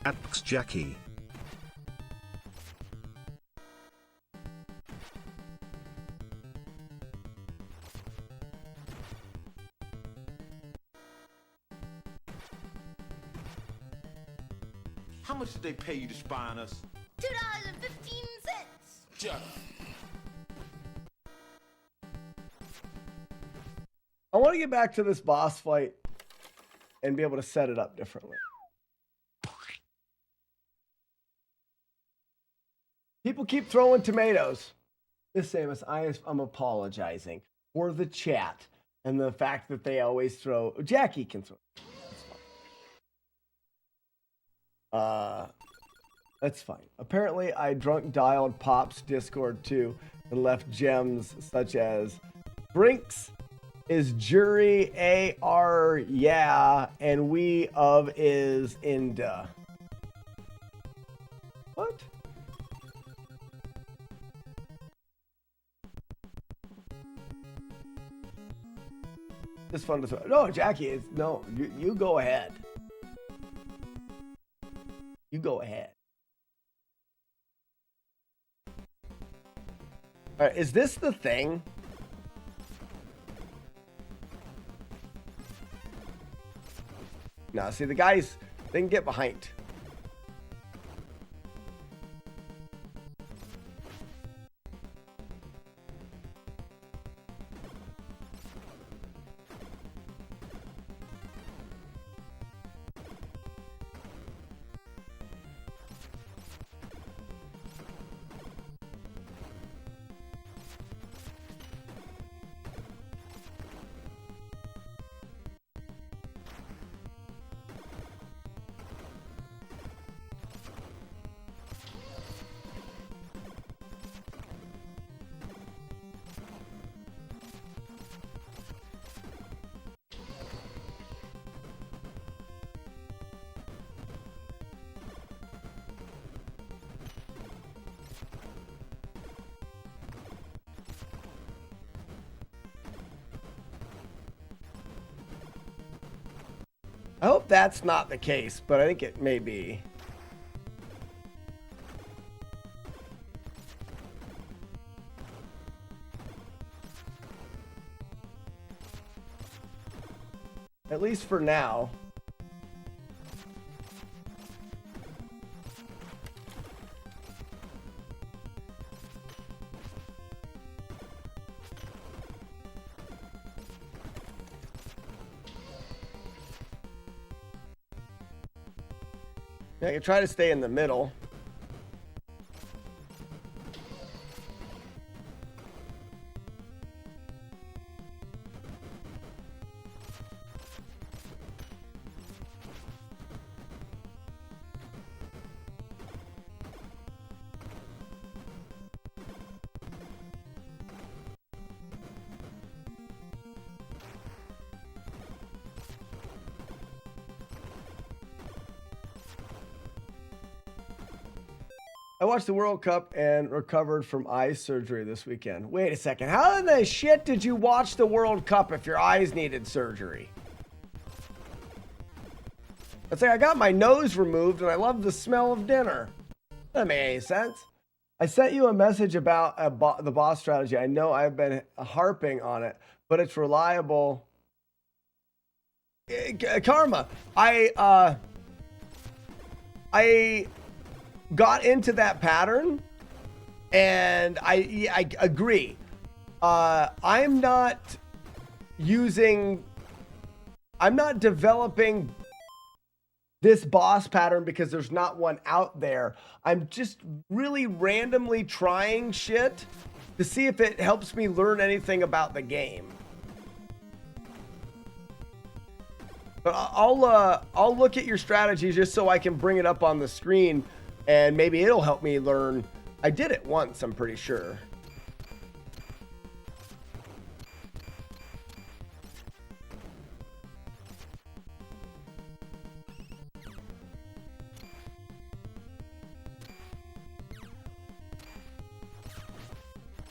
Asks Jackie. How much did they pay you to spy on us? $2.15. Shut up. I want to get back to this boss fight and be able to set it up differently. People keep throwing tomatoes. Miss Samus, I'm apologizing for the chat and the fact that they always throw. Jackie can throw. That's fine. Apparently, I drunk dialed Pop's Discord too and left gems such as Brinks is jury AR yeah and we of is Inda. What? It's fun to throw. No, Jackie, it's no. You go ahead. You go ahead. All right, is this the thing? No, see the guys, they can get behind. I hope that's not the case, but I think it may be. At least for now. I can try to stay in the middle. I watched the World Cup and recovered from eye surgery this weekend. Wait a second. How in the shit did you watch the World Cup if your eyes needed surgery? It's like I got my nose removed and I love the smell of dinner. That made any sense. I sent you a message about the boss strategy. I know I've been harping on it, but it's reliable. Karma. I got into that pattern, and I agree. I'm not developing this boss pattern because there's not one out there. I'm just really randomly trying shit to see if it helps me learn anything about the game. But I'll look at your strategy just so I can bring it up on the screen, and maybe it'll help me learn. I did it once, I'm pretty sure.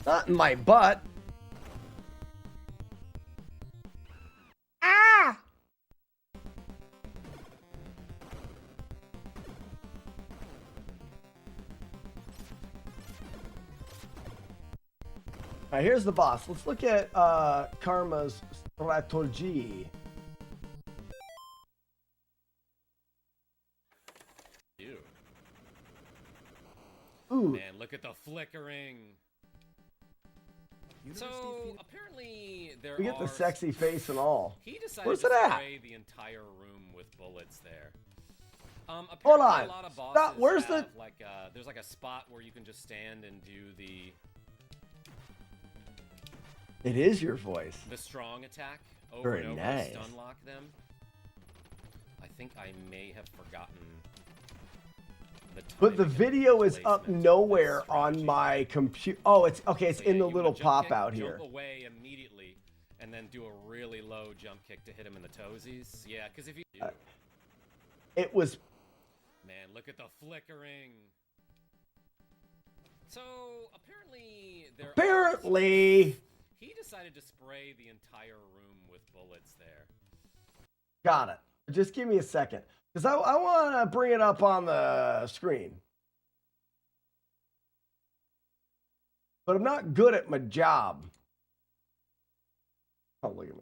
Not in my butt. Ah! All right, here's the boss. Let's look at Karma's strategy. Ooh. Man, look at the flickering. So apparently We get the sexy face and all. He decided Where's to it at? spray the entire room with bullets there. Hold Apparently on. A lot of bosses Stop. Where's have, the? like there's like a spot where you can just stand and do the It is your voice. strong attack over Very and over nice. to stun lock them. I think I may have forgotten the But the timing and video is up placement of nowhere this on strategy. my computer. Oh, it's okay. It's So, in yeah, the you little wanna jump pop kick, out here. Jump away immediately, and then do a really low jump kick to hit him in the toesies. Yeah, because if you do, It was. man, look at the flickering. So apparently Apparently. he decided to spray the entire room with bullets there. Got it. Just give me a second. Because I want to bring it up on the screen. But I'm not good at my job. Oh, look at me.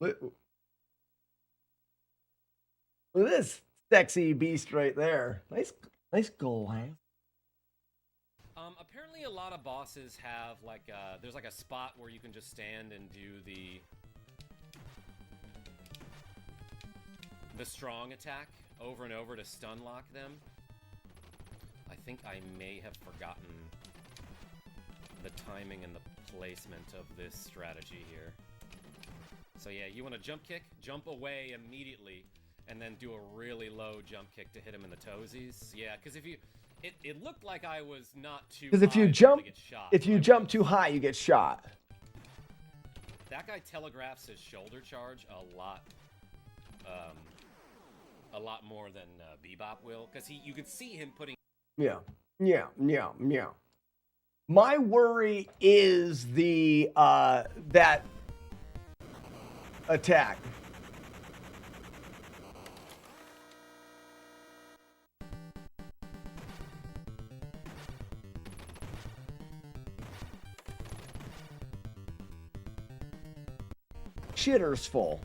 Look at this sexy beast right there. Nice glass. Apparently a lot of bosses have like there's like a spot where you can just stand and do the strong attack over and over to stun lock them. I think I may have forgotten the timing and the placement of this strategy here. So yeah, you want to jump kick, jump away immediately, and then do a really low jump kick to hit him in the toesies. Yeah, because if you, it looked like I was not too. Because if you jump too high, you get shot. That guy telegraphs his shoulder charge a lot more than Bebop will, because you can see him putting. Yeah. My worry is the that attack. Shitter's full.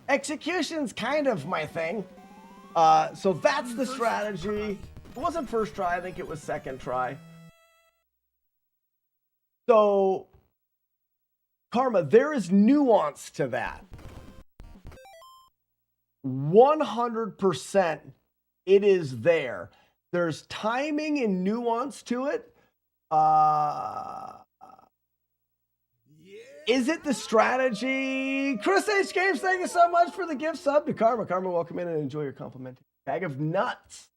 Execution's kind of my thing. So that's the strategy. It wasn't first try, I think it was second try. So, Karma, there is nuance to that. 100% it is there. There's timing and nuance to it. Is it the strategy? Chris H. Games, thank you so much for the gift sub to Karma. Karma, welcome in and enjoy your complimentary bag of nuts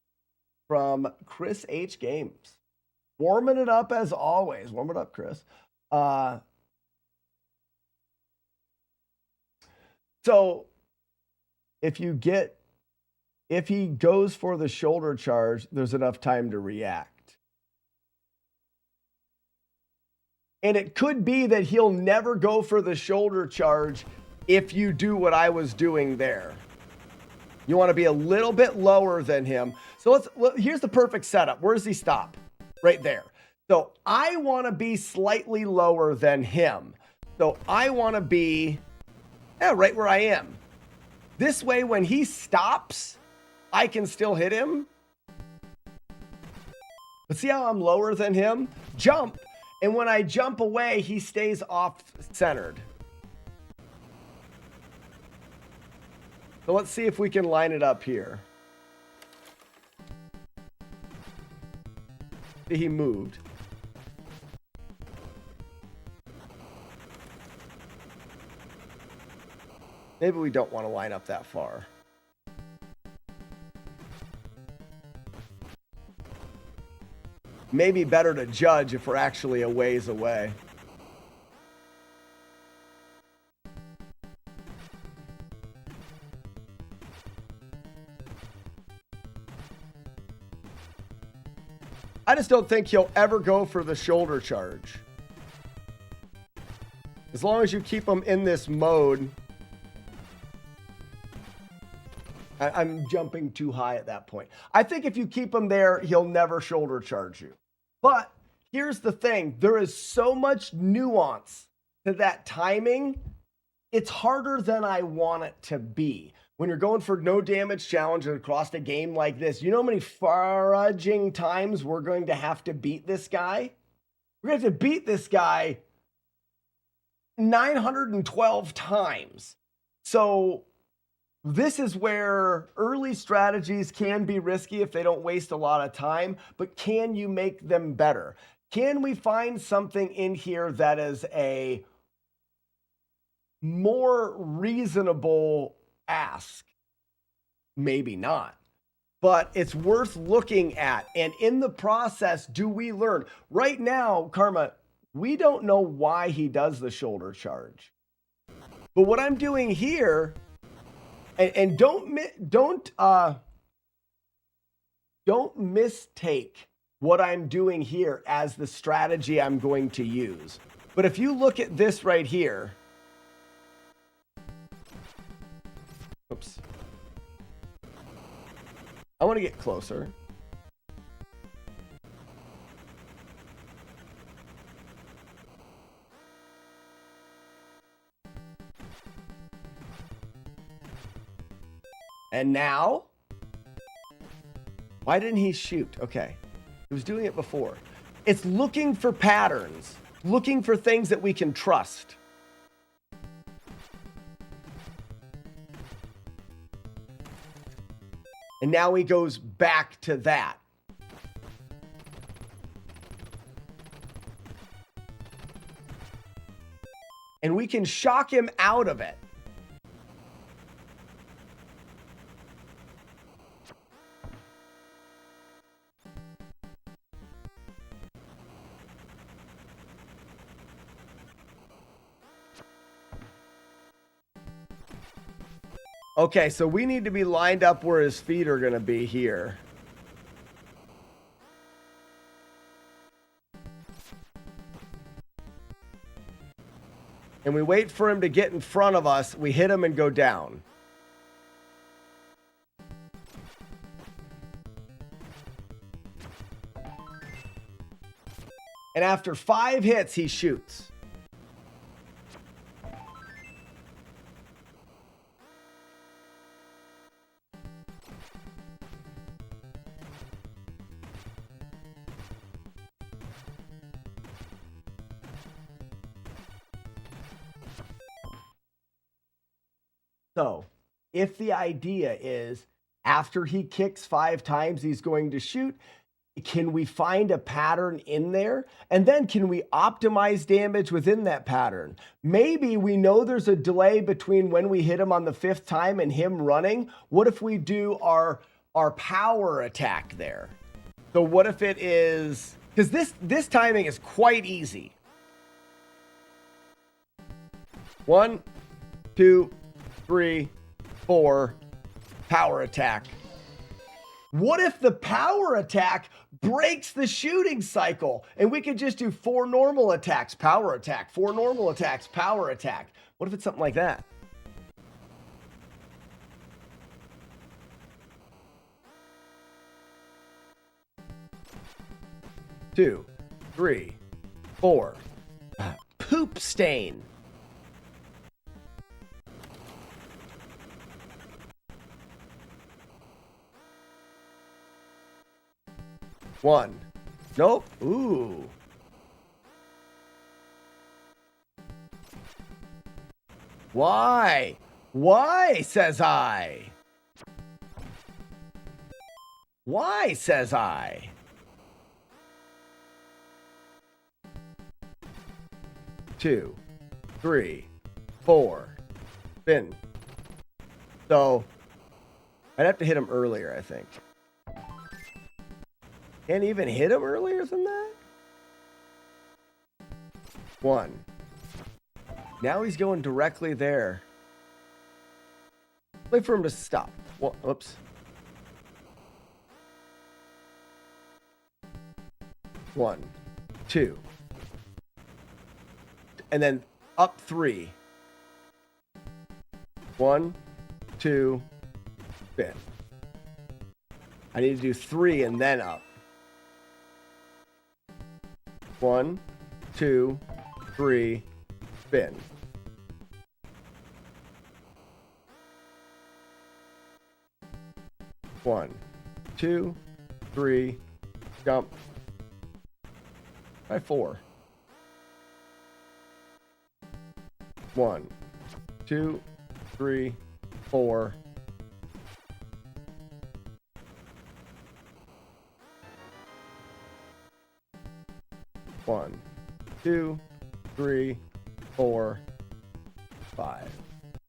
from Chris H. Games. Warming it up as always. Warm it up, Chris. So if he goes for the shoulder charge, there's enough time to react. And it could be that he'll never go for the shoulder charge if you do what I was doing there. You want to be a little bit lower than him. So here's the perfect setup. Where does he stop? Right there. So I want to be slightly lower than him. So I want to be right where I am. This way, when he stops, I can still hit him. But see how I'm lower than him? Jump. And when I jump away, he stays off-centered. So let's see if we can line it up here. He moved. Maybe we don't want to line up that far. Maybe better to judge if we're actually a ways away. I just don't think he'll ever go for the shoulder charge. As long as you keep him in this mode. I'm jumping too high at that point. I think if you keep him there, he'll never shoulder charge you. But here's the thing. There is so much nuance to that timing. It's harder than I want it to be. When you're going for no damage challenge across a game like this, you know how many fudging times we're going to have to beat this guy? We're going to have to beat this guy 912 times. So this is where early strategies can be risky if they don't waste a lot of time, but can you make them better? Can we find something in here that is a more reasonable ask? Maybe not, but it's worth looking at. And in the process, do we learn? Right now, Karma, we don't know why he does the shoulder charge. But what I'm doing here, and don't mistake what I'm doing here as the strategy I'm going to use. But if you look at this right here, oops. I want to get closer. And now, why didn't he shoot? Okay, he was doing it before. It's looking for patterns, looking for things that we can trust. And now he goes back to that. And we can shock him out of it. Okay, so we need to be lined up where his feet are going to be here. And we wait for him to get in front of us. We hit him and go down. And after 5 hits, he shoots. So, if the idea is after he kicks 5 times, he's going to shoot, can we find a pattern in there? And then can we optimize damage within that pattern? Maybe we know there's a delay between when we hit him on the 5th time and him running. What if we do our power attack there? So what if it is, because this timing is quite easy. 1, 2, 3, 4, power attack. What if the power attack breaks the shooting cycle and we could just do 4 normal attacks, power attack, 4 normal attacks, power attack? What if it's something like that? Two, 3, 4. Poop stain. One. Nope. Ooh. Why? Why, says I? Why, says I? Two, 3, 4. Spin. So, I'd have to hit him earlier, I think. Can't even hit him earlier than that? 1. Now he's going directly there. Wait for him to stop. Well, oops. 1, 2. And then up 3. 1, 2, spin. I need to do 3 and then up. 1, 2, 3, spin. One, 2, 3, jump. Try 4. 1, 2, 3, 4. One, 2, 3, 4, 5.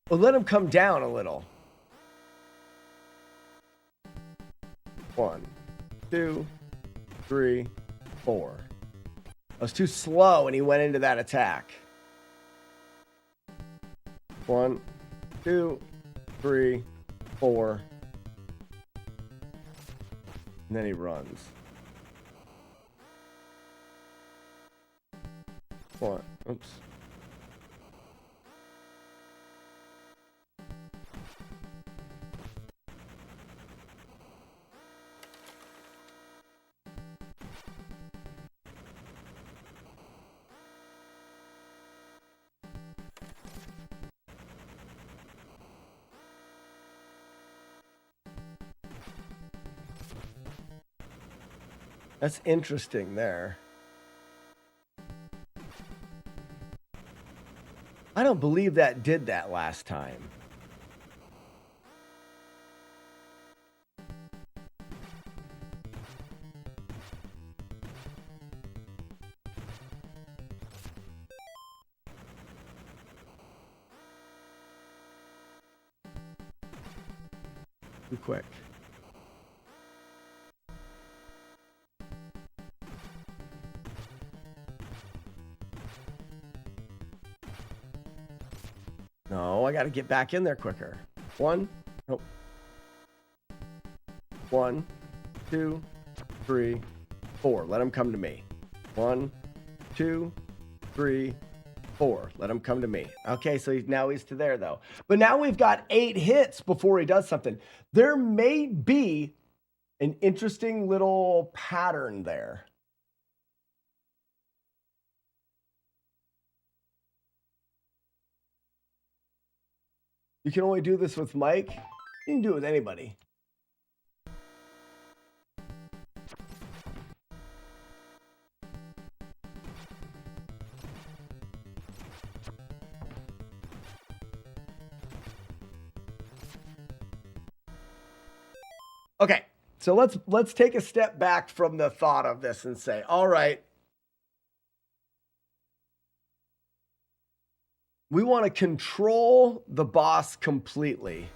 Well, let him come down a little. 1, 2, 3, 4. I was too slow and he went into that attack. 1, 2, 3, 4. And then he runs. 1. Oops. That's interesting there. I don't believe that did that last time. Too quick. No, I got to get back in there quicker. 1, nope. 1, 2, 3, 4. Let him come to me. 1, 2, 3, 4. Let him come to me. Okay, so now he's to there though. But now we've got 8 hits before he does something. There may be an interesting little pattern there. You can only do this with Mike. You can do it with anybody. Okay, so let's take a step back from the thought of this and say, all right, we want to control the boss completely.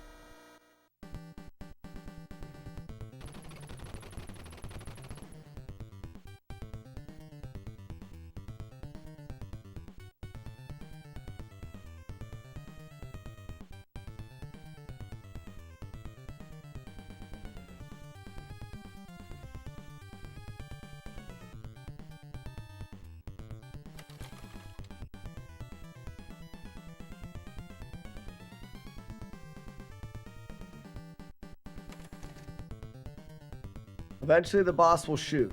Eventually, the boss will shoot.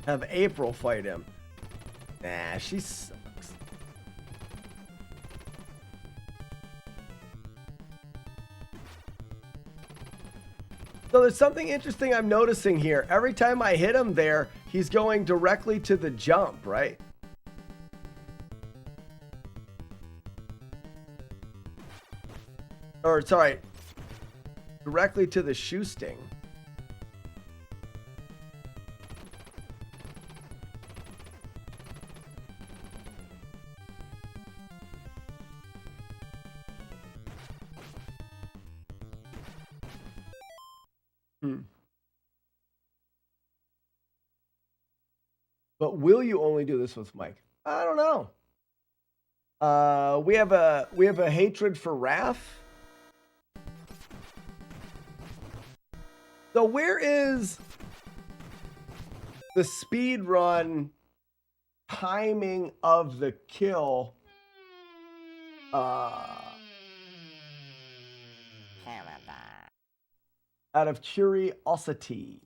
Have April fight him. Nah, she sucks. So there's something interesting I'm noticing here. Every time I hit him there, he's going directly to the jump, right? Or, sorry, directly to the shoe sting. But will you only do this with Mike? I don't know. We have a hatred for Raph. So where is the speed run timing of the kill? Out of curiosity.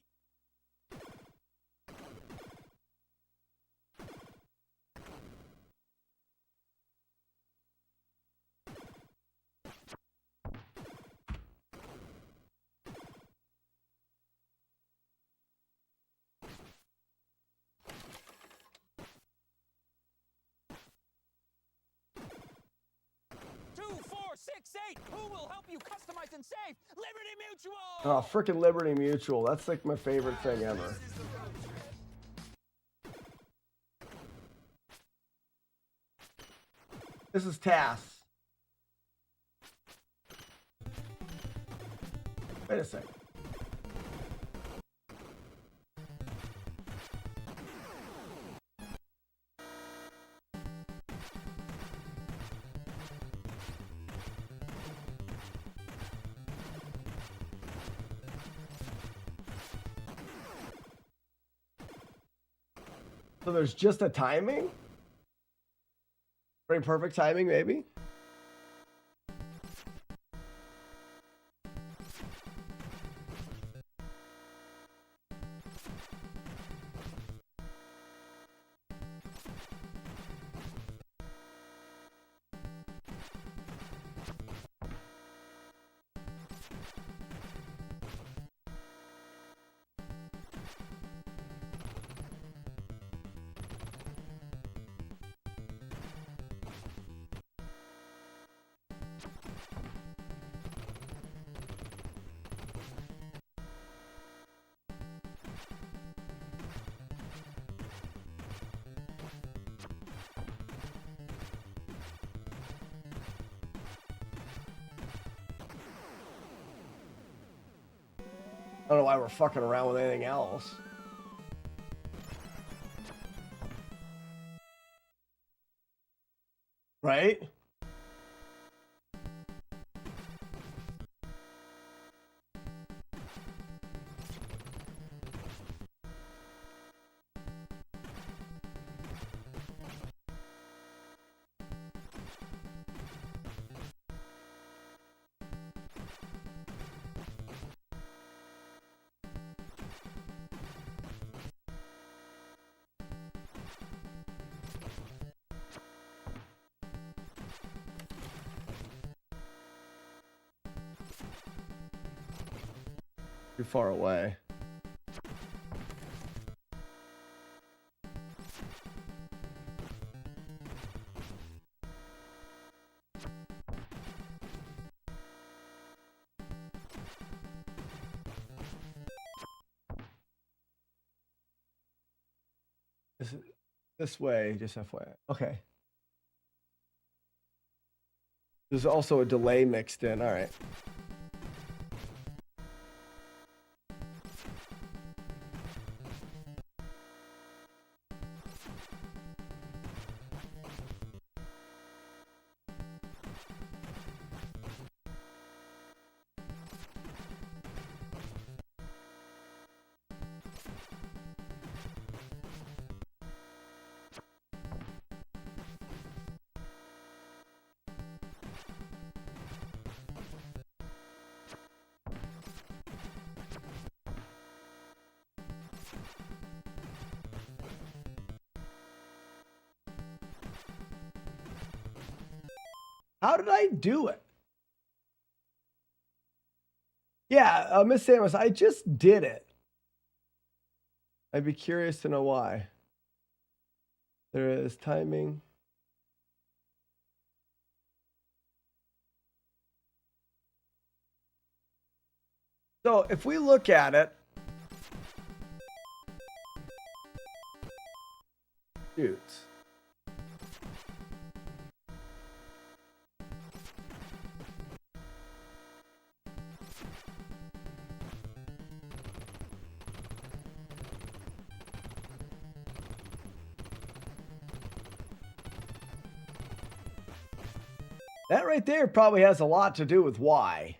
Who will help you customize and save? Liberty Mutual! Oh, freaking Liberty Mutual. That's like my favorite thing ever. This is Tass. Wait a second. So there's just a timing? Pretty perfect timing, maybe? I don't know why we're fucking around with anything else. Right? Too far away. This way, just FYI. Okay. There's also a delay mixed in. All right. How did I do it? Yeah, Miss Samus, I just did it. I'd be curious to know why. There is timing. So if we look at it, shoots. That right there probably has a lot to do with why.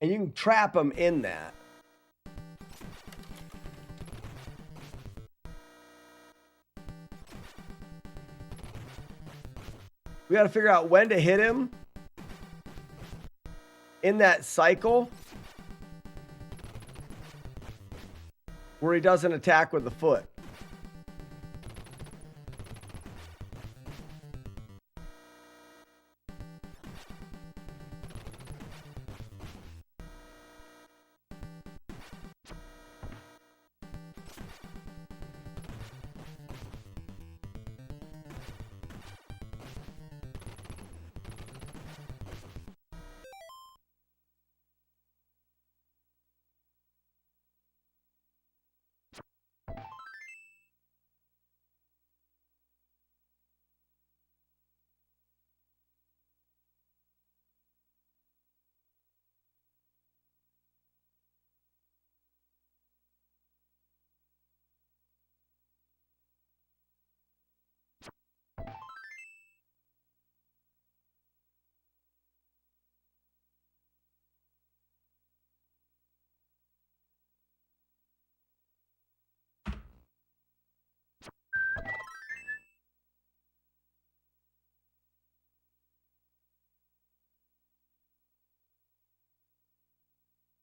And you can trap them in that. We got to figure out when to hit him in that cycle where he doesn't attack with the foot.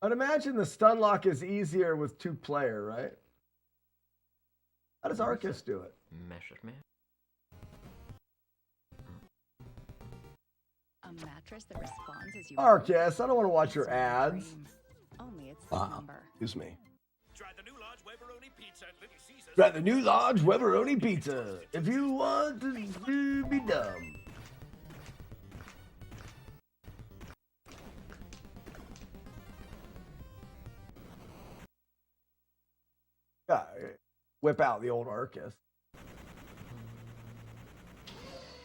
I'd imagine the stun lock is easier with 2-player, right? How does Arcus do it? A mattress that responds as you Arcus, I don't want to watch your ads. Only it's Wow. number. Excuse me. Try the new large Weberoni pizza at Little Caesars. Try the new large Weberoni pizza if you want to be dumb. Yeah, whip out the old Arcus.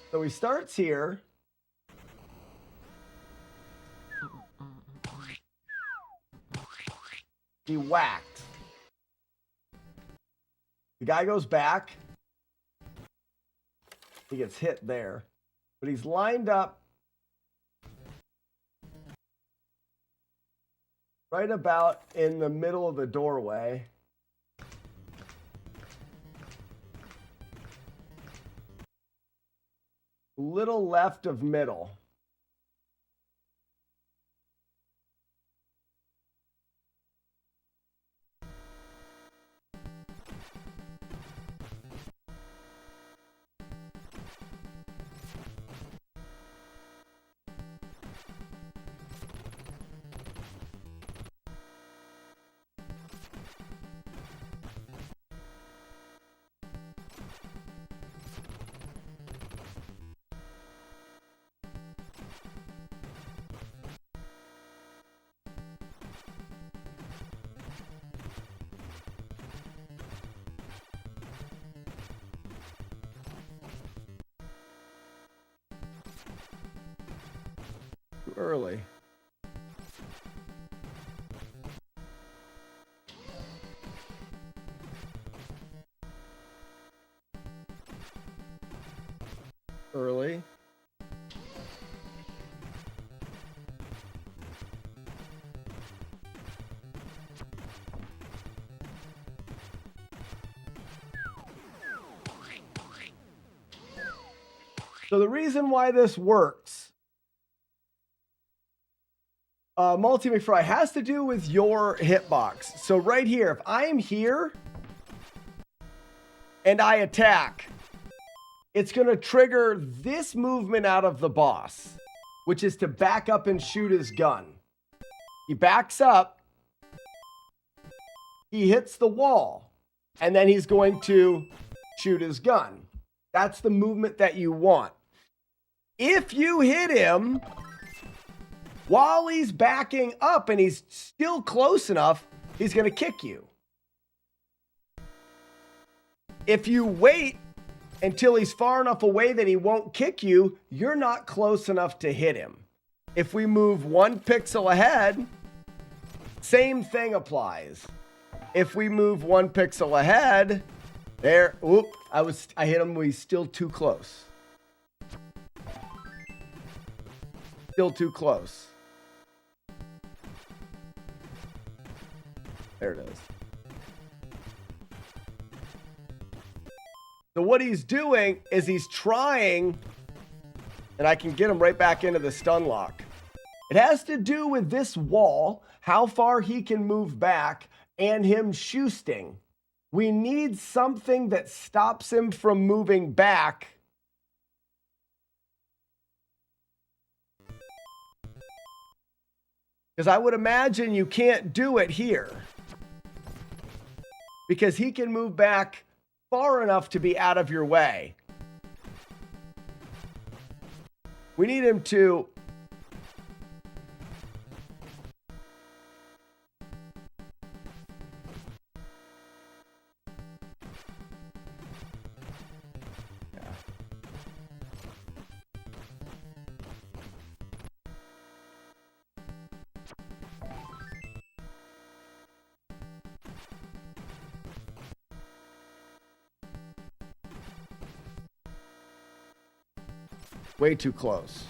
So he starts here. He whacked. The guy goes back. He gets hit there. But he's lined up right about in the middle of the doorway. Little left of middle. early. Early. So the reason why this works, Multi McFry, has to do with your hitbox. So right here, if I am here and I attack, it's going to trigger this movement out of the boss, which is to back up and shoot his gun. He backs up, he hits the wall, and then he's going to shoot his gun. That's the movement that you want. If you hit him while he's backing up and he's still close enough, he's going to kick you. If you wait until he's far enough away that he won't kick you, you're not close enough to hit him. If we move 1 pixel ahead, same thing applies. If we move 1 pixel ahead, there, whoop, I hit him when he's still too close. Still too close. There it is. So what he's doing is he's trying, and I can get him right back into the stun lock. It has to do with this wall, how far he can move back, and him shoosting. We need something that stops him from moving back. Because I would imagine you can't do it here. Because he can move back far enough to be out of your way. We need him to... Way too close.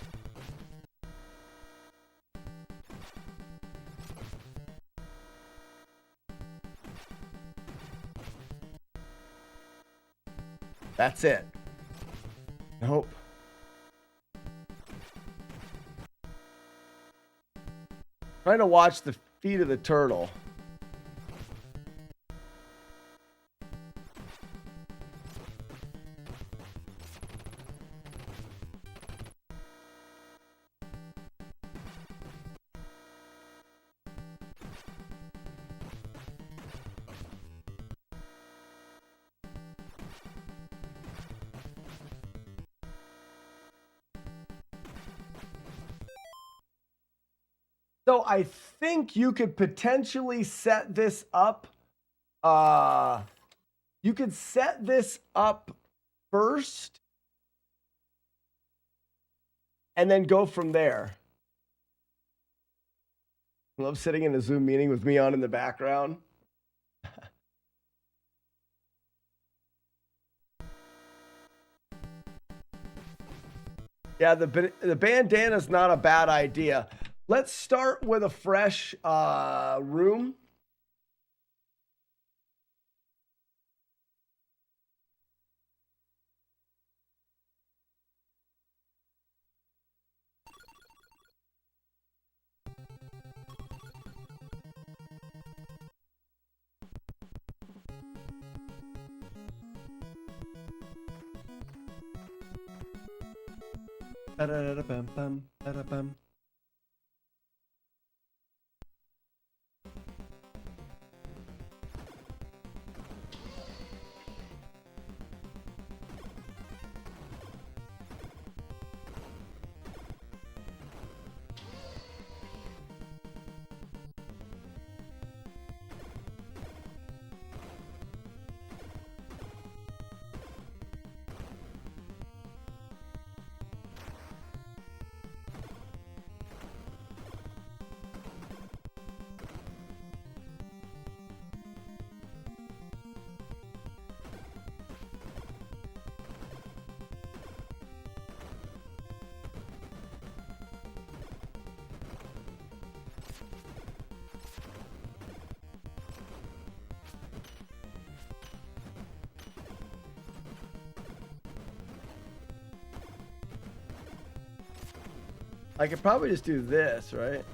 That's it. Nope. Trying to watch the feet of the turtle. So I think you could potentially set this up. You could set this up first and then go from there. I love sitting in a Zoom meeting with me on in the background. Yeah, the bandana's not a bad idea. Let's start with a fresh room. Ba-da-da-da-bum-bum, ba-da-bum. I could probably just do this, right?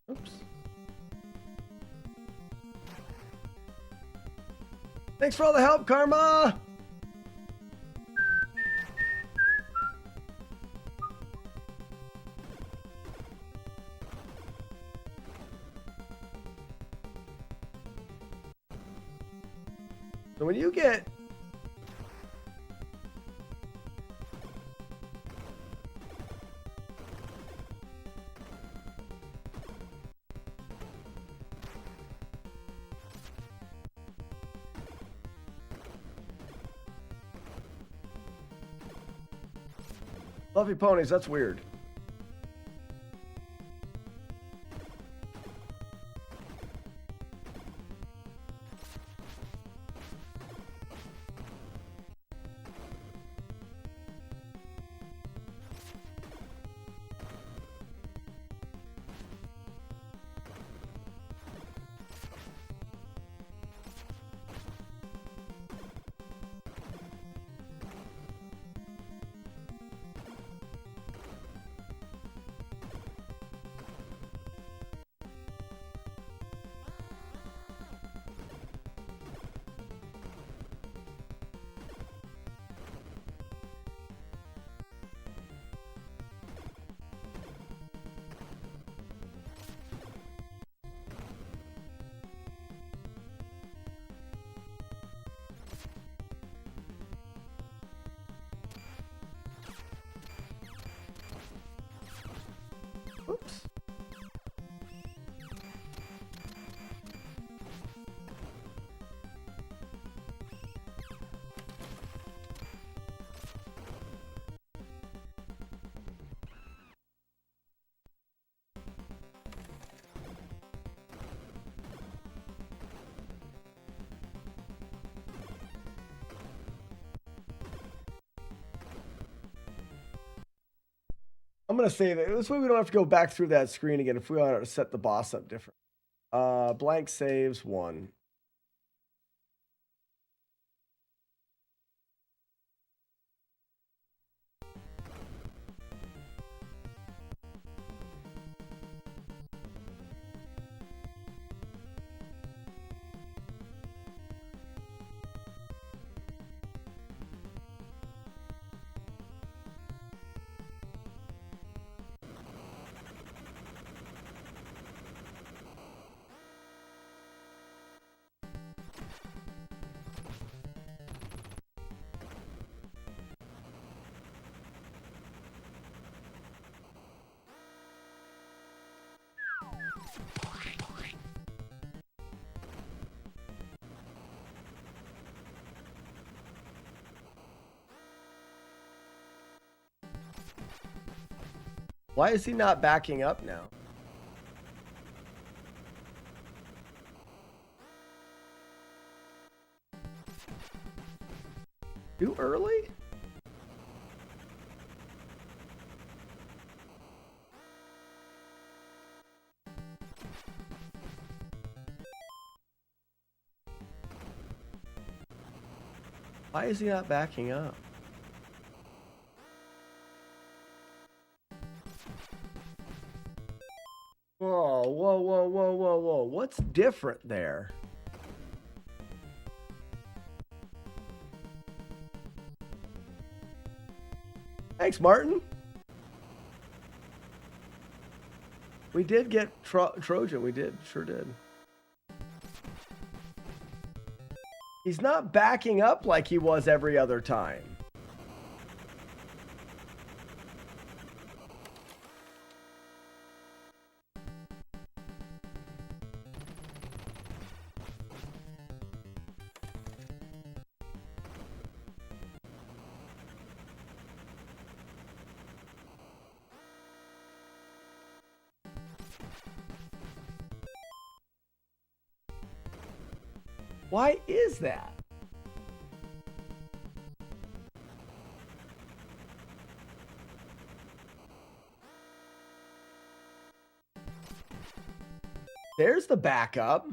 Oops. Thanks for all the help, Karma! So when you get fluffy ponies, that's weird. Oops. I'm gonna save it. This way we don't have to go back through that screen again if we want to set the boss up different. Blank saves 1. Why is he not backing up now? Too early? Why is he not backing up? Whoa, whoa, whoa, whoa, whoa, whoa. What's different there? Thanks, Martin. We did get Trojan. We did. Sure did. He's not backing up like he was every other time. Why is that? There's the backup.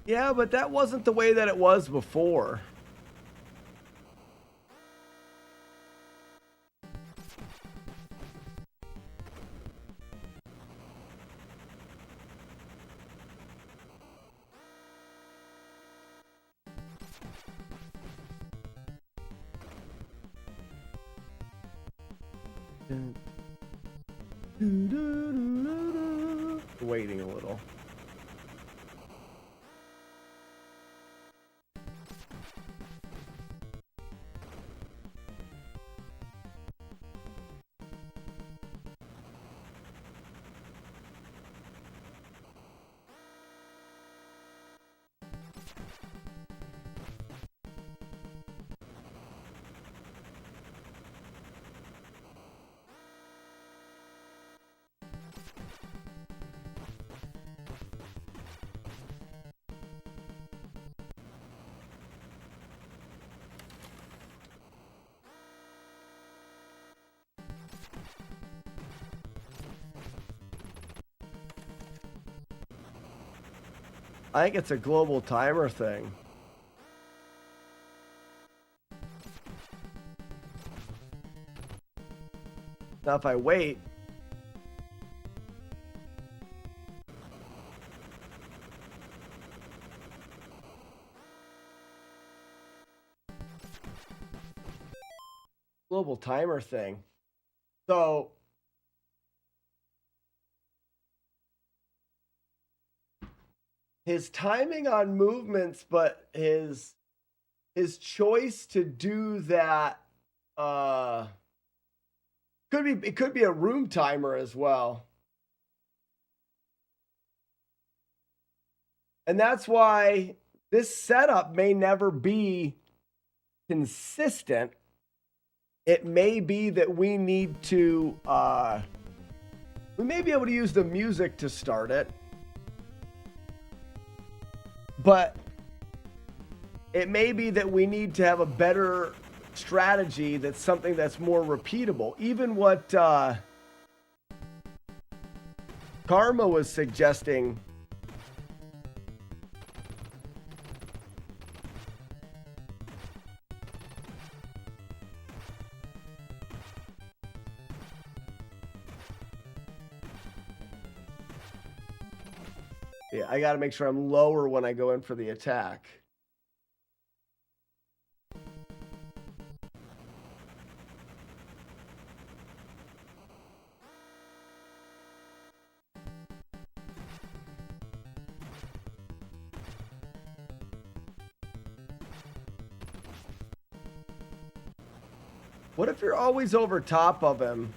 Yeah, but that wasn't the way that it was before. Waiting a little. I think it's a global timer thing. Now if I wait, global timer thing. So his timing on movements, but his choice to do that could be a room timer as well. And that's why this setup may never be consistent. It may be that we need to we may be able to use the music to start it. But it may be that we need to have a better strategy that's something that's more repeatable. Even what Karma was suggesting. Yeah, I got to make sure I'm lower when I go in for the attack. What if you're always over top of him?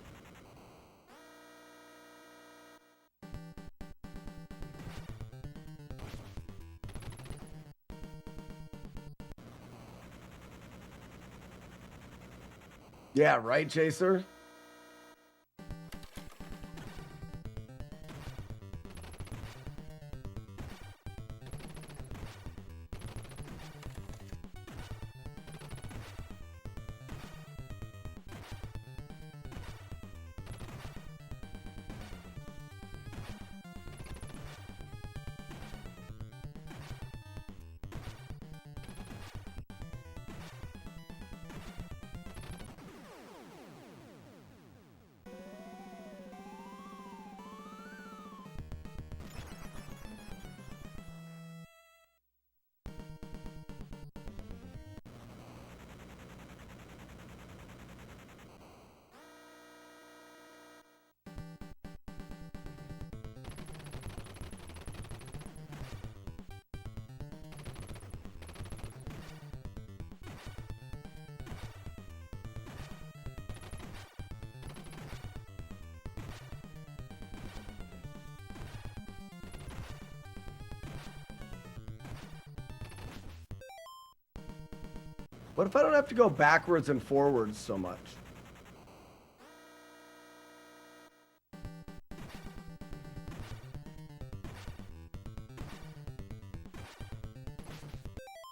Yeah, right, Chaser? What if I don't have to go backwards and forwards so much?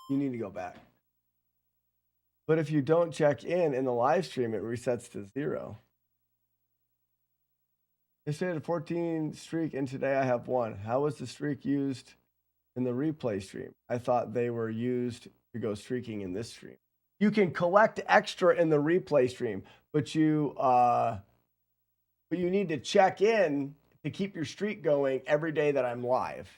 You need to go back. But if you don't check in the live stream, it resets to 0. Yesterday I had a 14 streak and today I have 1. How was the streak used in the replay stream? I thought they were used to go streaking in this stream. You can collect extra in the replay stream, but you need to check in to keep your streak going every day that I'm live.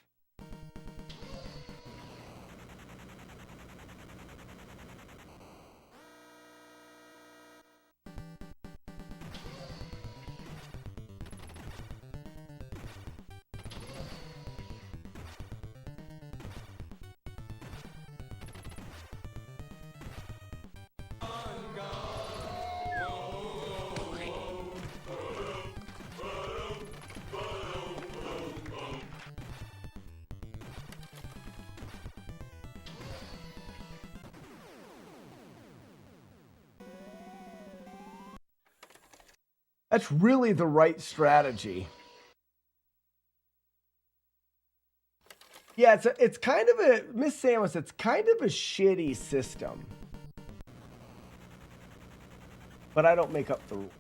That's really the right strategy. Yeah, it's kind of a, Miss Samus, it's kind of a shitty system. But I don't make up the rules.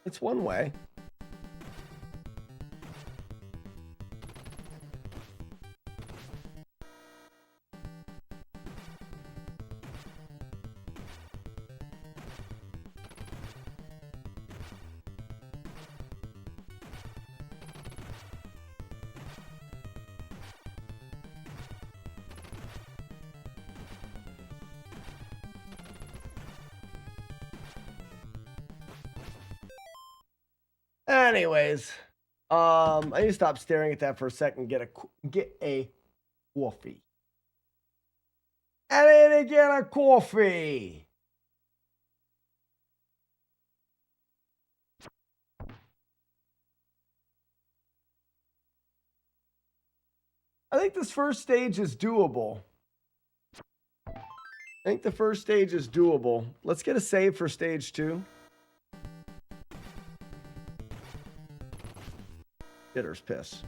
It's one way. Anyways, I need to stop staring at that for a second. Get a coffee. I need to get a coffee. I think this first stage is doable. Let's get a save for stage 2. Bitter's piss.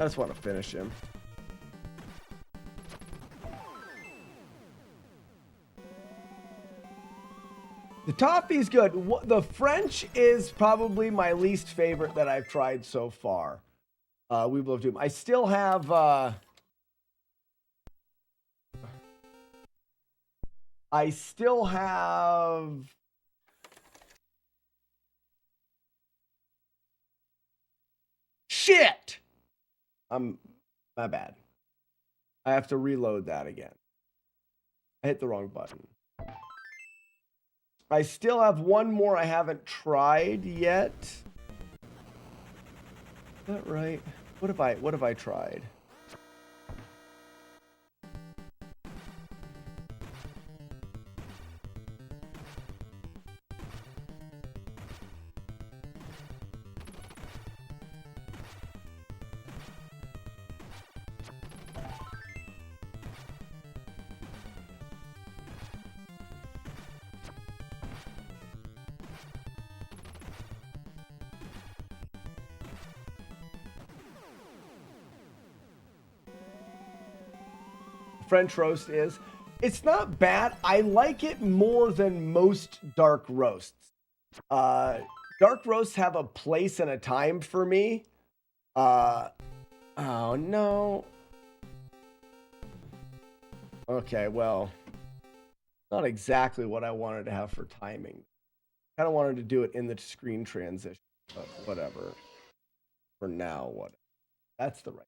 I just want to finish him. The toffee's good. The French is probably my least favorite that I've tried so far. We Blow Doom. I still have shit. My bad. I have to reload that again. I hit the wrong button. I still have one more I haven't tried yet. Is that right? What have I tried? French roast is. It's not bad. I like it more than most dark roasts. Dark roasts have a place and a time for me. Oh no. Okay, well, not exactly what I wanted to have for timing. Kind of wanted to do it in the screen transition, but whatever. For now, what? That's the right.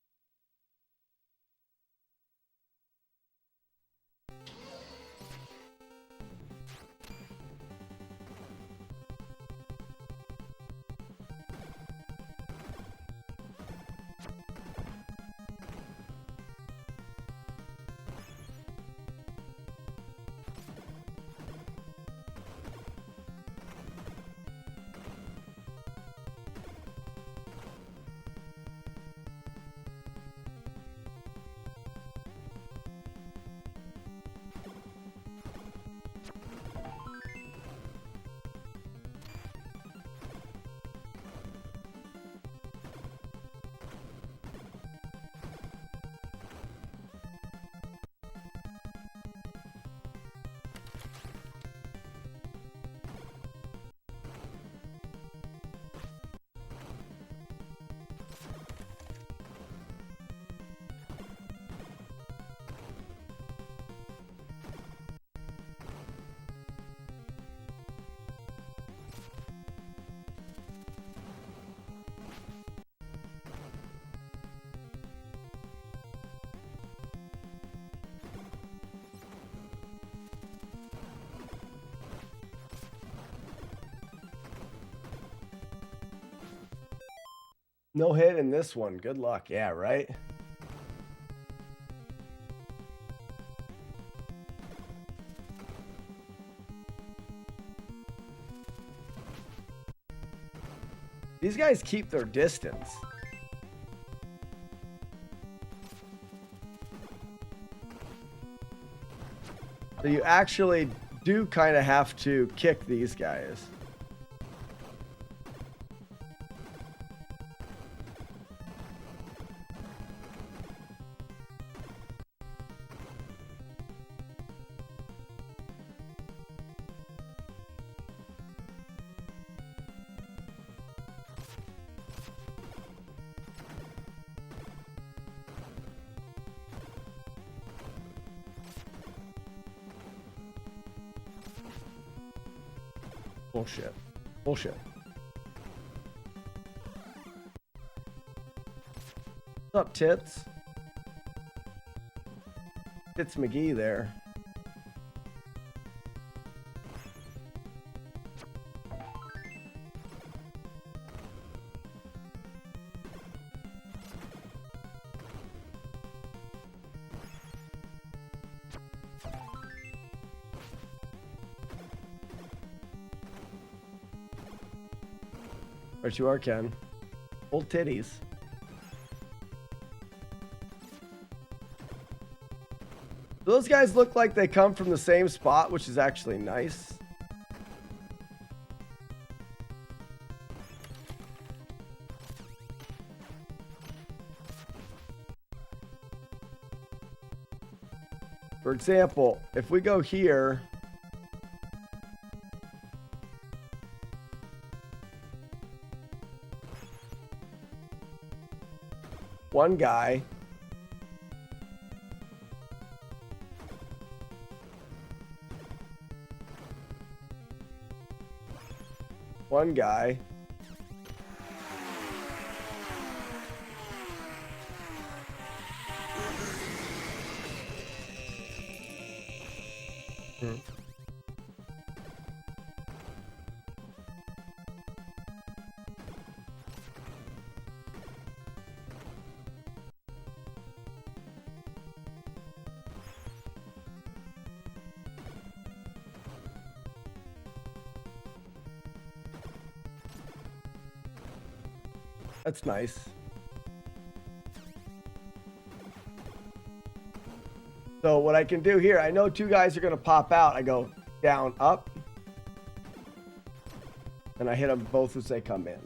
No hit in this one. Good luck. Yeah, right? These guys keep their distance. So you actually do kind of have to kick these guys. Bullshit. Bullshit. What's up, Tits? Tits McGee there. Right you are, Ken. Old titties. Those guys look like they come from the same spot, which is actually nice. For example, if we go here, one guy That's nice. So what I can do here, I know two guys are going to pop out. I go down, up, and I hit them both as they come in.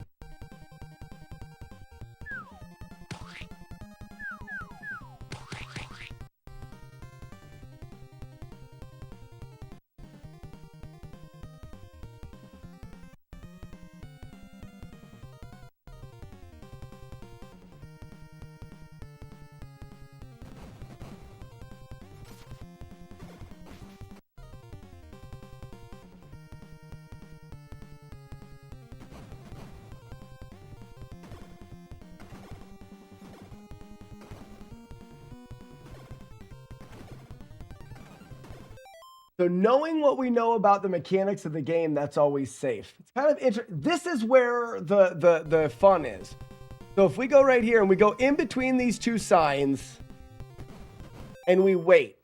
So knowing what we know about the mechanics of the game, that's always safe. It's kind of this is where the fun is. So if we go right here and we go in between these two signs and we wait,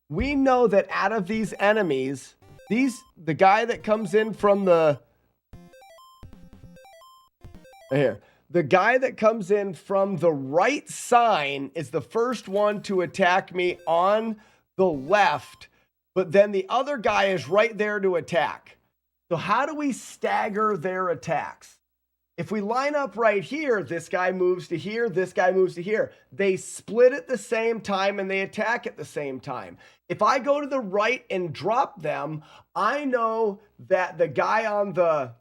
we know that out of these enemies, the guy that comes in from the guy that comes in from the right sign is the first one to attack me on the left, but then the other guy is right there to attack. So how do we stagger their attacks? If we line up right here, this guy moves to here, this guy moves to here. They split at the same time and they attack at the same time. If I go to the right and drop them, I know that the guy on the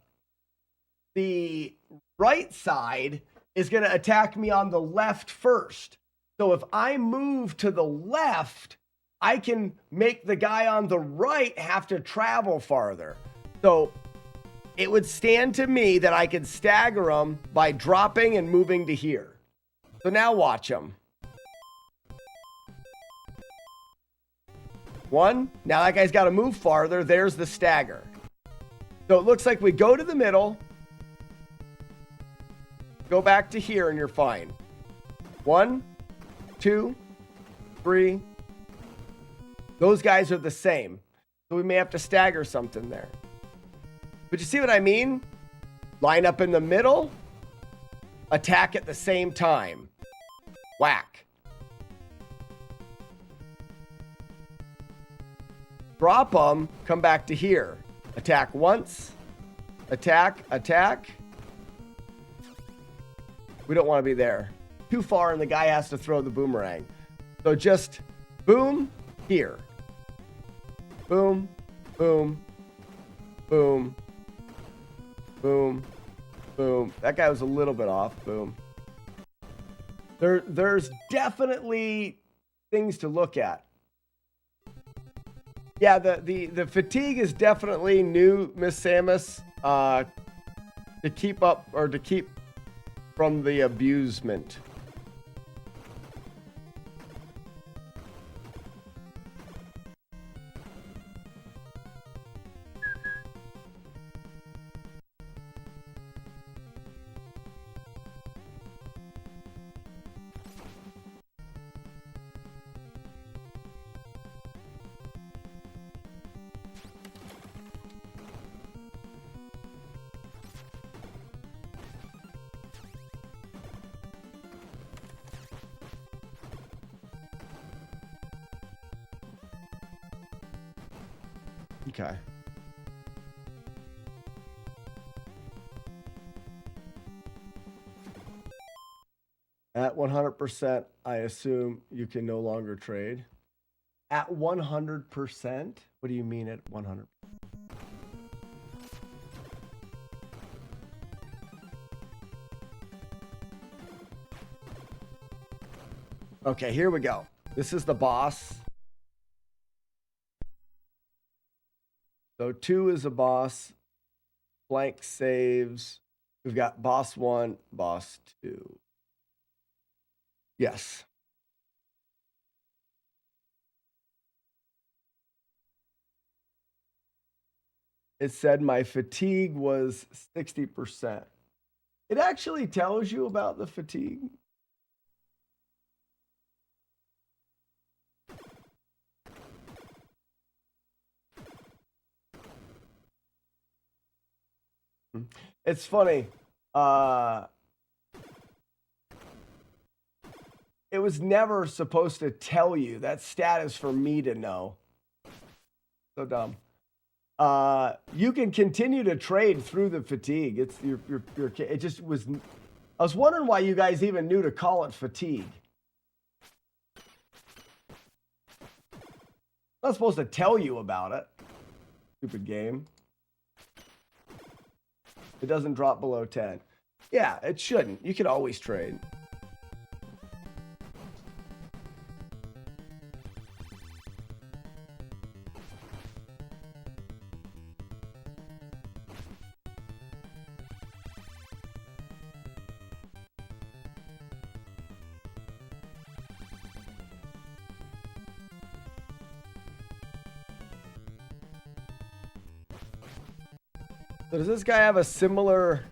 right side is going to attack me on the left first. So if I move to the left, I can make the guy on the right have to travel farther. So it would stand to me that I could stagger them by dropping and moving to here. So now watch them. One, now that guy's got to move farther. There's the stagger. So it looks like we go to the middle, go back to here, and you're fine. 1, 2, 3. Those guys are the same. So we may have to stagger something there. But you see what I mean? Line up in the middle, attack at the same time. Whack. Drop them, come back to here. Attack once, attack, attack. We don't want to be there. Too far and the guy has to throw the boomerang. So just boom, here. Boom, boom, boom, boom, boom. That guy was a little bit off. Boom. There's definitely things to look at. Yeah, the fatigue is definitely new, Miss Samus, to keep up or to keep from the abusement. Okay. At 100%, I assume you can no longer trade. At 100%? What do you mean at 100%? Okay, here we go. This is the boss. So 2 is a boss. Blank saves. We've got boss 1, boss 2. Yes. It said my fatigue was 60%. It actually tells you about the fatigue. It's funny. It was never supposed to tell you. That stat is for me to know. So dumb. You can continue to trade through the fatigue. It's your it just was. I was wondering why you guys even knew to call it fatigue. I'm not supposed to tell you about it. Stupid game. It doesn't drop below 10. Yeah, it shouldn't. You can always trade. So does this guy have a similar...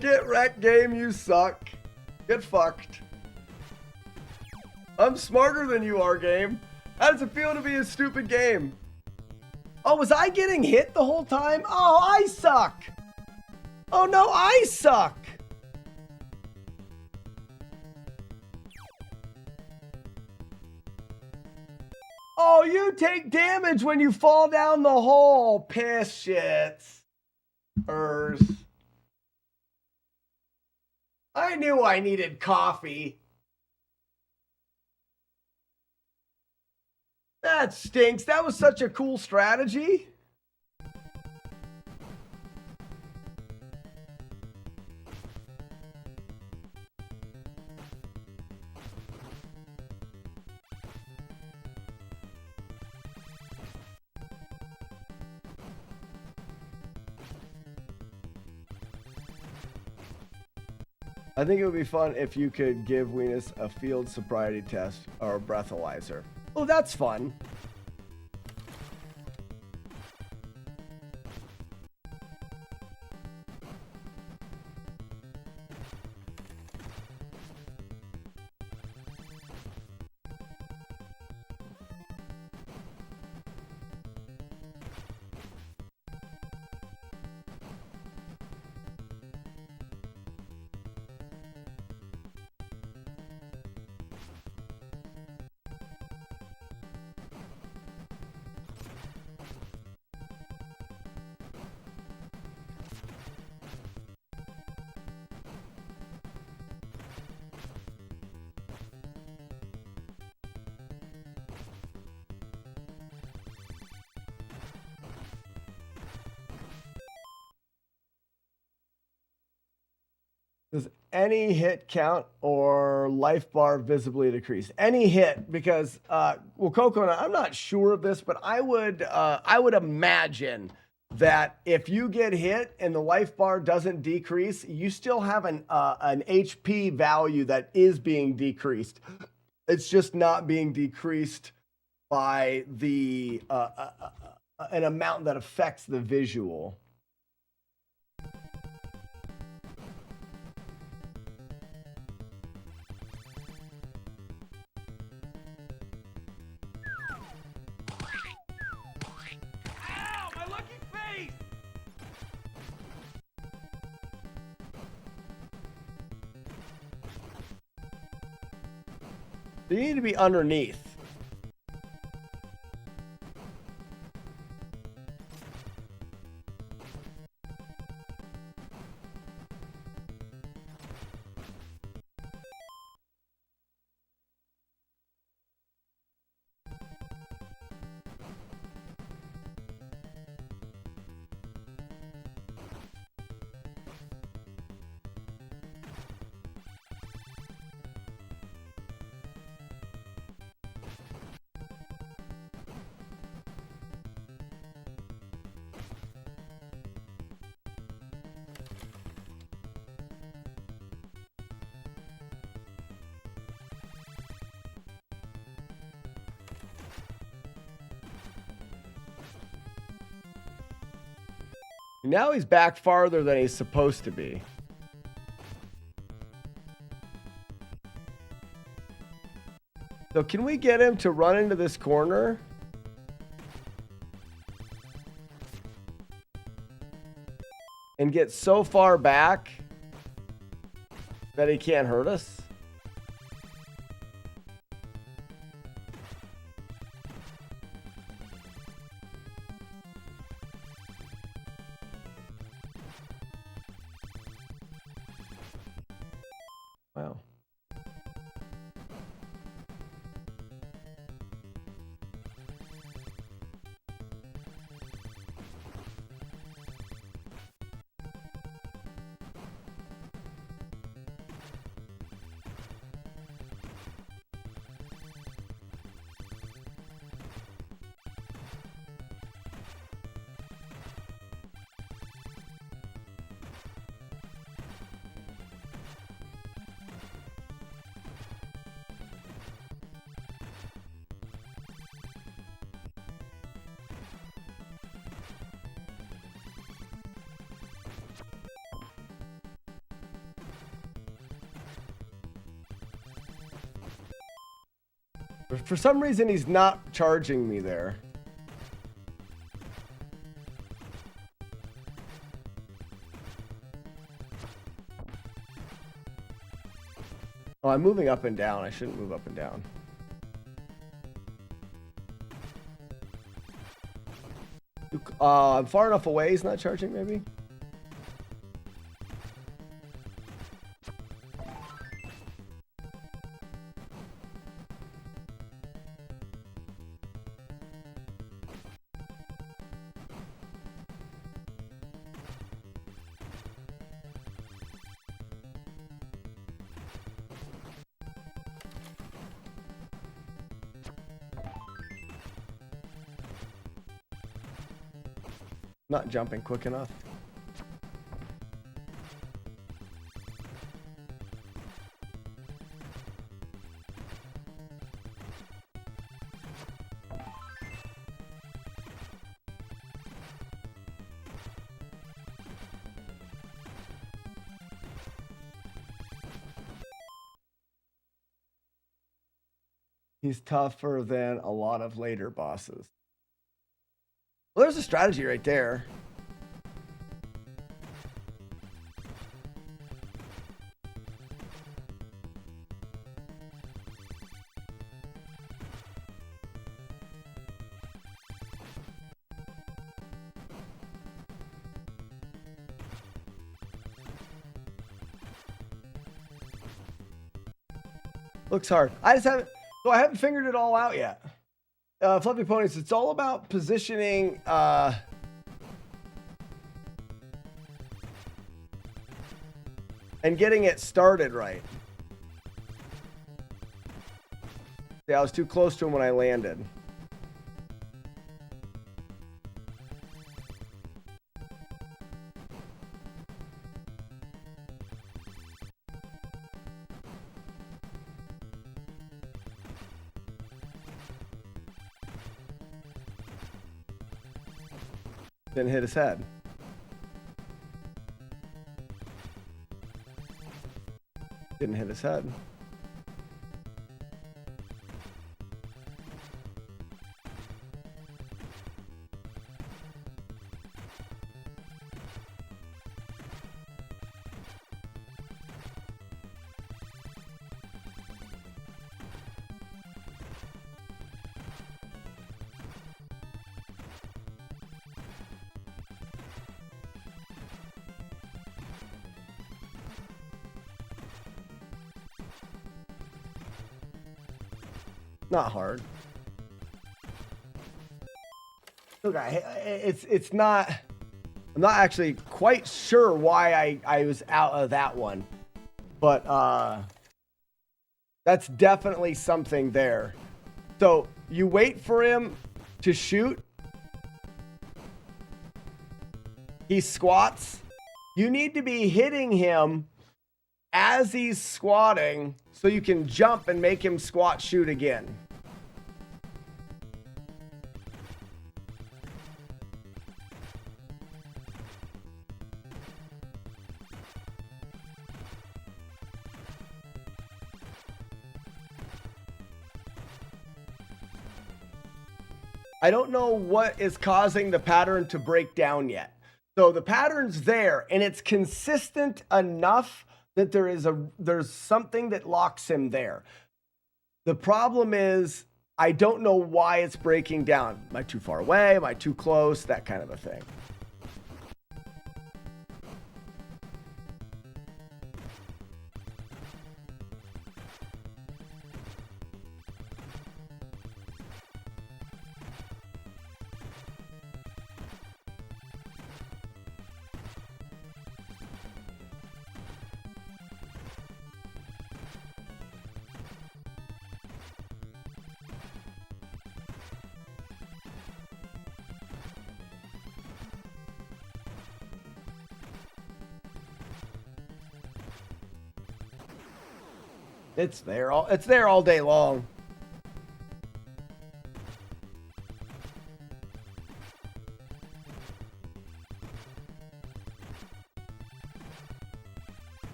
Get wrecked, game, you suck. Get fucked. I'm smarter than you are, game. How does it feel to be a stupid game? Oh, was I getting hit the whole time? Oh, I suck. Oh no, I suck. Oh, you take damage when you fall down the hole. Piss shits. I knew I needed coffee. That stinks. That was such a cool strategy. I think it would be fun if you could give Weenus a field sobriety test or a breathalyzer. Oh, that's fun. Does any hit count or life bar visibly decrease? Any hit, because well, Coconut, I'm not sure of this, but I would imagine that if you get hit and the life bar doesn't decrease, you still have an HP value that is being decreased. It's just not being decreased by the an amount that affects the visual. They need to be underneath. Now he's back farther than he's supposed to be. So can we get him to run into this corner? And get so far back that he can't hurt us? Wow. For some reason, he's not charging me there. Oh, I'm moving up and down. I shouldn't move up and down. I'm far enough away. He's not charging, maybe? Not jumping quick enough. He's tougher than a lot of later bosses. Well, there's a strategy right there. Looks hard. I haven't figured it all out yet. Fluffy Ponies, it's all about positioning and getting it started right. See, I was too close to him when I landed. Didn't hit his head. Didn't hit his head. Not hard. Look, it's not. I'm not actually quite sure why I was out of that one, but that's definitely something there. So you wait for him to shoot. He squats. You need to be hitting him as he's squatting so you can jump and make him squat shoot again. I don't know what is causing the pattern to break down yet. So the pattern's there, and it's consistent enough that there's something that locks him there. The problem is, I don't know why it's breaking down. Am I too far away? Am I too close? That kind of a thing. It's there all day long.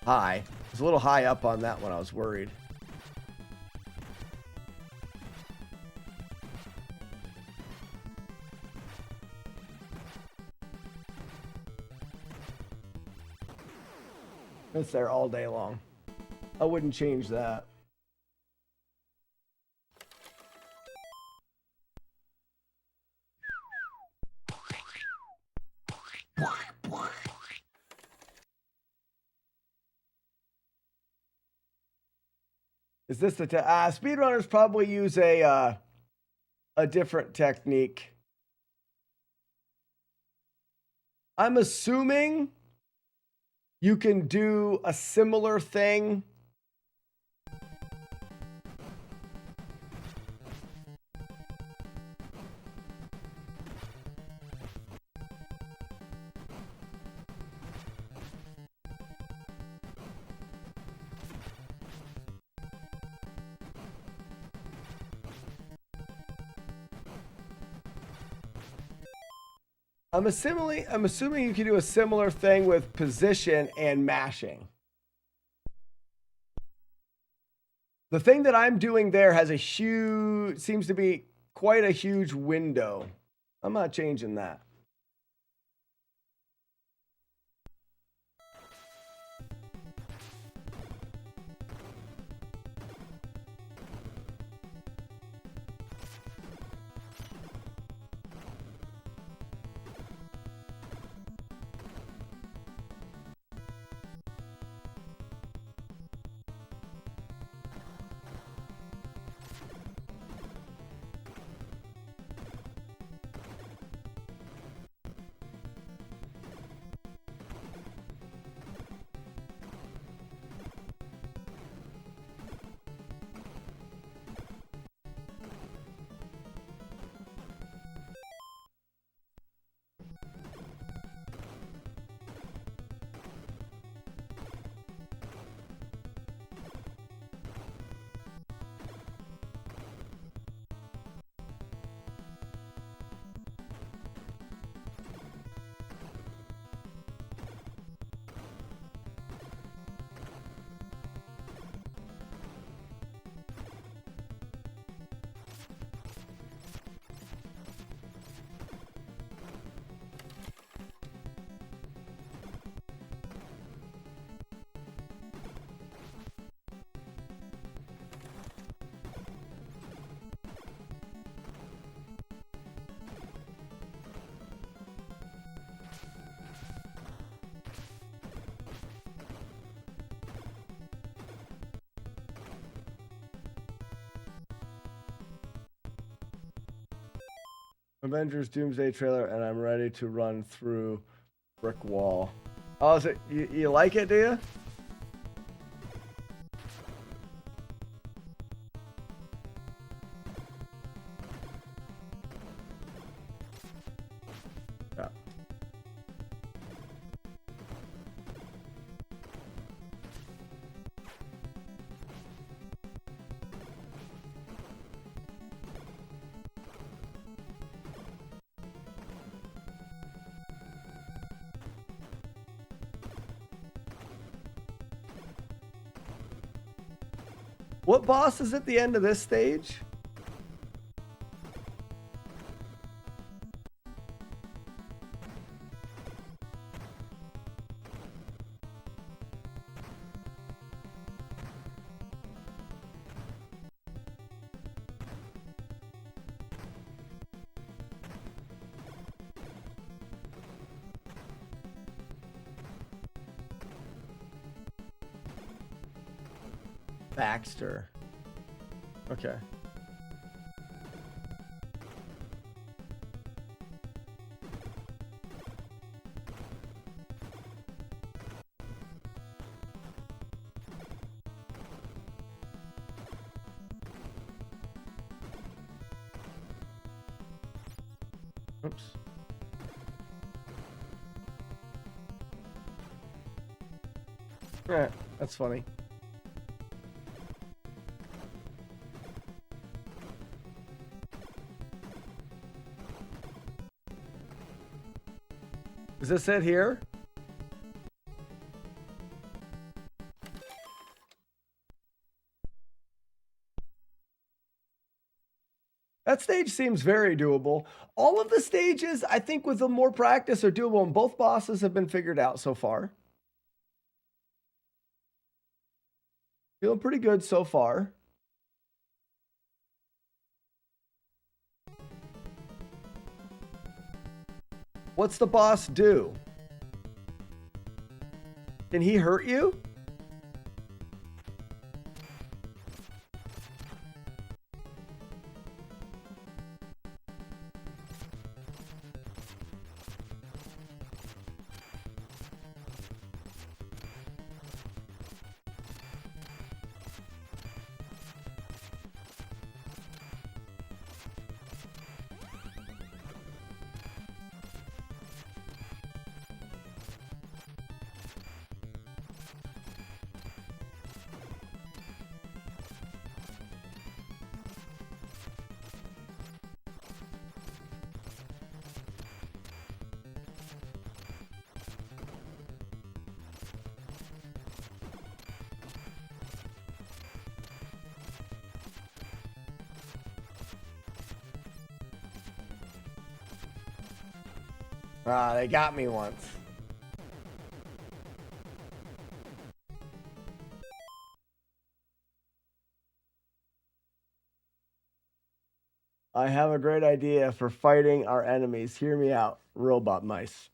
High. It was a little high up on that one. I was worried. It's there all day long. I wouldn't change that. Is this the speedrunners probably use a different technique? I'm assuming you can do a similar thing. I'm assuming you can do a similar thing with position and mashing. The thing that I'm doing there has seems to be quite a huge window. I'm not changing that. Avengers Doomsday trailer, and I'm ready to run through brick wall. Oh, is it? You like it, do you? Yeah. What boss is at the end of this stage? Baxter. Okay. Oops. Alright, that's funny. Is this it here? That stage seems very doable. All of the stages, I think with a more practice, are doable, and both bosses have been figured out so far. Feeling pretty good so far. What's the boss do? Can he hurt you? Ah, they got me once. I have a great idea for fighting our enemies. Hear me out, robot mice.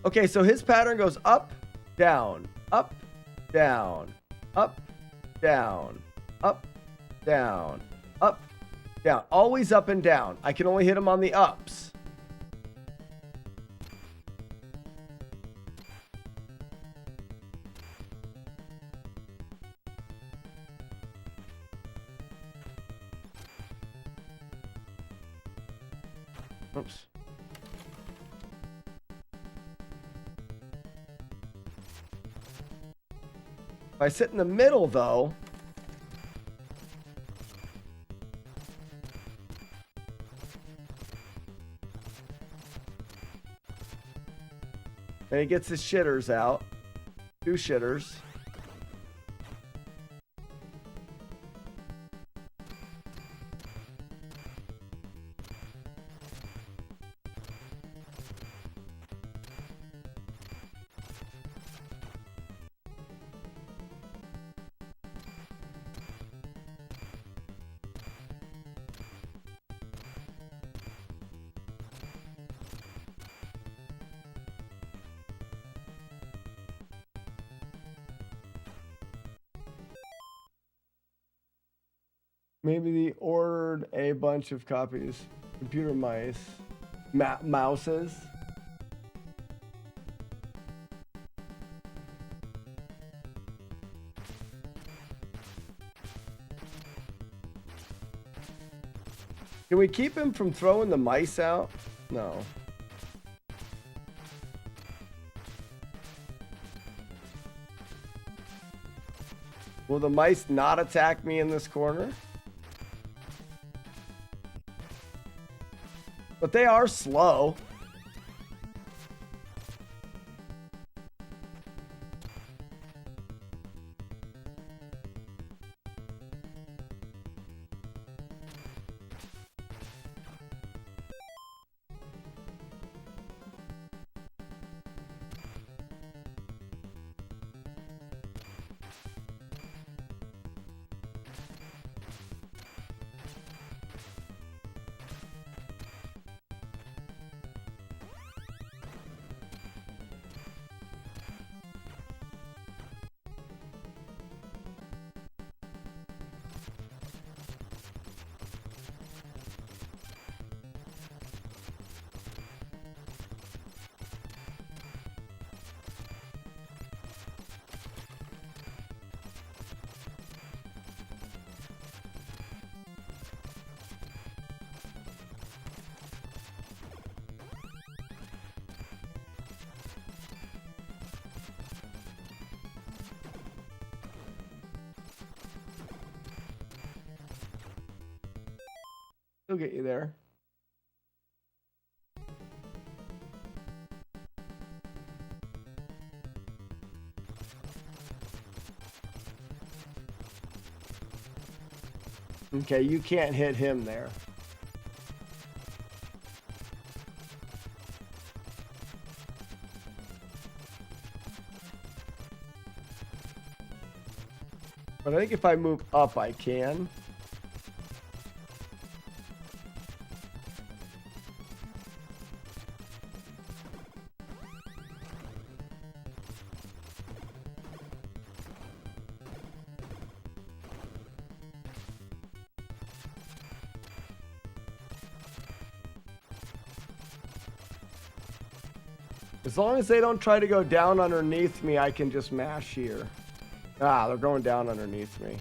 Okay, so his pattern goes up, down, up, down, up, down, up, down, up, down. Always up and down. I can only hit him on the ups. Oops. If I sit in the middle, though, and he gets his shitters out. 2 shitters. Maybe they ordered a bunch of copies. Computer mice. Mouses. Can we keep him from throwing the mice out? No. Will the mice not attack me in this corner? But they are slow. He'll get you there. Okay, you can't hit him there. But I think if I move up, I can. As long as they don't try to go down underneath me, I can just mash here. Ah, they're going down underneath me.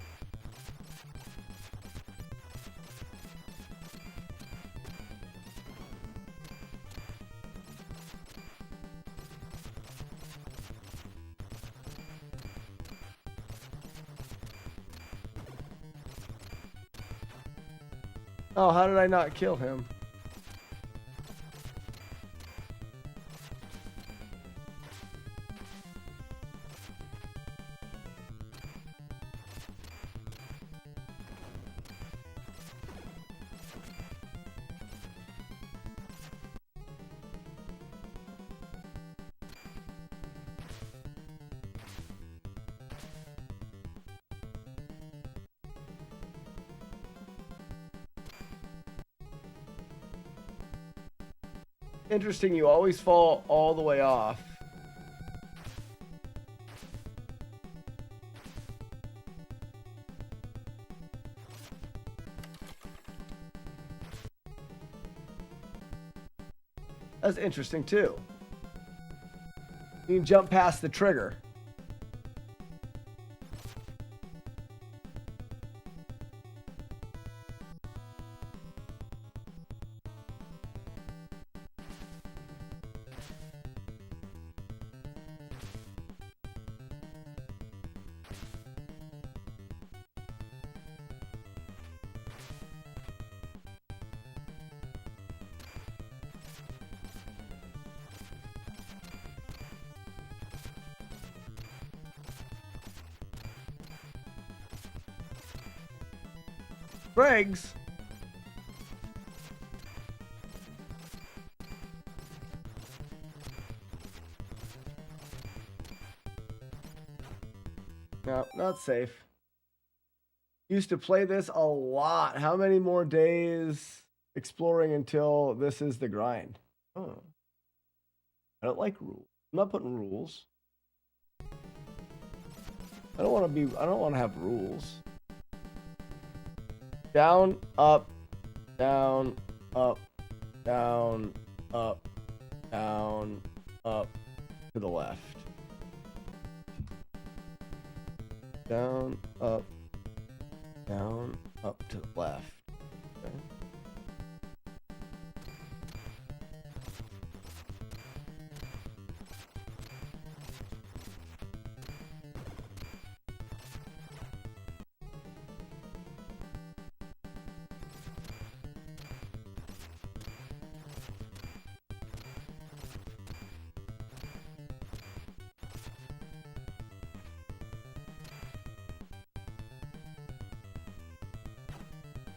Oh, how did I not kill him? Interesting, you always fall all the way off. That's interesting too. You can jump past the trigger. Greg's. No, not safe. Used to play this a lot. How many more days exploring until this is the grind? Oh. I don't like rules. I'm not putting rules. I don't want to have rules. Down, up, down, up, down, up, down, up, to the left. Down, up, to the left. Okay.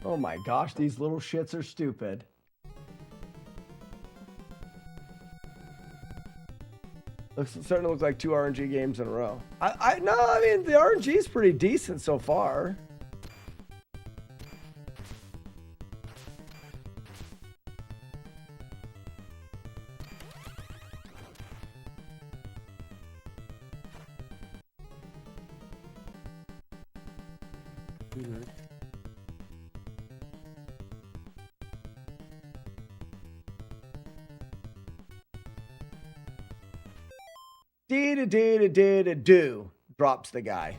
Oh my gosh, these little shits are stupid. Looks starting to look like 2 RNG games in a row. I mean the RNG is pretty decent so far. Do drops the guy.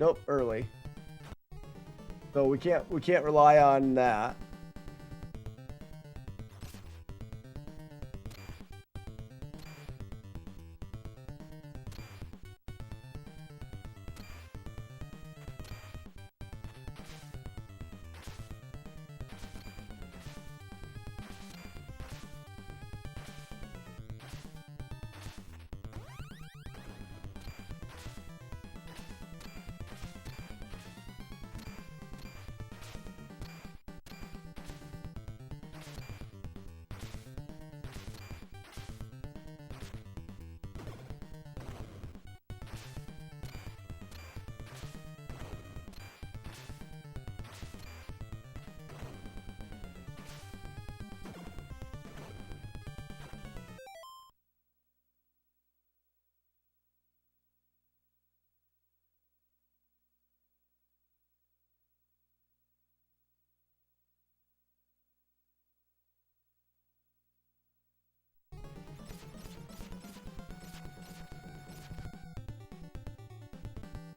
Nope, early. So we can't rely on that.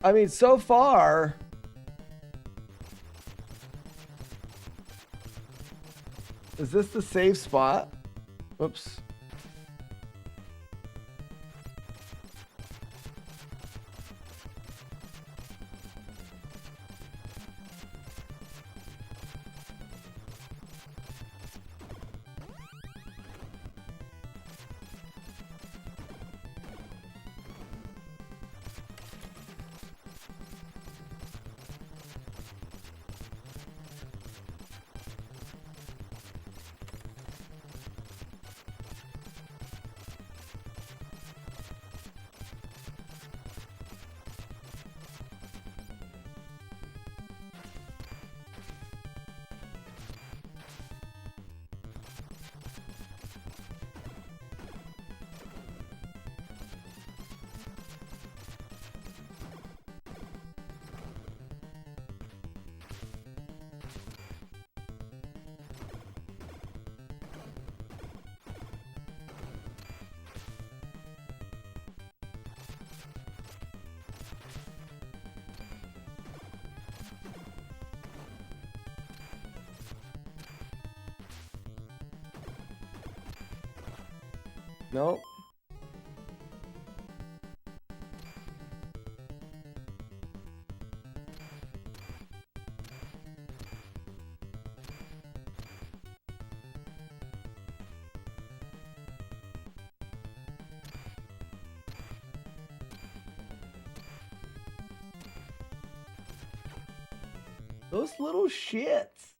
I mean, so far, is this the safe spot? Whoops. Nope. Those little shits.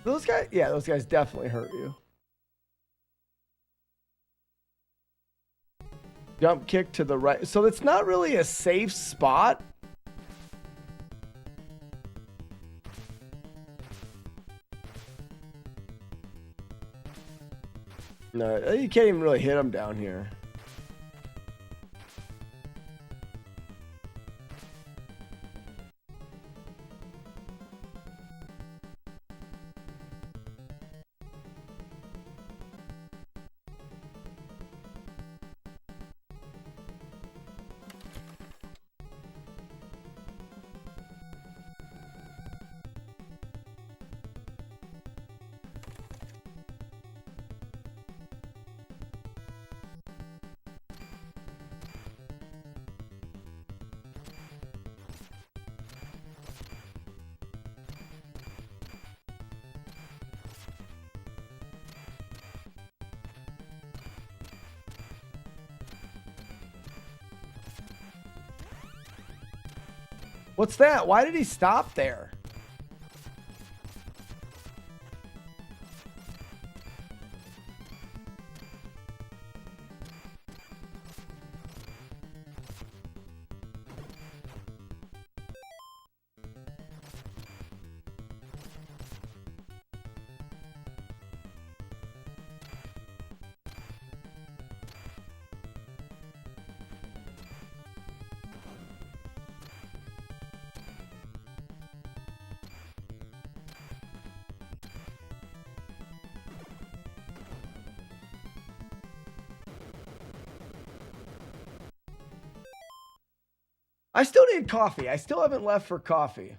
Those guys, yeah, those guys definitely hurt you. Jump kick to the right. So it's not really a safe spot. No, you can't even really hit them down here. What's that? Why did he stop there? I still need coffee. I still haven't left for coffee.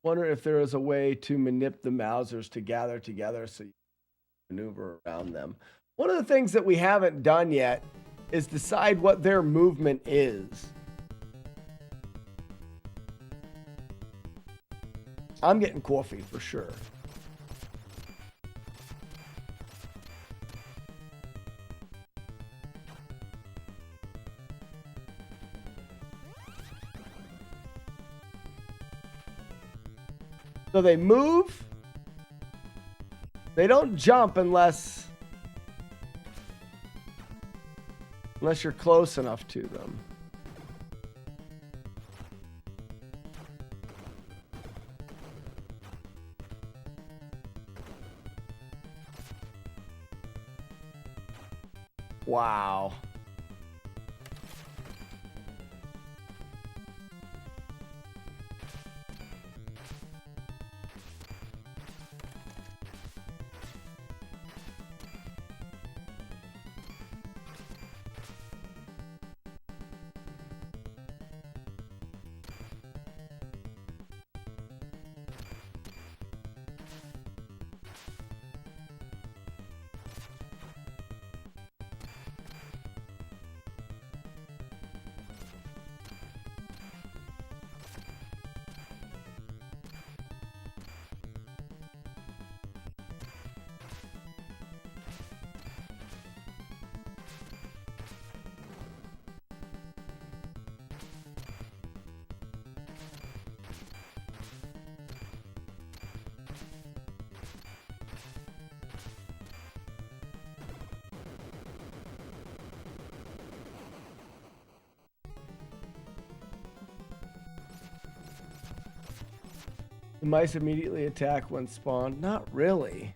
Wonder if there is a way to manip the Mousers to gather together so you can maneuver around them. One of the things that we haven't done yet is decide what their movement is. I'm getting coffee for sure. So they move. They don't jump unless you're close enough to them. Wow. The mice immediately attack when spawned. Not really.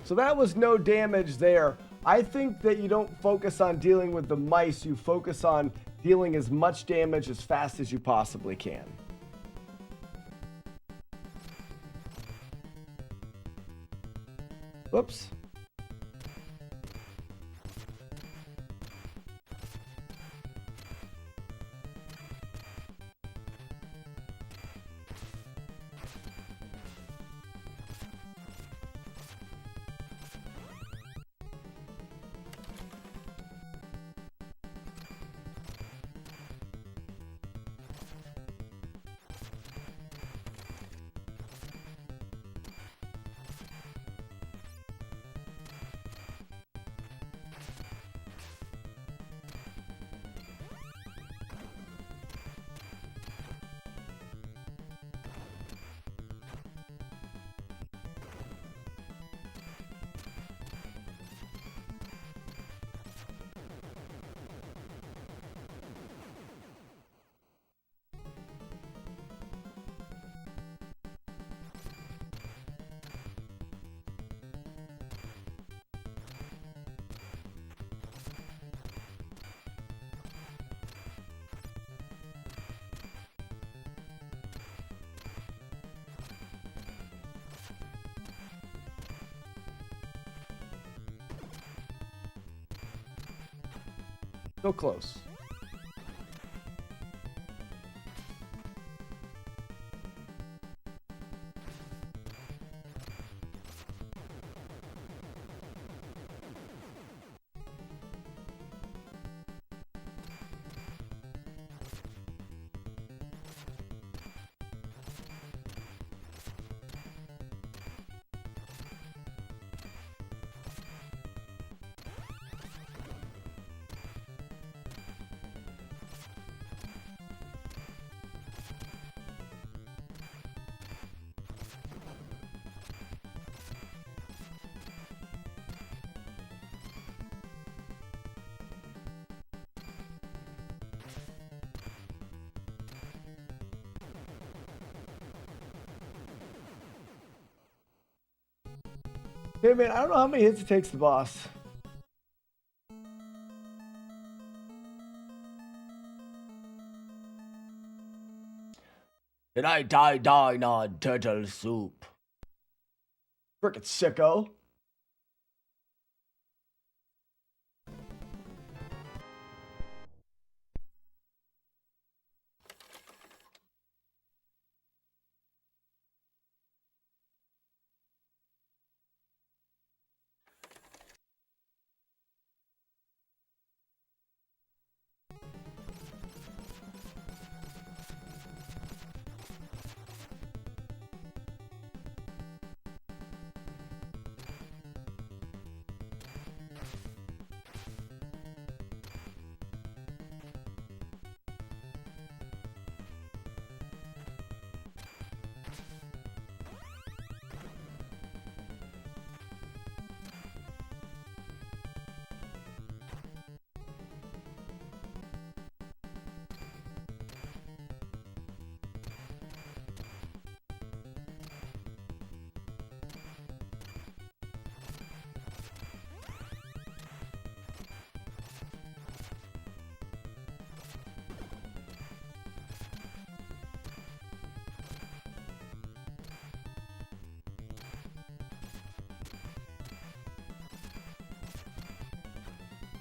So that was no damage there. I think that you don't focus on dealing with the mice. You focus on dealing as much damage as fast as you possibly can. Whoops. So close. Hey man, I don't know how many hits it takes the boss. And I dine on turtle soup. Frickin' sicko.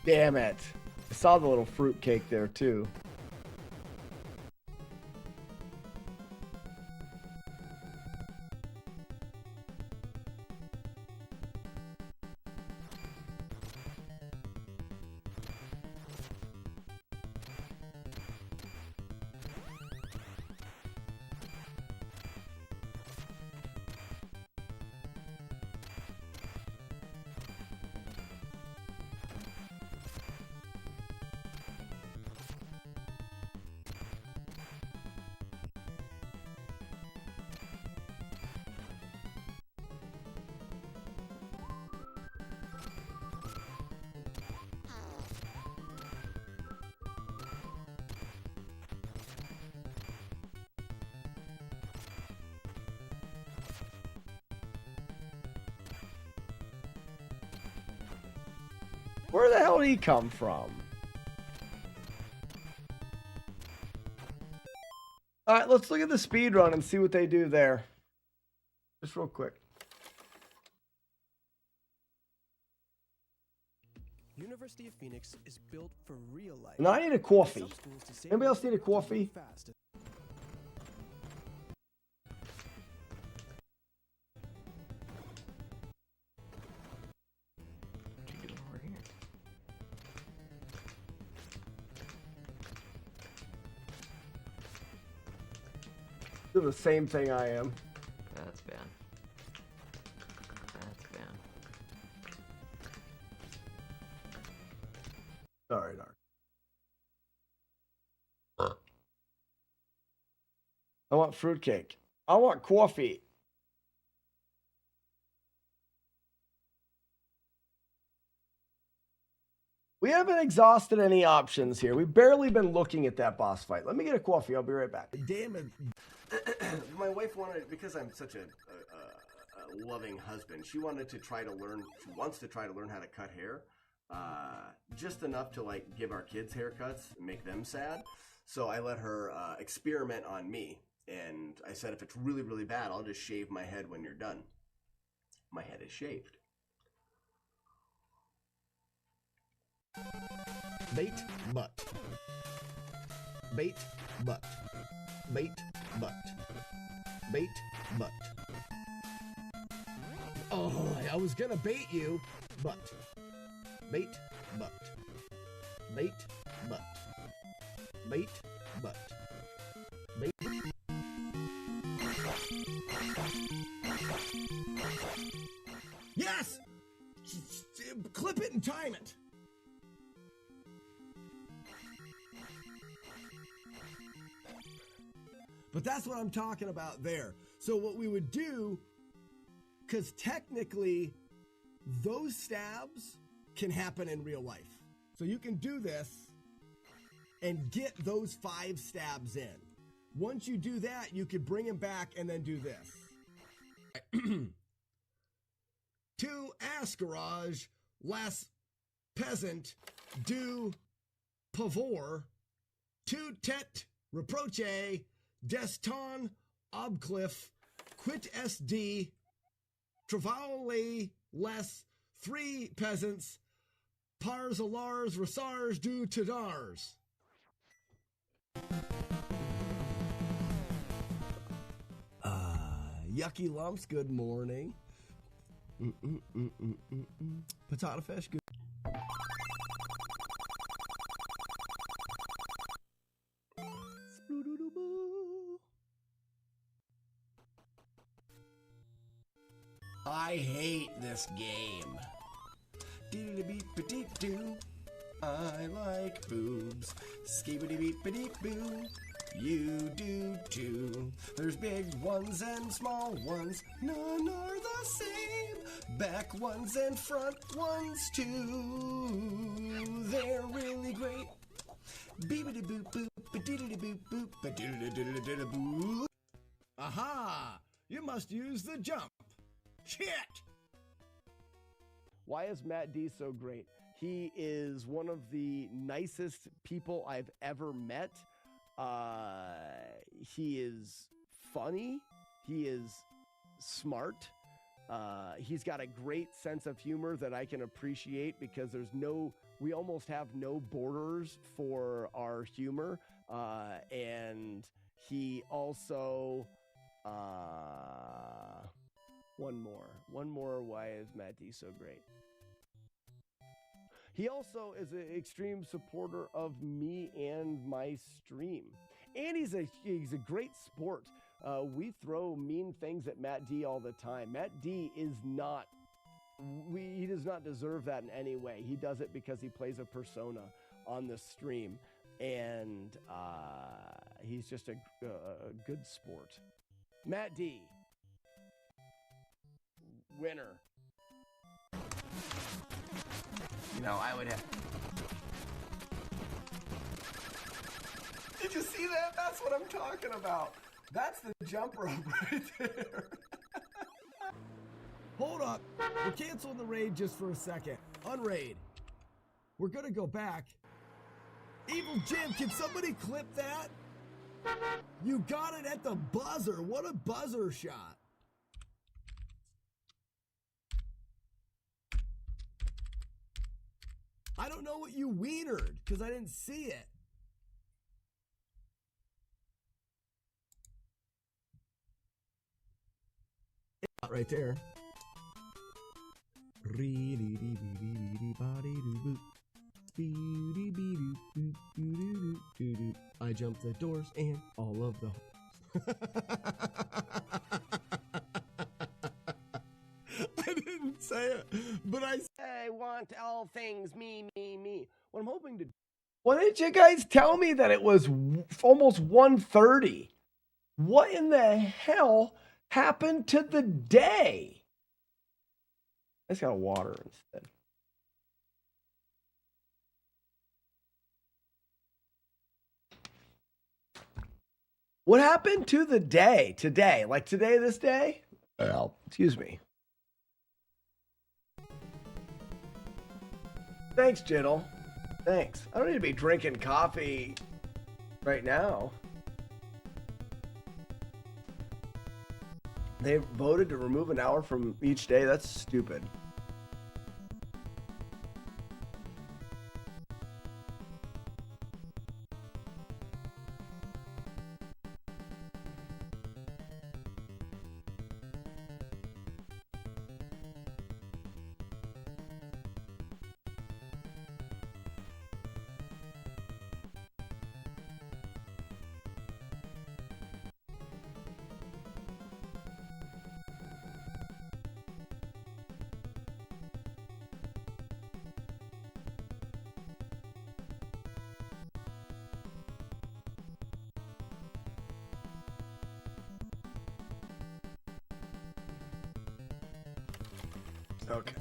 Damn it. I saw the little fruit cake there too. Where the hell did he come from? All right, let's look at the speed run and see what they do there. Just real quick. University of Phoenix is built for real life. Now I need a coffee. Anybody else need a coffee? Do the same thing I am. That's bad. That's bad. Sorry, Dark. I want fruitcake. I want coffee. We haven't exhausted any options here. We've barely been looking at that boss fight. Let me get a coffee. I'll be right back. Damn it. My wife wanted, because I'm such a loving husband, she wants to try to learn how to cut hair. Just enough to like give our kids haircuts and make them sad. So I let her experiment on me. And I said, if it's really, really bad, I'll just shave my head when you're done. My head is shaved. Bait, butt. Bait, butt. Bait, butt. Bait, butt. Oh, I was gonna bait you, but. Bait, butt. Bait, butt. Bait, butt. Bait. Yes! Clip it and time it. But that's what I'm talking about there. So what we would do, because technically those stabs can happen in real life. So you can do this and get those 5 stabs in. Once you do that, you could bring him back and then do this. To Ascarage, less peasant, do pavor, to tet reproche, deston obcliff, quit sd, travale less, 3 peasants, pars alars, resars, do tadars. Yucky lumps, good morning. Potato fish, good. I hate this game. Dee-dee-beep-a-deep-doo. I like boobs. Skee-ba-dee-beep-a-deep-boo. You do too. There's big ones and small ones. None are the same. Back ones and front ones too. They're really great. Beep-a-dee-boop-boop. Ba-dee-dee-boop-boop. Ba-dee-dee-dee-dee-dee-boo. Aha! You must use the jump. Shit! Why is Matt D so great? He is one of the nicest people I've ever met. He is funny. He is smart. He's got a great sense of humor that I can appreciate because we almost have no borders for our humor. And he also, one more, why is Matt D so great? He also is an extreme supporter of me and my stream. And he's a great sport. We throw mean things at Matt D all the time. Matt D he does not deserve that in any way. He does it because he plays a persona on the stream. And he's just a good sport. Matt D. Winner. You know, I would have. Did you see that? That's what I'm talking about. That's the jump rope right there. Hold up. We're canceling the raid just for a second. Unraid. We're gonna go back. Evil Jim, can somebody clip that? You got it at the buzzer. What a buzzer shot. I don't know what you wienered because I didn't see it. Right there. I jumped the doors and all of the I didn't say it, but I want all things me. What I'm hoping to do. Why didn't you guys tell me that it was almost 1:30? What in the hell happened to the day? I just got water instead. What happened to the day today? Like today, this day? Well, excuse me. Thanks, Jiddle. Thanks. I don't need to be drinking coffee right now. They voted to remove an hour from each day. That's stupid. Okay.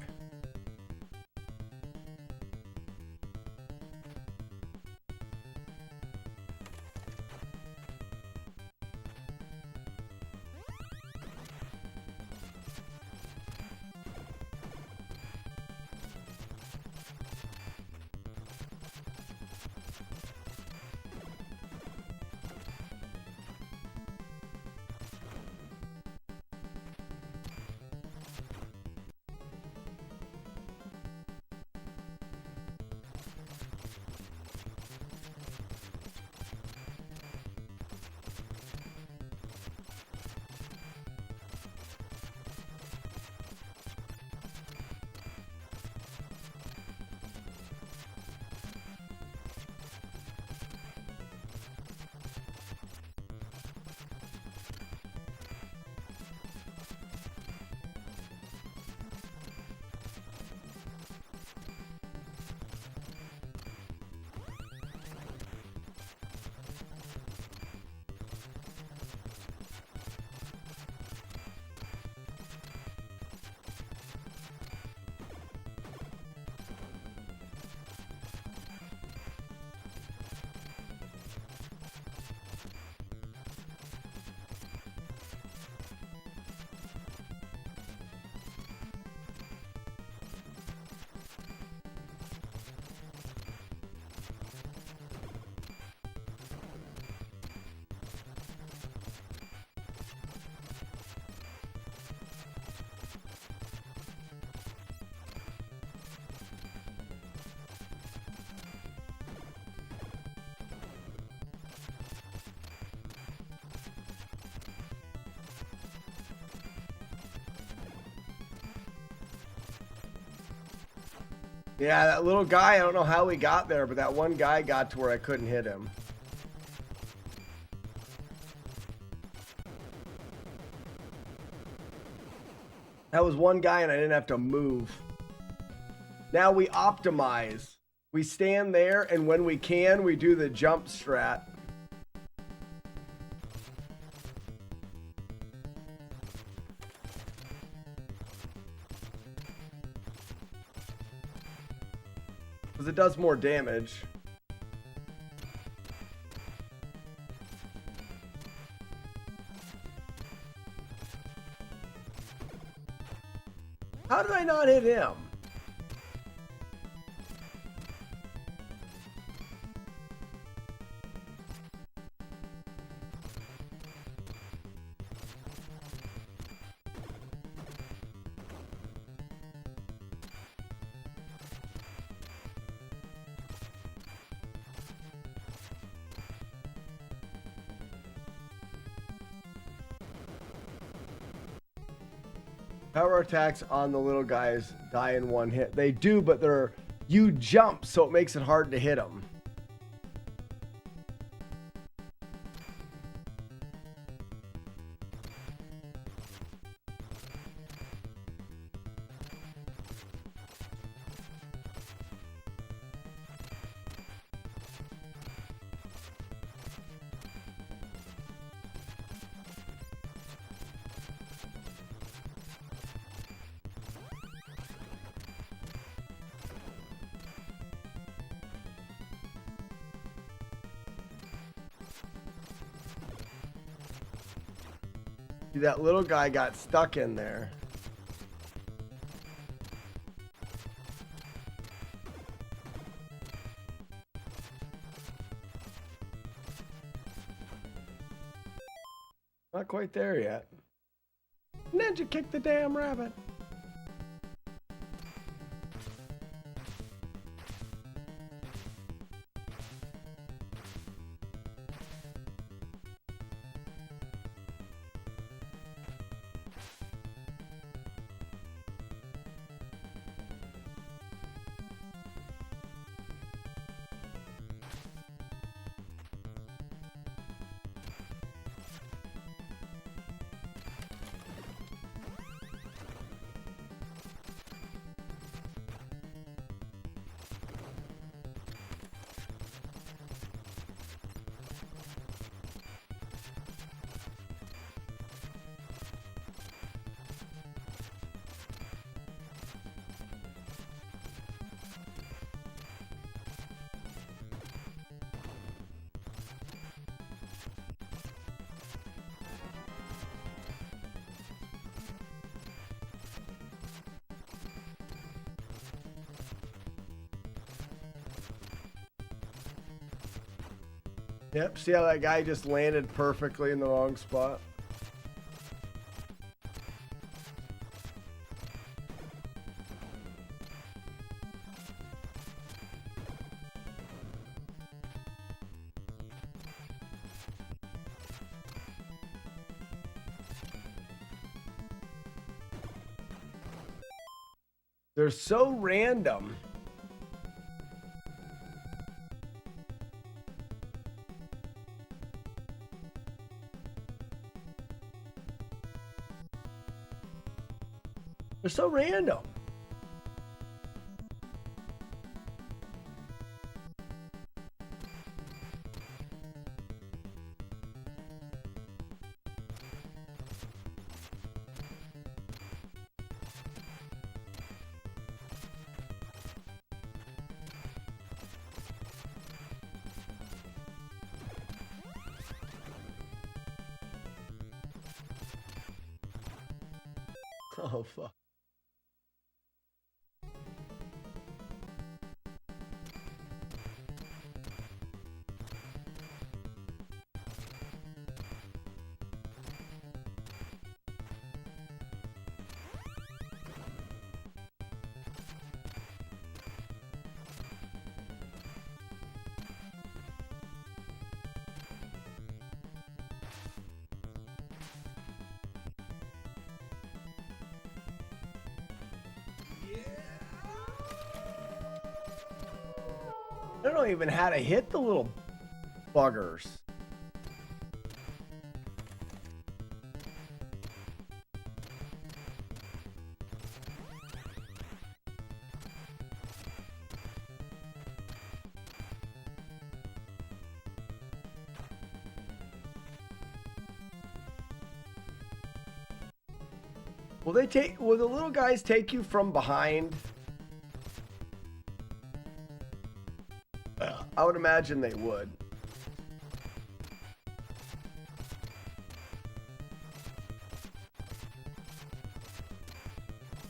Yeah, that little guy, I don't know how he got there, but that one guy got to where I couldn't hit him. That was one guy and I didn't have to move. Now we optimize. We stand there and when we can, we do the jump strat. Because it does more damage. How did I not hit him? Power attacks on the little guys die in one hit. They do, but you jump, so it makes it hard to hit them. That little guy got stuck in there. Not quite there yet. Ninja kicked the damn rabbit. Yep, see how that guy just landed perfectly in the wrong spot? They're so random. They're so random. Oh, fuck. I don't even know how to hit the little buggers. Will the little guys take you from behind? I would imagine they would.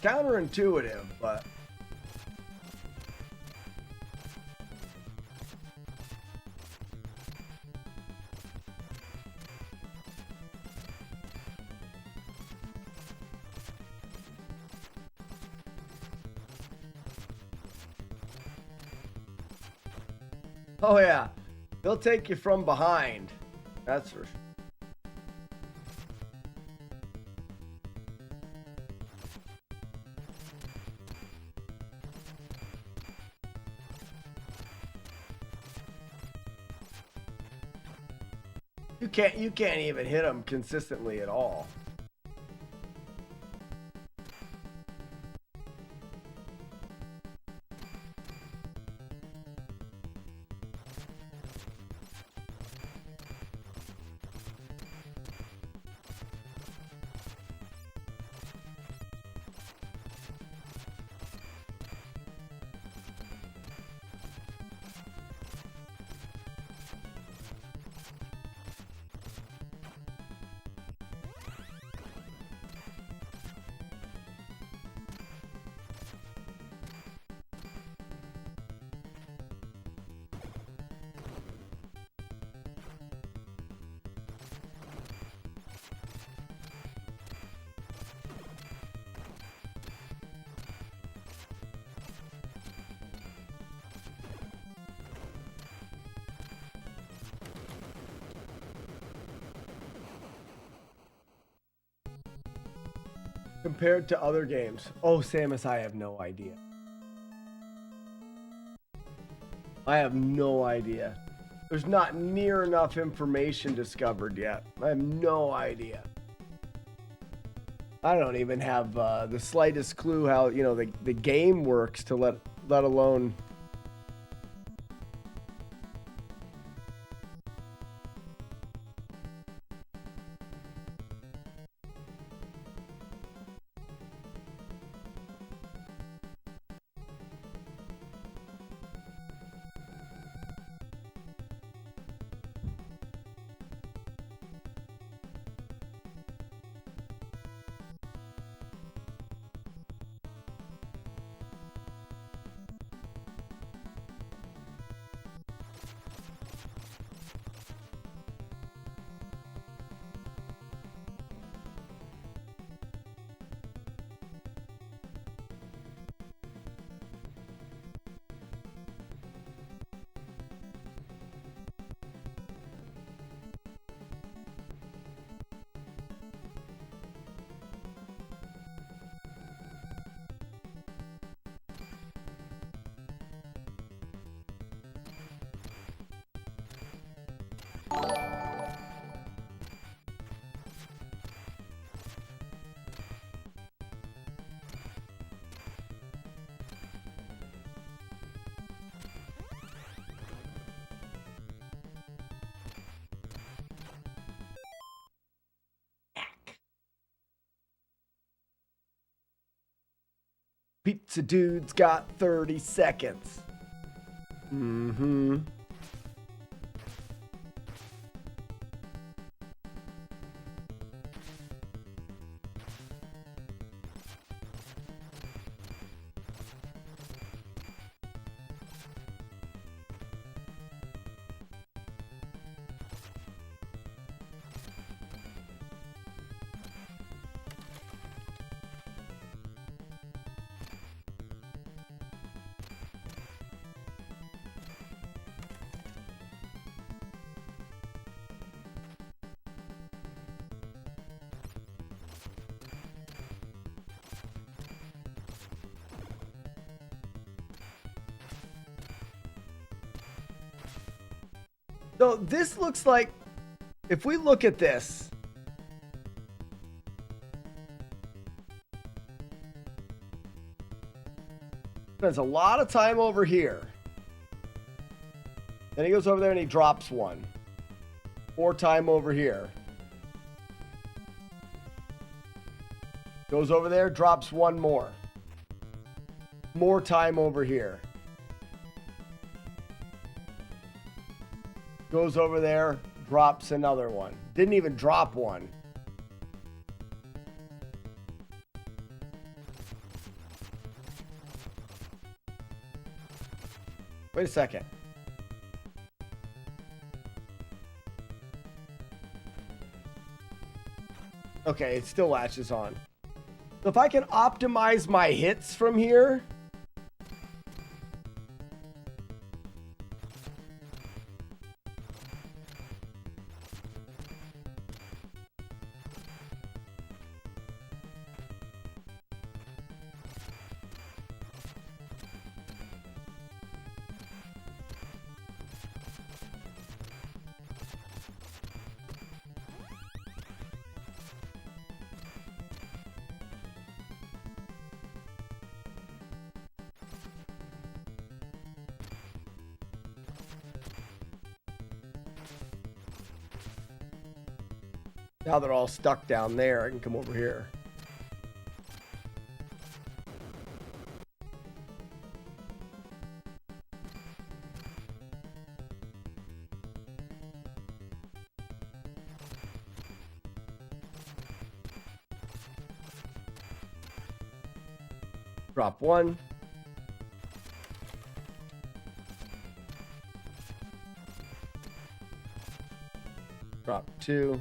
Counterintuitive, but oh yeah, they'll take you from behind. That's for sure. You can't even hit them consistently at all. Compared to other games. Oh, Samus, I have no idea. I have no idea. There's not near enough information discovered yet. I have no idea. I don't even have the slightest clue how, you know, the game works to let alone. Pizza dude's got 30 seconds. Mm-hmm. So this looks like, if we look at this, spends a lot of time over here. Then he goes over there and he drops one. More time over here. Goes over there, drops one more. More time over here. Goes over there, drops another one. Didn't even drop one. Wait a second. Okay, it still latches on. So if I can optimize my hits from here. Now they're all stuck down there. I can come over here. Drop one. Drop two.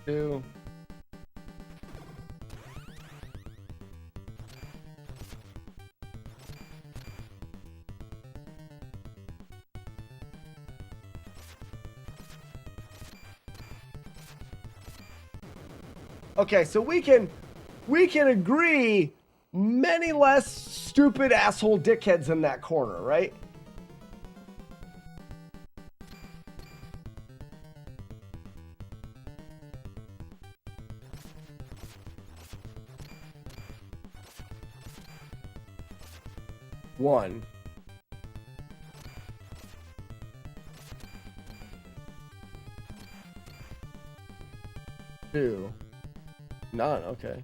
Two. Okay, so we can agree many less stupid asshole dickheads in that corner, right? One. Two. None, okay.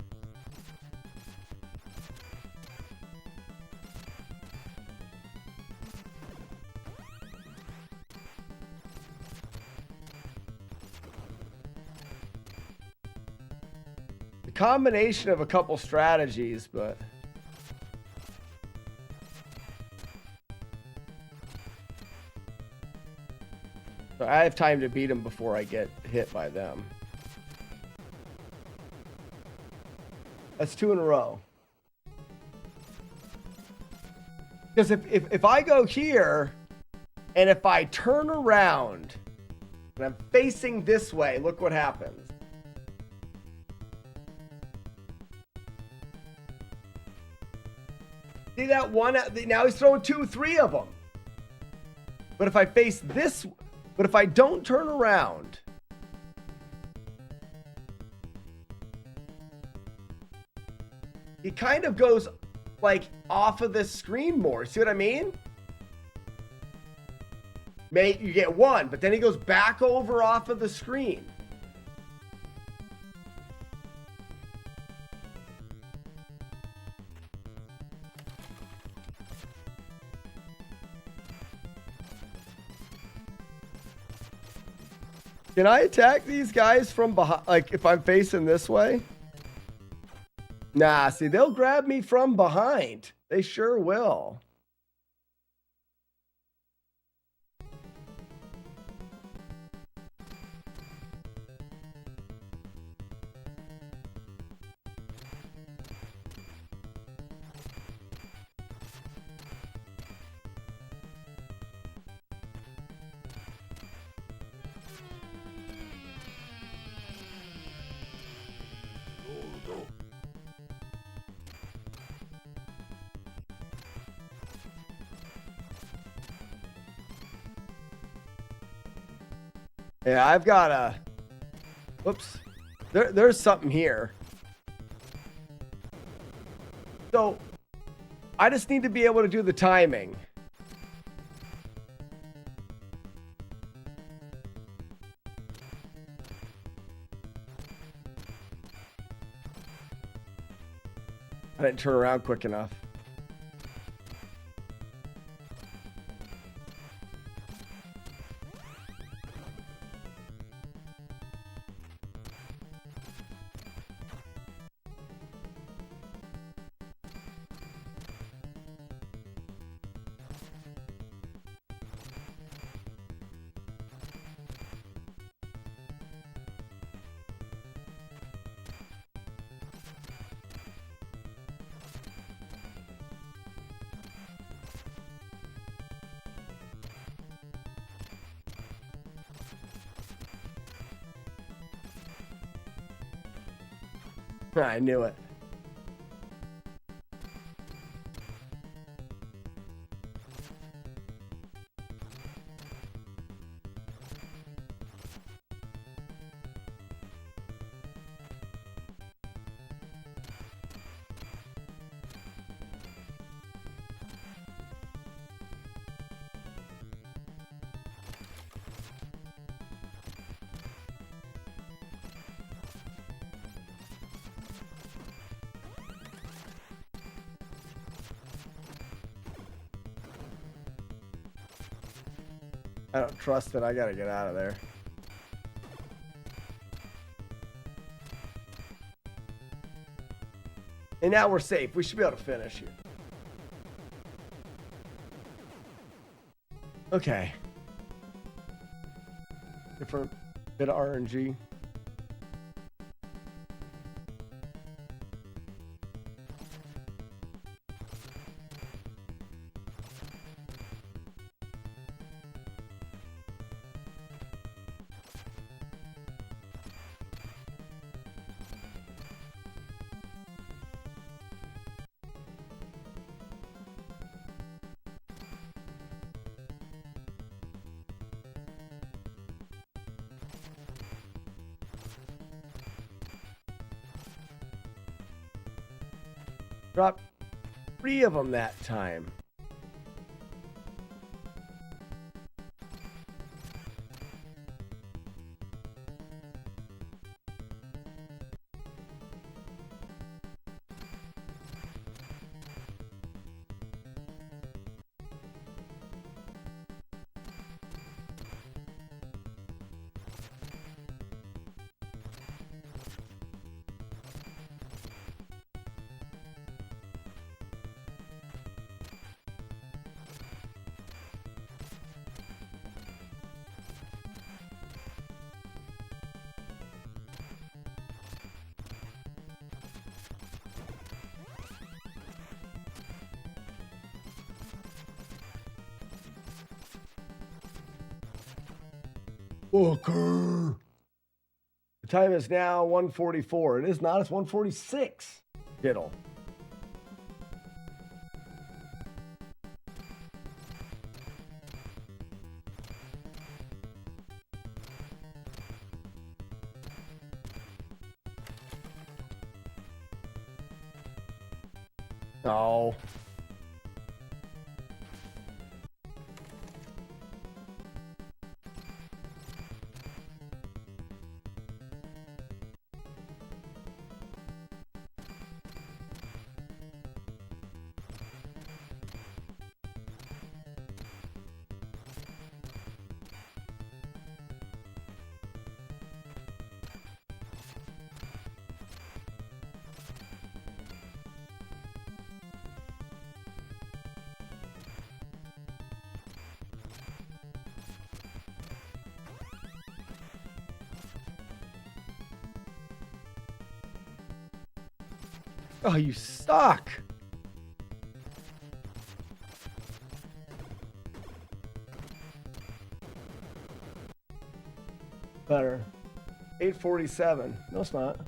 The combination of a couple strategies, but so I have time to beat them before I get hit by them. That's two in a row. Because if I go here, and if I turn around, and I'm facing this way, look what happens. See that one? Now he's throwing 2, 3 of them. But if I face this, but if I don't turn around, he kind of goes like off of the screen more. See what I mean? Mate, you get 1, but then he goes back over off of the screen. Can I attack these guys from behind? Like, if I'm facing this way? Nah, see, they'll grab me from behind. They sure will. Yeah, I've got a... Whoops. There's something here. So, I just need to be able to do the timing. I didn't turn around quick enough. I knew it. I don't trust it. I gotta get out of there. And now we're safe. We should be able to finish here. Okay. Different bit of RNG. Dropped 3 of them that time. Booker. The time is now 1:44. It is not. It's 1:46. Diddle. Oh. Oh, you suck. Better. 847. No, it's not.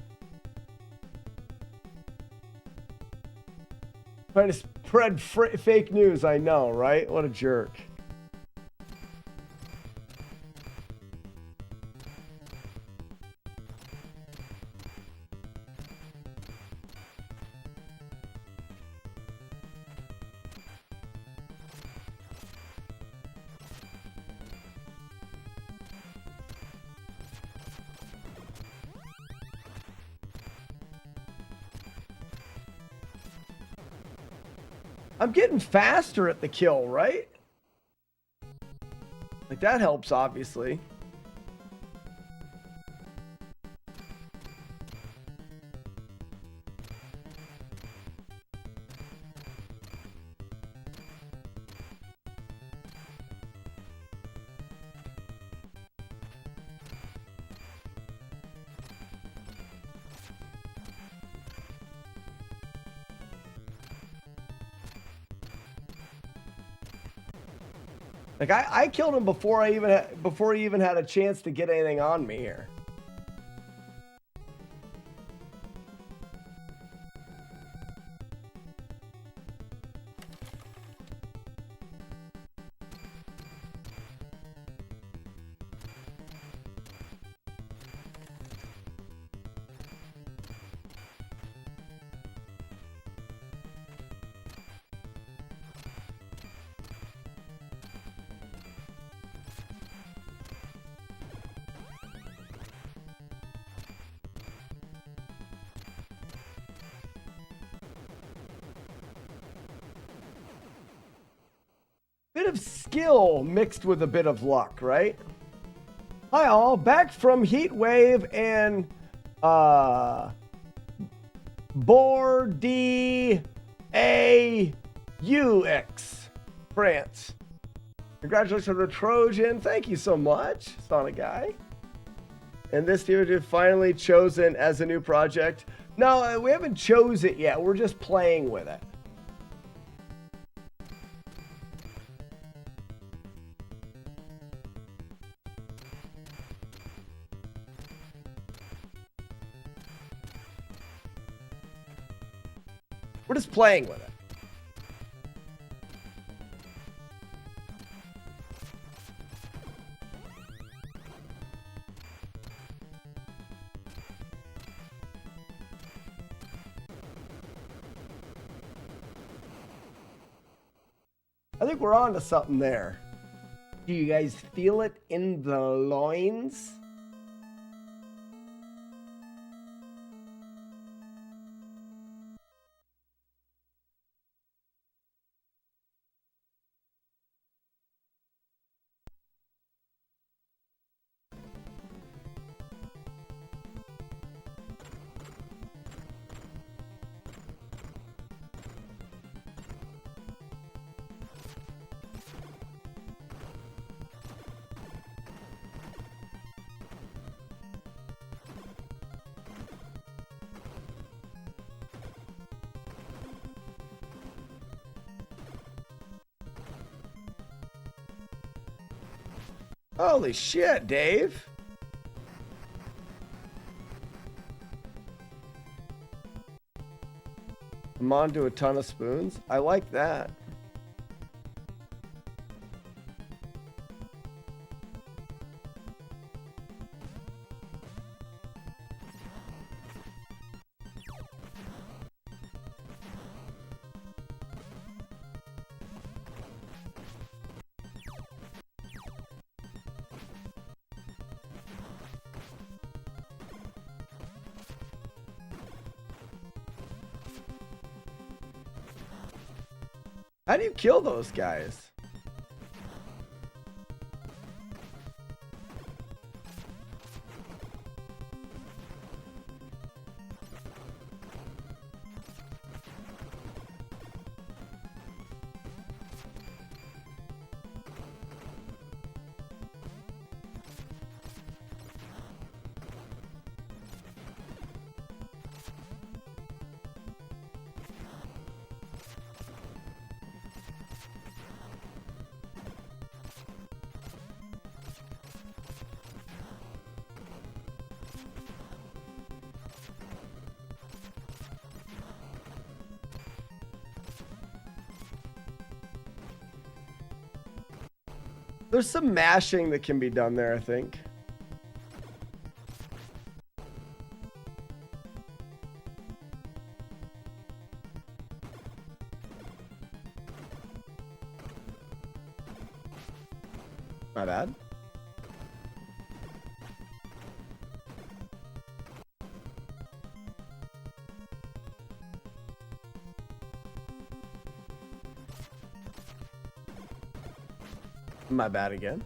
Trying to spread fake news, I know, right? What a jerk. I'm getting faster at the kill, right? Like, that helps, obviously. Like, I killed him before he even had a chance to get anything on me here. Bit of skill mixed with a bit of luck, right? Hi all, back from Heat Wave and Bordeaux, France. Congratulations on the Trojan. Thank you so much, Sonic Guy. And this DVD finally chosen as a new project. No, we haven't chose it yet. We're just playing with it. We're just playing with it. I think we're on to something there. Do you guys feel it in the loins? Holy shit, Dave. I'm on to a ton of spoons. I like that. How do you kill those guys? There's some mashing that can be done there, I think. My bad. My bad again.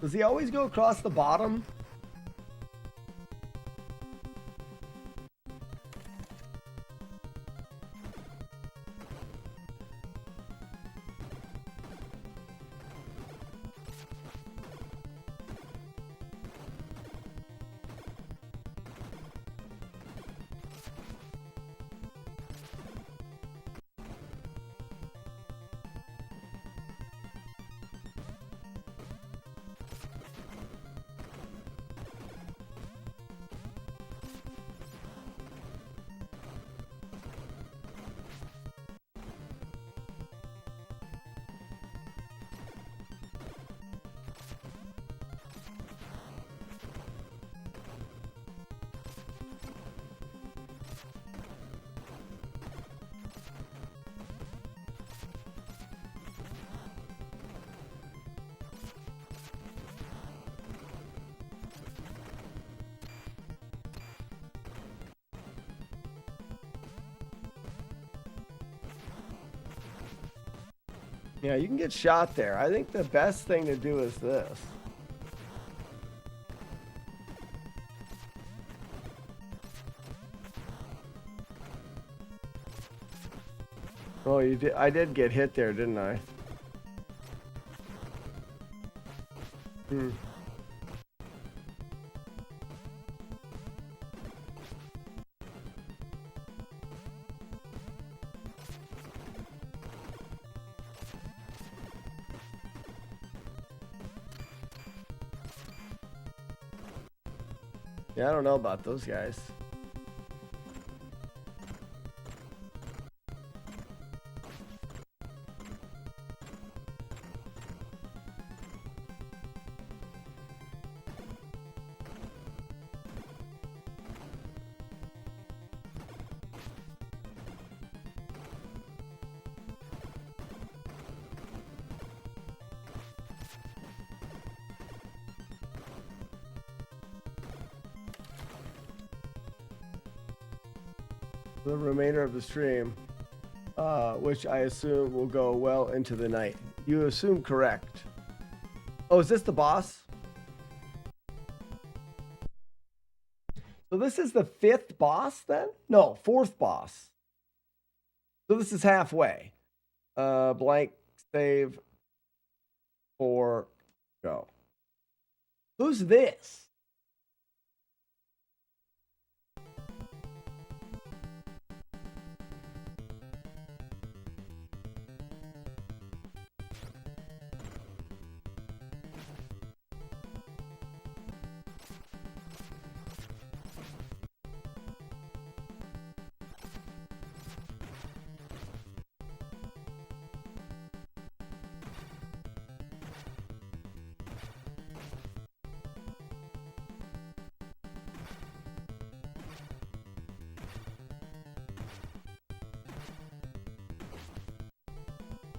Does he always go across the bottom? Yeah, you can get shot there. I think the best thing to do is this. Oh, you did. I did get hit there, didn't I? Hmm. Yeah, I don't know about those guys. The remainder of the stream, which I assume will go well into the night. You assume correct. Oh, is this the boss? So this is the 5th boss then? No, 4th boss. So this is halfway. Blank save for go. Who's this?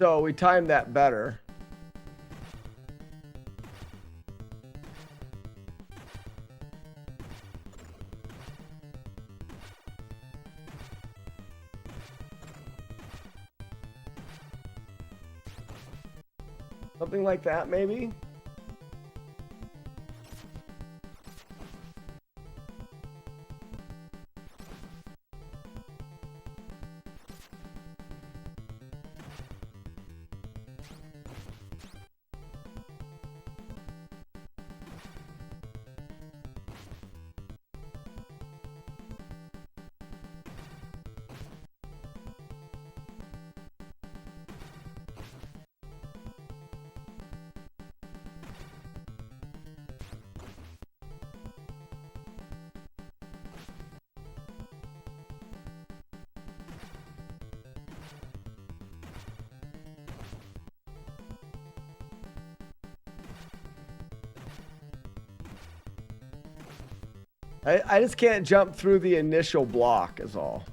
So we timed that better. Something like that, maybe? I just can't jump through the initial block is all.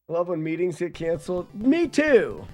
I love when meetings get canceled. Me too.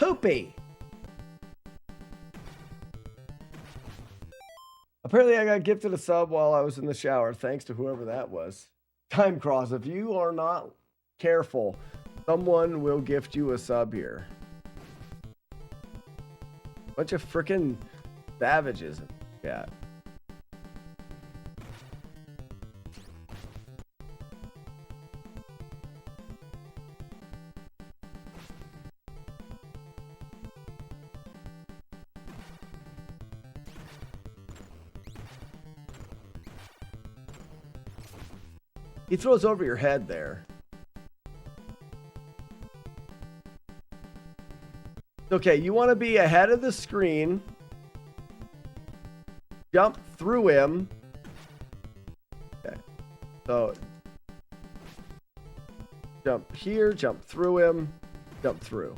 Poopy. Apparently I got gifted a sub while I was in the shower, thanks to whoever that was. Time Cross, if you are not careful, someone will gift you a sub here. Bunch of frickin' savages. Yeah. He throws over your head there. Okay, you want to be ahead of the screen. Jump through him. Okay. So jump here, jump through him, jump through.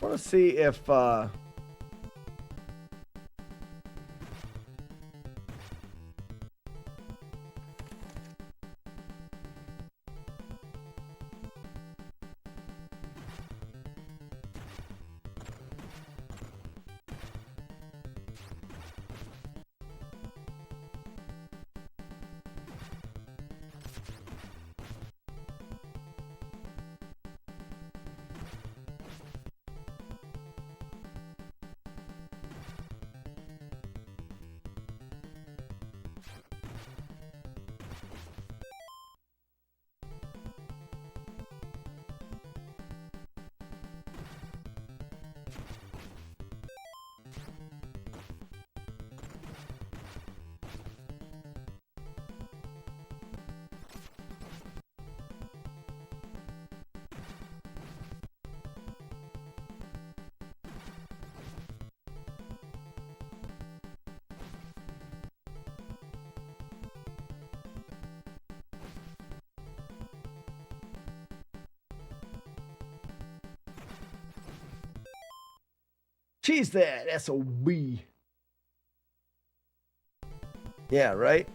I want to see if cheese that SOB. Yeah, right?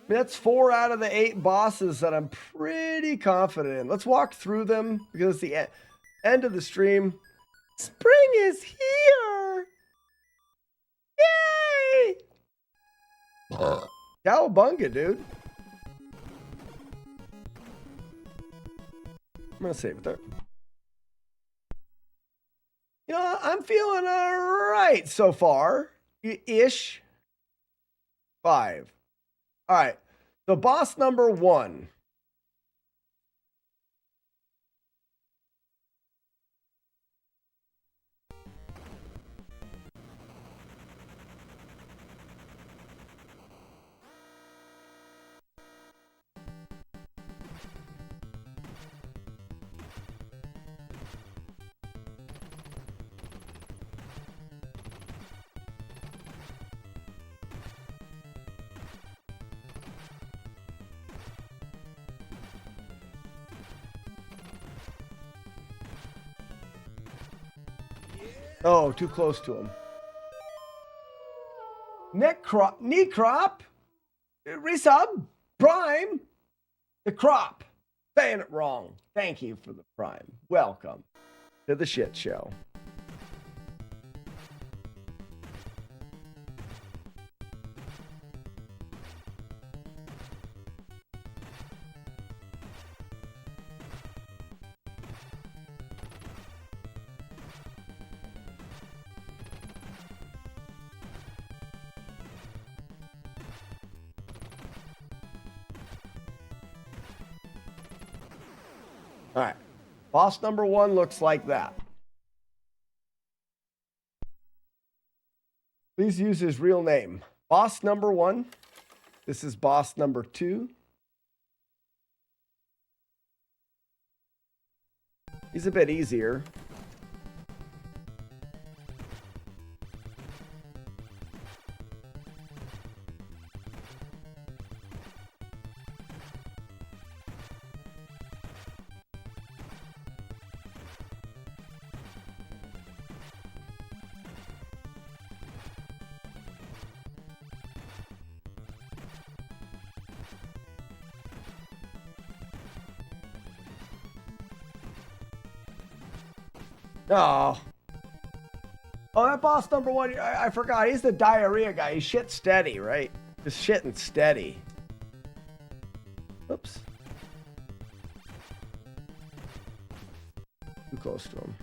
mean, that's 4 out of the 8 bosses that I'm pretty confident in. Let's walk through them because it's the end of the stream. Spring is here! Yay! Cowabunga, dude. I'm gonna save it there. You know, I'm feeling alright so far. Ish. 5. Alright. So boss number 1. Oh, too close to him. Knee crop? Resub? Prime? The crop. Saying it wrong. Thank you for the prime. Welcome to the shit show. All right. Boss number 1 looks like that. Please use his real name. Boss number 1. This is boss number 2. He's a bit easier. Oh. Oh, that boss number 1, I forgot. He's the diarrhea guy. He's shit steady, right? Just shitting steady. Oops. Too close to him.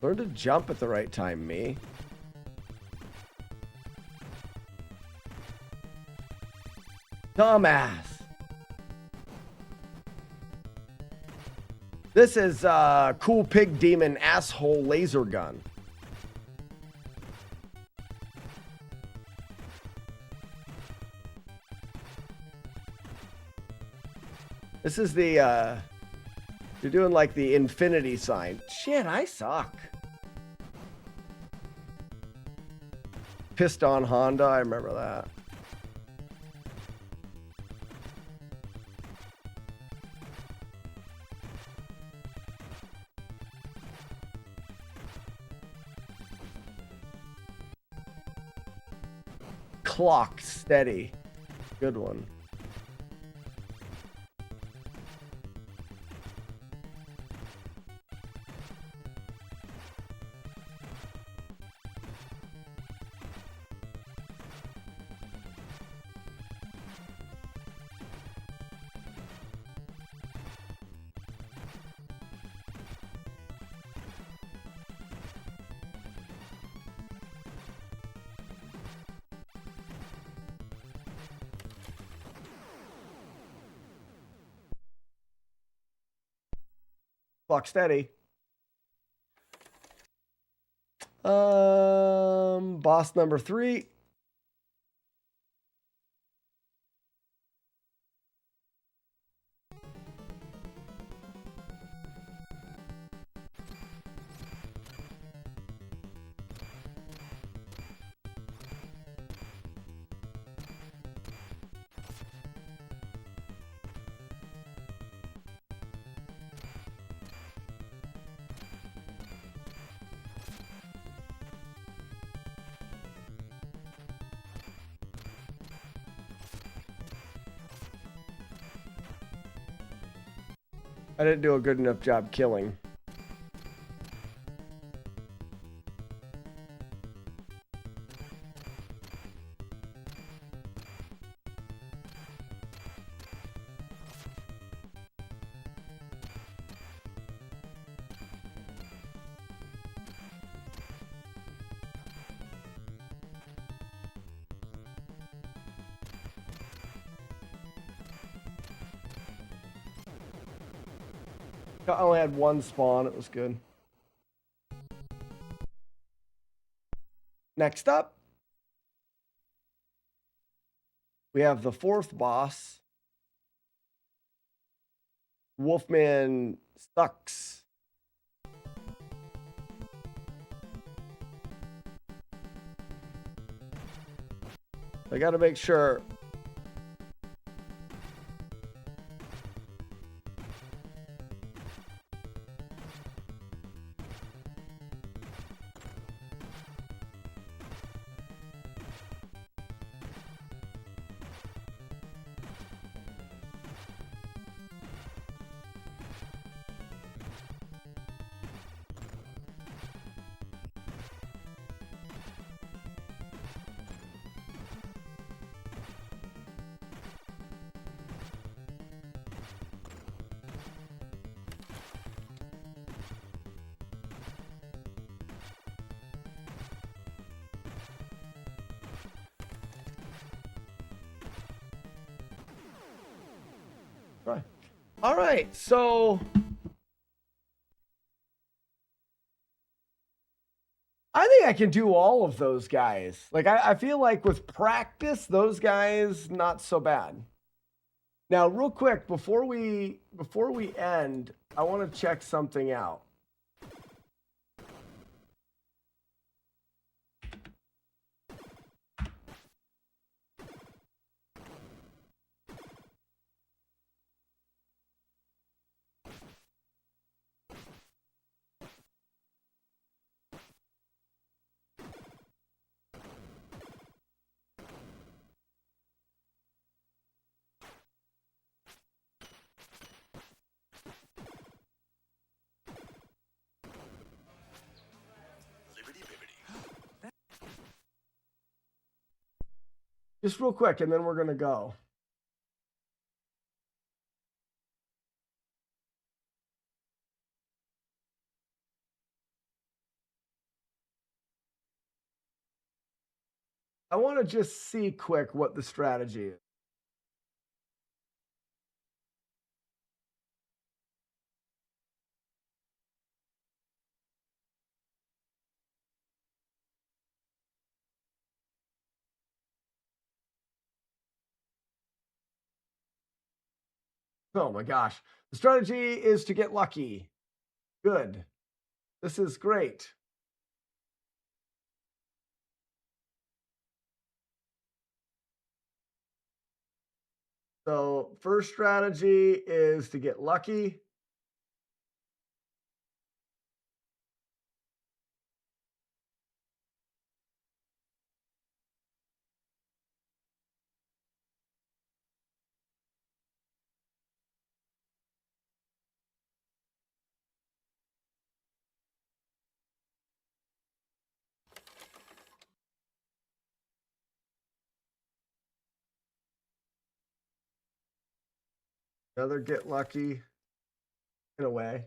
Learn to jump at the right time, me. Dumbass. This is Cool Pig Demon Asshole Laser Gun. This is the, you're doing like the infinity sign. Shit, I suck. Pissed on Honda, I remember that. Clock steady. Good one. Clock steady. Boss number 3. I didn't do a good enough job killing. I only had one spawn. It was good. Next up, we have the fourth boss. Wolfman sucks. I got to make sure. Right. All right, so I think I can do all of those guys. Like I feel like with practice, those guys not so bad. Now, real quick, before we end, I want to check something out. Just real quick, and then we're going to go. I want to just see quick what the strategy is. Oh my gosh. The strategy is to get lucky. Good. This is great. So, first strategy is to get lucky. Another get lucky in a way.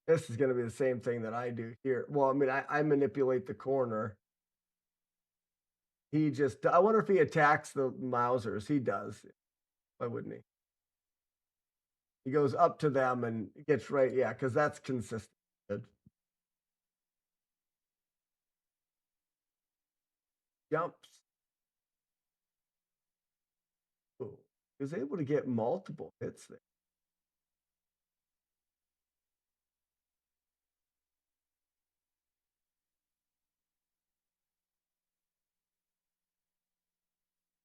This is going to be the same thing that I do here. Well, I mean, I manipulate the corner. He just, I wonder if he attacks the Mausers. He does. Why wouldn't he? He goes up to them and gets right. Yeah, because that's consistent. Good. Jumps. Ooh, he was able to get multiple hits there.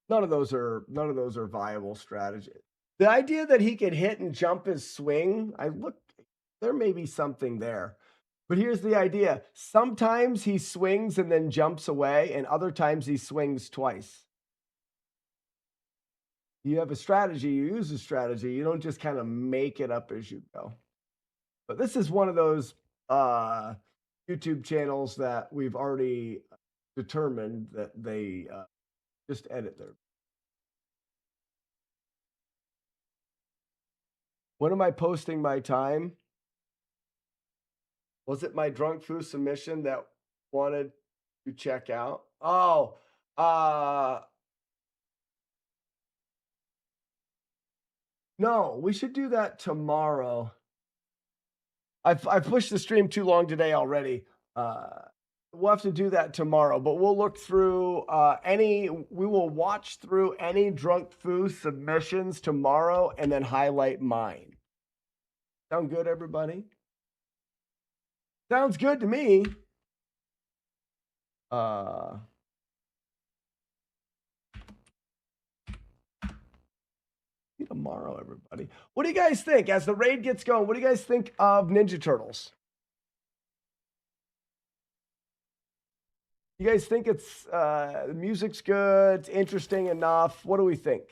None of those are viable strategies. The idea that he could hit and jump his swing, there may be something there. But here's the idea. Sometimes he swings and then jumps away, and other times he swings twice. You have a strategy, you use a strategy, you don't just kind of make it up as you go. But this is one of those YouTube channels that we've already determined that they just edit their. When am I posting my time? Was it my drunk foo submission that wanted to check out? Oh, no, we should do that tomorrow. I've pushed the stream too long today already. We'll have to do that tomorrow, but we'll look through we will watch through any drunk foo submissions tomorrow and then highlight mine. Sound good, everybody? Sounds good to me. Tomorrow, everybody. What do you guys think? As the raid gets going, what do you guys think of Ninja Turtles? You guys think it's the music's good, it's interesting enough? What do we think?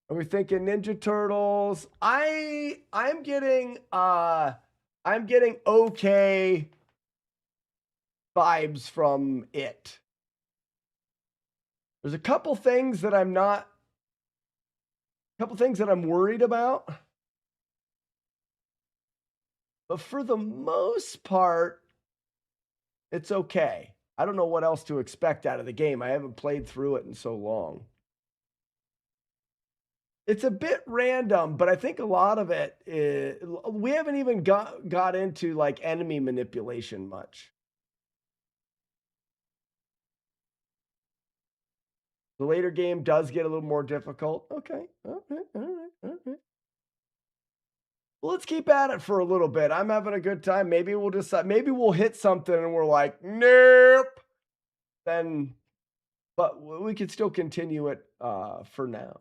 Are we thinking Ninja Turtles? I'm getting okay vibes from it. There's a couple things that I'm worried about. But for the most part, it's okay. I don't know what else to expect out of the game. I haven't played through it in so long. It's a bit random, but I think a lot of it is, we haven't even got into like enemy manipulation much. The later game does get a little more difficult. Okay. All right. Well, let's keep at it for a little bit. I'm having a good time. Maybe we'll decide. Maybe we'll hit something and we're like, nope. But we could still continue it for now.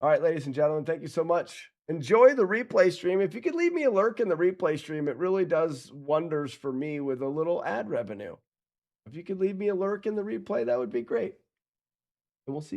All right, ladies and gentlemen, thank you so much. Enjoy the replay stream. If you could leave me a lurk in the replay stream, it really does wonders for me with a little ad revenue. If you could leave me a lurk in the replay, that would be great. And we'll see you.